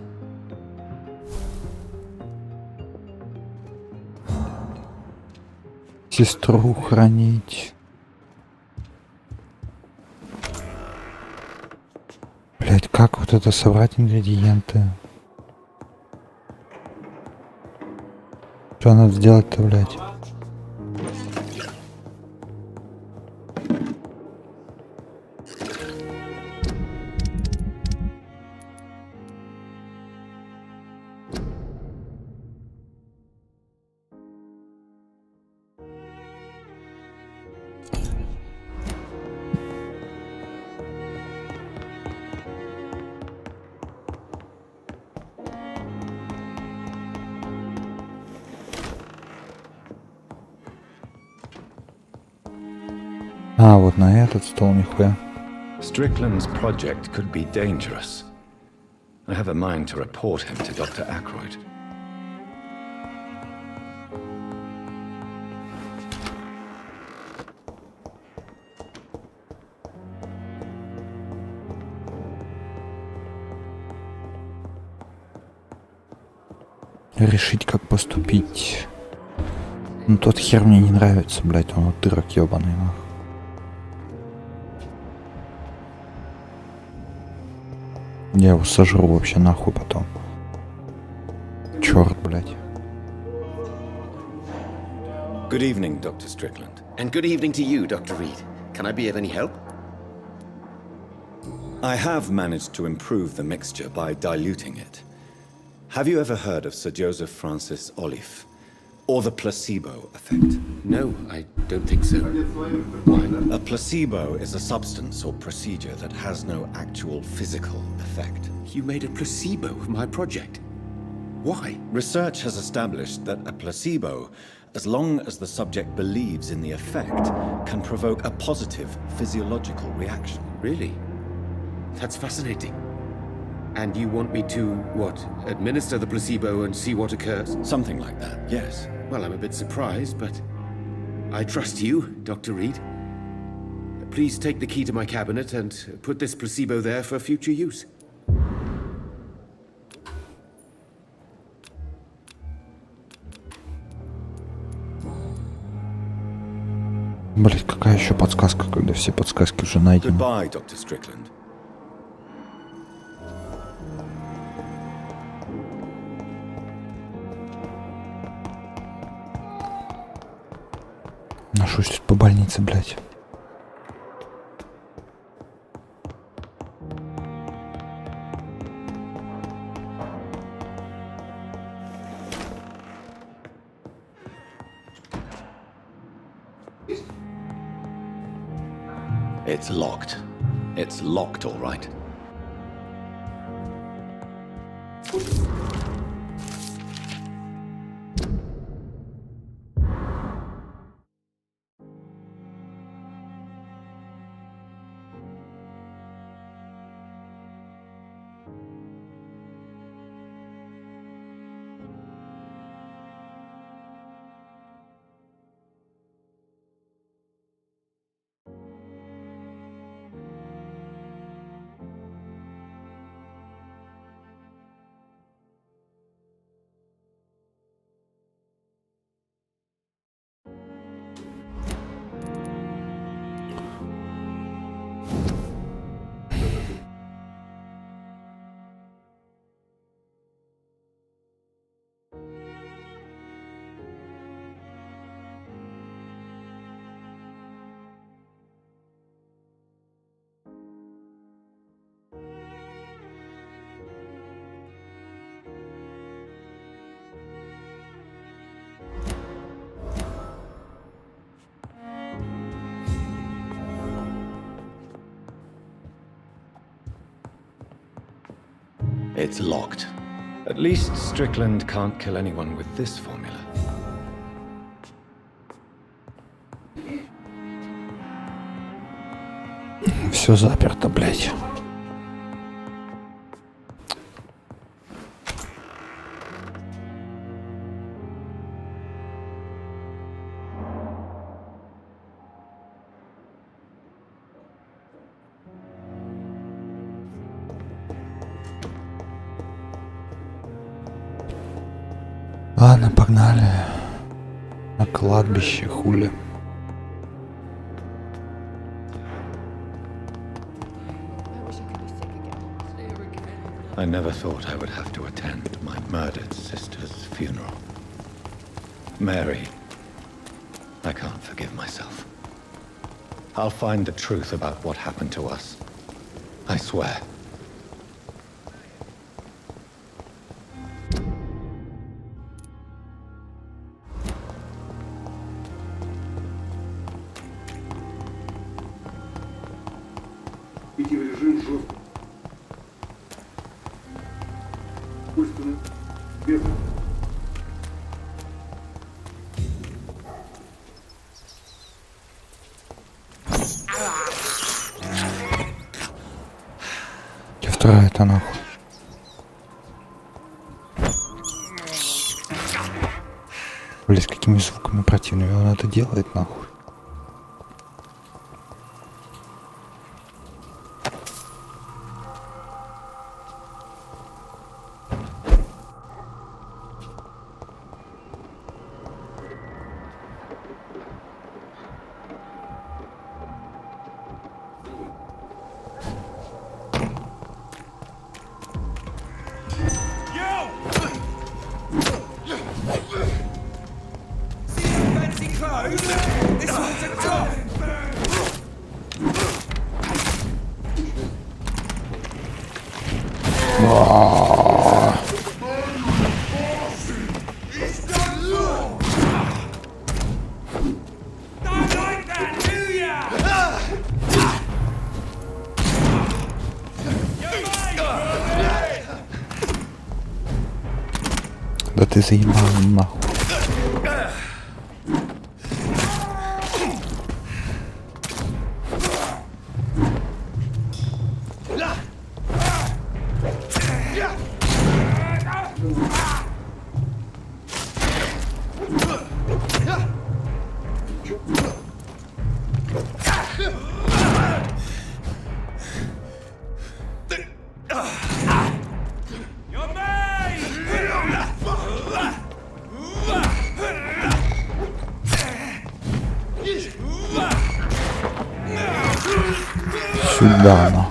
Сестру хранить. Блять, как вот это собрать ингредиенты? Что надо сделать-то, блять? А, вот на этот стол, нихуя.
Strickland's project could be dangerous. I have a mind to report him to Dr. Aykroyd.
Решить, как поступить. Ну, тот хер мне не нравится, блять, он вот дырок ебаный, нахуй. Я его сожру вообще нахуй потом. Черт, блядь.
Good evening, Dr. Strickland. And good evening to you, Dr. Reed. Can I be of any help?
I have managed to improve the mixture by diluting it. Have you ever heard of Sir Joseph Francis Olive? Or the placebo effect?
No, I don't think so. Why?
A placebo is a substance or procedure that has no actual physical effect.
You made a placebo of my project. Why?
Research has established that a placebo, as long as the subject believes in the effect, can provoke a positive physiological reaction.
Really? That's fascinating. And you want me to, what, administer the placebo and see what occurs?
Something like that, yes.
Well, I'm a bit surprised, but I trust you, Dr. Reed. Please take the key to my cabinet and put this placebo there for future use.
Блять, какая еще подсказка, когда все подсказки уже найдены.
Goodbye, Dr. Strickland.
Ношусь тут по больнице, блять.
It's locked. It's locked, all right. It's locked. At least Strickland can't kill anyone with this formula.
Все заперто, блядь. Ладно, погнали. На кладбище, хули.
I never thought I would have to attend my murdered sister's funeral. Mary, I can't forgive myself. I'll find the truth about what happened to us. I swear.
Видеорежим жесткий. Искусственно. Без.
И вторая это нахуй. Блин, с какими звуками противными он это делает, нахуй. Да ты заебал нахуй. Сюда, ну.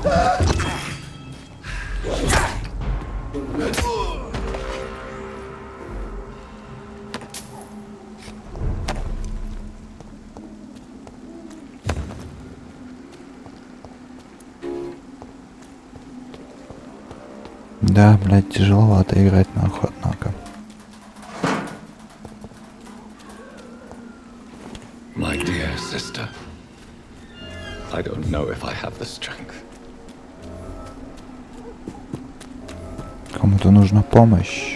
Да, блядь, тяжеловато играть нахуй, однако.
My dear sister, I don't know if I have the strength.
Кому-то нужна помощь.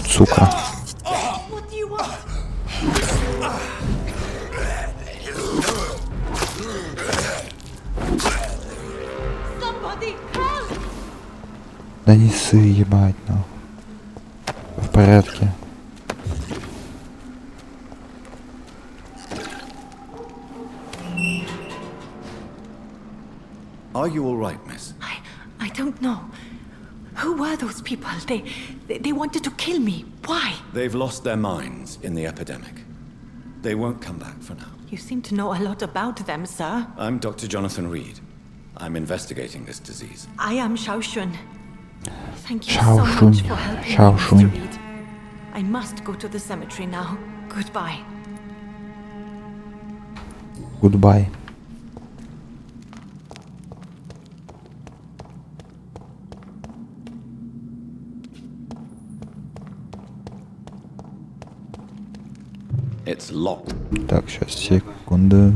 Сука. Да не ссы, ебать, ну. В порядке.
Are you all right, miss?
I don't know. Who were those people? They wanted to kill me. Why?
They've lost their minds in the epidemic. They won't come back for now.
You seem to know a lot about them, sir.
I'm Dr. Jonathan Reed. I'm investigating this disease.
I am Xiaoxun. Thank you so much for helping me, Mr. Reed. I must go to the cemetery now. Goodbye.
Goodbye.
It's locked.
Так, сейчас, секунду.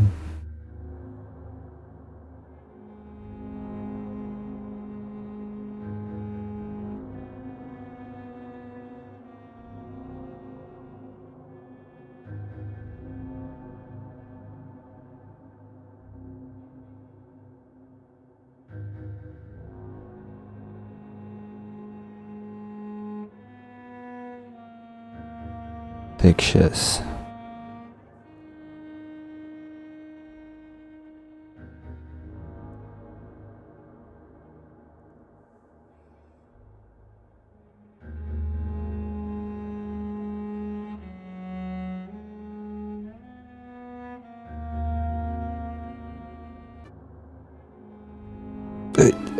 Так, сейчас.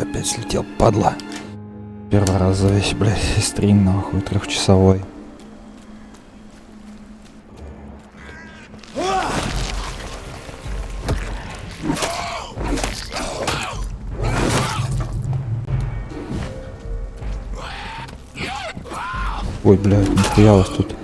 Опять слетел, падла. Первый раз за весь, блядь, стрим, нахуй, 3-часовой. Ой, блядь, нихуя вас тут.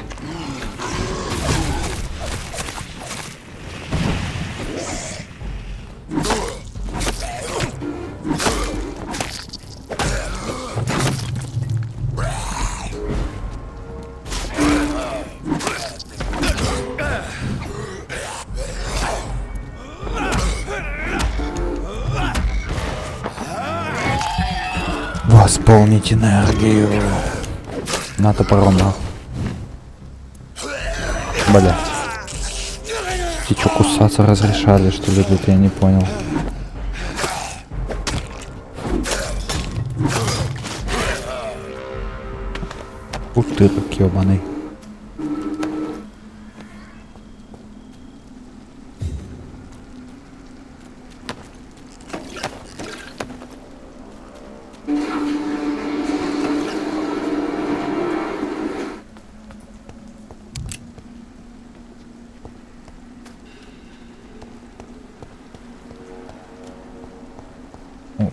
Восполнить энергию. На топором, нахуй. Блять. Ты чё, кусаться разрешали, что ли? Тут я не понял. Утырок ёбаный.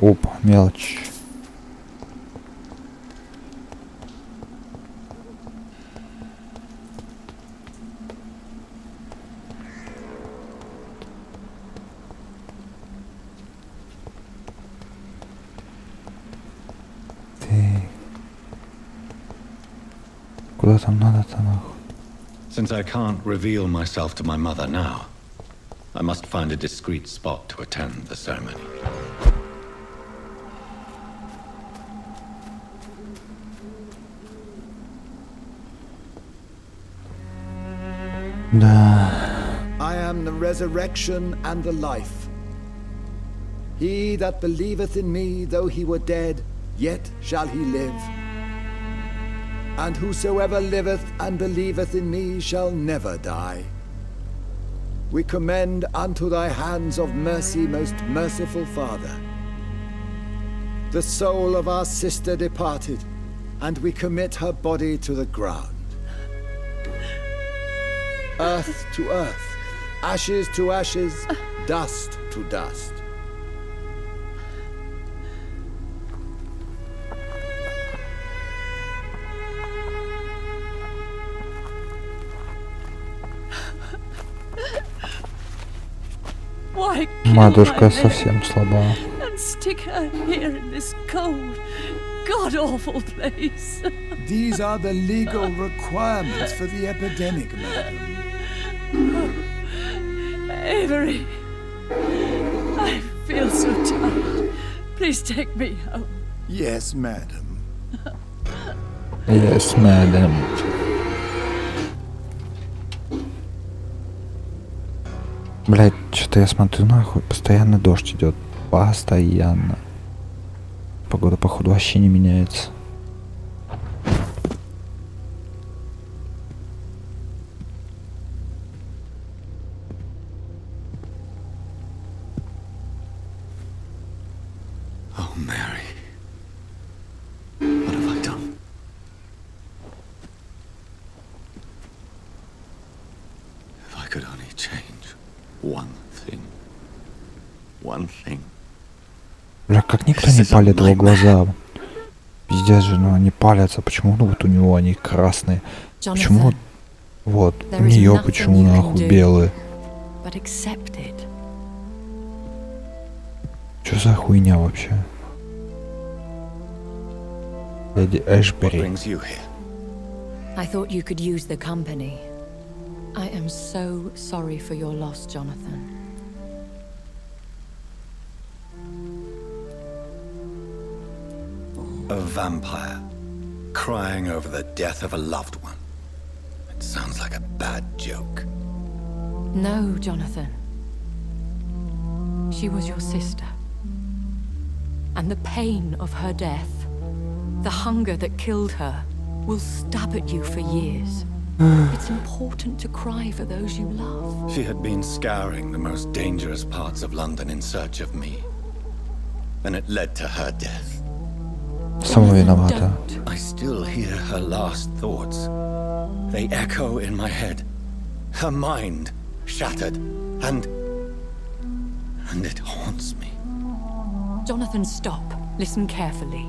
Оп, мелочь. Ты... Куда там надо-то, нахуй?
Since I can't reveal myself to my mother now, I must find a discreet spot to attend the ceremony.
I am the resurrection and the life. He that believeth in me, though he were dead, yet shall he live. And whosoever liveth and believeth in me shall never die. We commend unto thy hands of mercy, most merciful Father, the soul of our sister departed, and we commit her body to the ground. Earth to earth, ashes to ashes, dust to dust.
Why
Матушка совсем слаба.
and stick her here in this cold, god-awful place?
These are the legal requirements for the epidemic, madam.
Avery, I feel so tired. Please take me home.
Yes, madam.
Yes, madam. Блять, что-то я смотрю, нахуй, постоянно дождь идет. Постоянно. погода, походу, вообще не меняется.
Oh, Mary. What have I done? If I could only change one thing. One thing.
Бля, как никто не палит его глаза? Пиздец же, ну они палятся. Почему ну, вот у него они красные? Почему вот у нее почему нахуй белые? Что за хуйня вообще? Леди Эшбери.
I thought you could use the company. I am so sorry for your loss, Jonathan.
A vampire crying over the death of a loved one. It sounds like a bad joke.
No, Jonathan. She was your sister. And the pain of her death, the hunger that killed her, will stab at you for years. It's important to cry for those you love.
She had been scouring the most dangerous parts of London in search of me. And it led to her death.
Сама виновата.
I still hear her last thoughts. They echo in my head. Her mind shattered, and it haunts me.
Jonathan, stop. Listen carefully.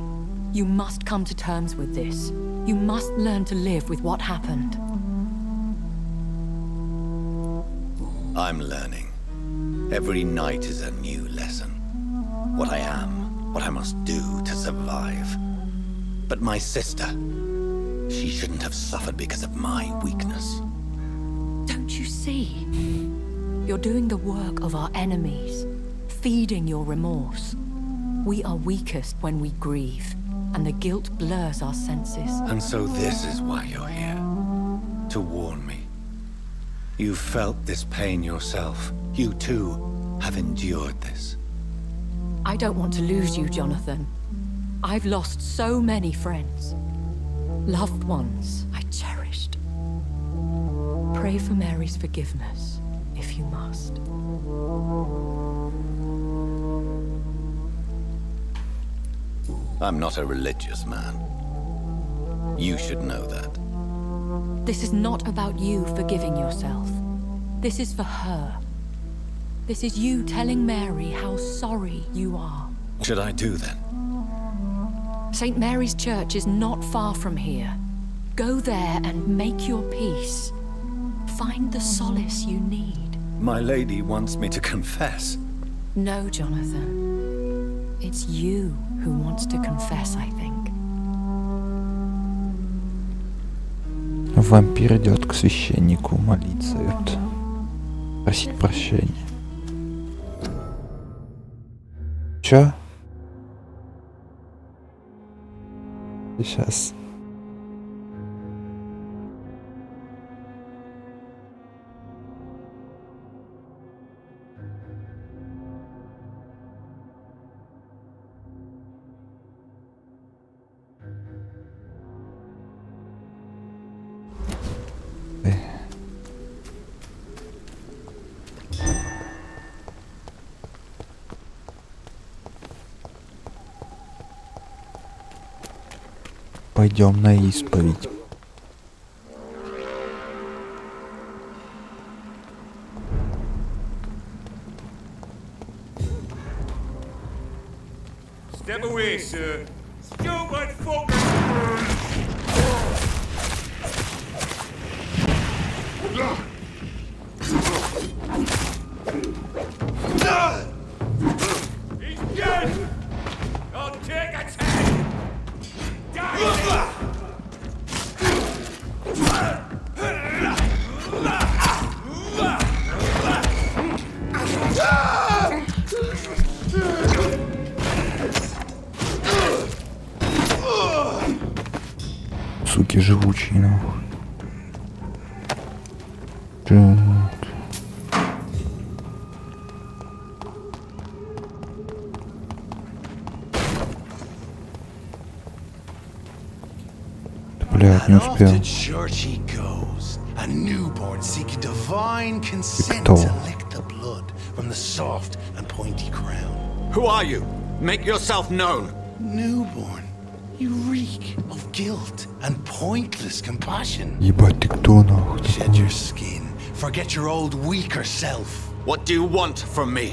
You must come to terms with this. You must learn to live with what happened.
I'm learning. Every night is a new lesson. What I am, what I must do to survive. But my sister, she shouldn't have suffered because of my weakness.
Don't you see? You're doing the work of our enemies, feeding your remorse. We are weakest when we grieve, and the guilt blurs our senses.
And so this is why you're here. To warn me. You've felt this pain yourself. You too have endured this.
I don't want to lose you, Jonathan. I've lost so many friends. Loved ones I cherished. Pray for Mary's forgiveness, if you must.
I'm not a religious man. You should know that.
This is not about you forgiving yourself. This is for her. This is you telling Mary how sorry you are.
What should I do then?
St. Mary's Church is not far from here. Go there and make your peace. Find the solace you need.
My lady wants me to confess.
No, Jonathan. It's you who wants to confess, I think.
Вампир идет к священнику молиться, просить прощения. Чё? Сейчас. Пойдем на исповедь.
Step away, sir. Stupid fucker! He's dead! I'll take a ten!
Суки живучие, нахуй. Так. Блядь, не успел.
A newborn seeking divine consent
Кто?
to lick the blood from the soft and pointy crown.
Who are you? Make yourself known.
Newborn, you reek of guilt and pointless compassion.
Ебать, ты кто нахуй?
Shed your skin, forget your old weaker self.
What do you want from me?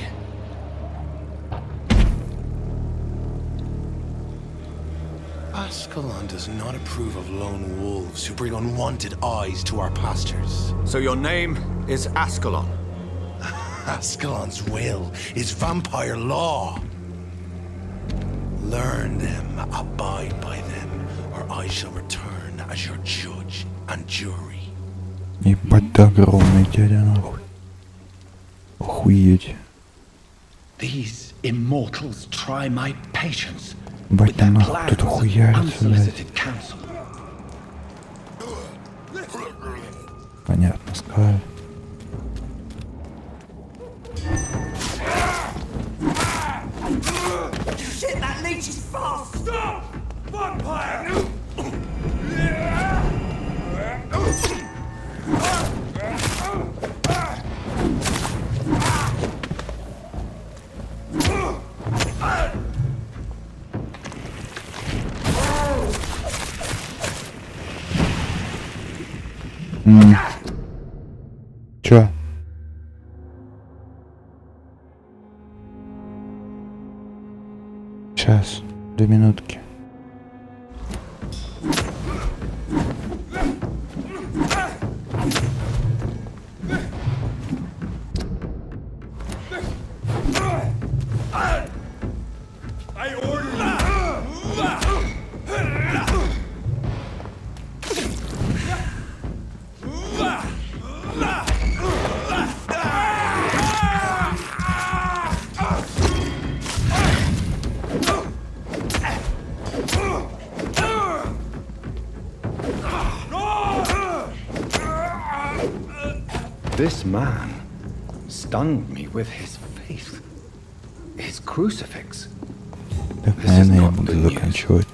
Ascalon does not approve of lone wolves who bring unwanted eyes to our pastures.
So your name is Ascalon?
Ascalon's will is vampire law. Learn them, abide by them, or I shall return as your judge and jury.
Ебать, ты огромный дядя нахуй. Охуеть.
These immortals try my patience.
Ебать, там нахуй тут хуярится, блядь. Понятно, сказали.
Shit, that leech is fast! Stop! Vampire!
Чё? Сейчас, 2 минутки.
This man stunned me with his faith, his crucifix.
Так, наверное, я буду заканчивать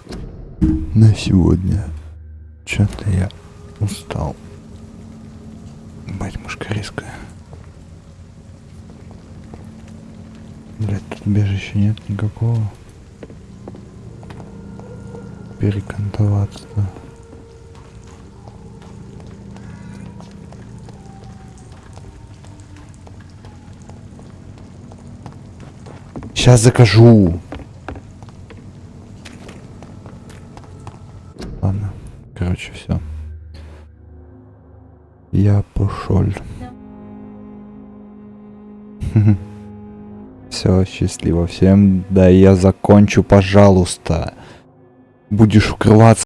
на сегодня. Чё-то я устал. Бать, мушкариская. Блять, тут убежища нет никакого. Перекантоваться-то. Сейчас закажу. Ладно, короче, все. Я пошел. Все, счастливо всем. Да, я закончу, пожалуйста. Будешь укрываться.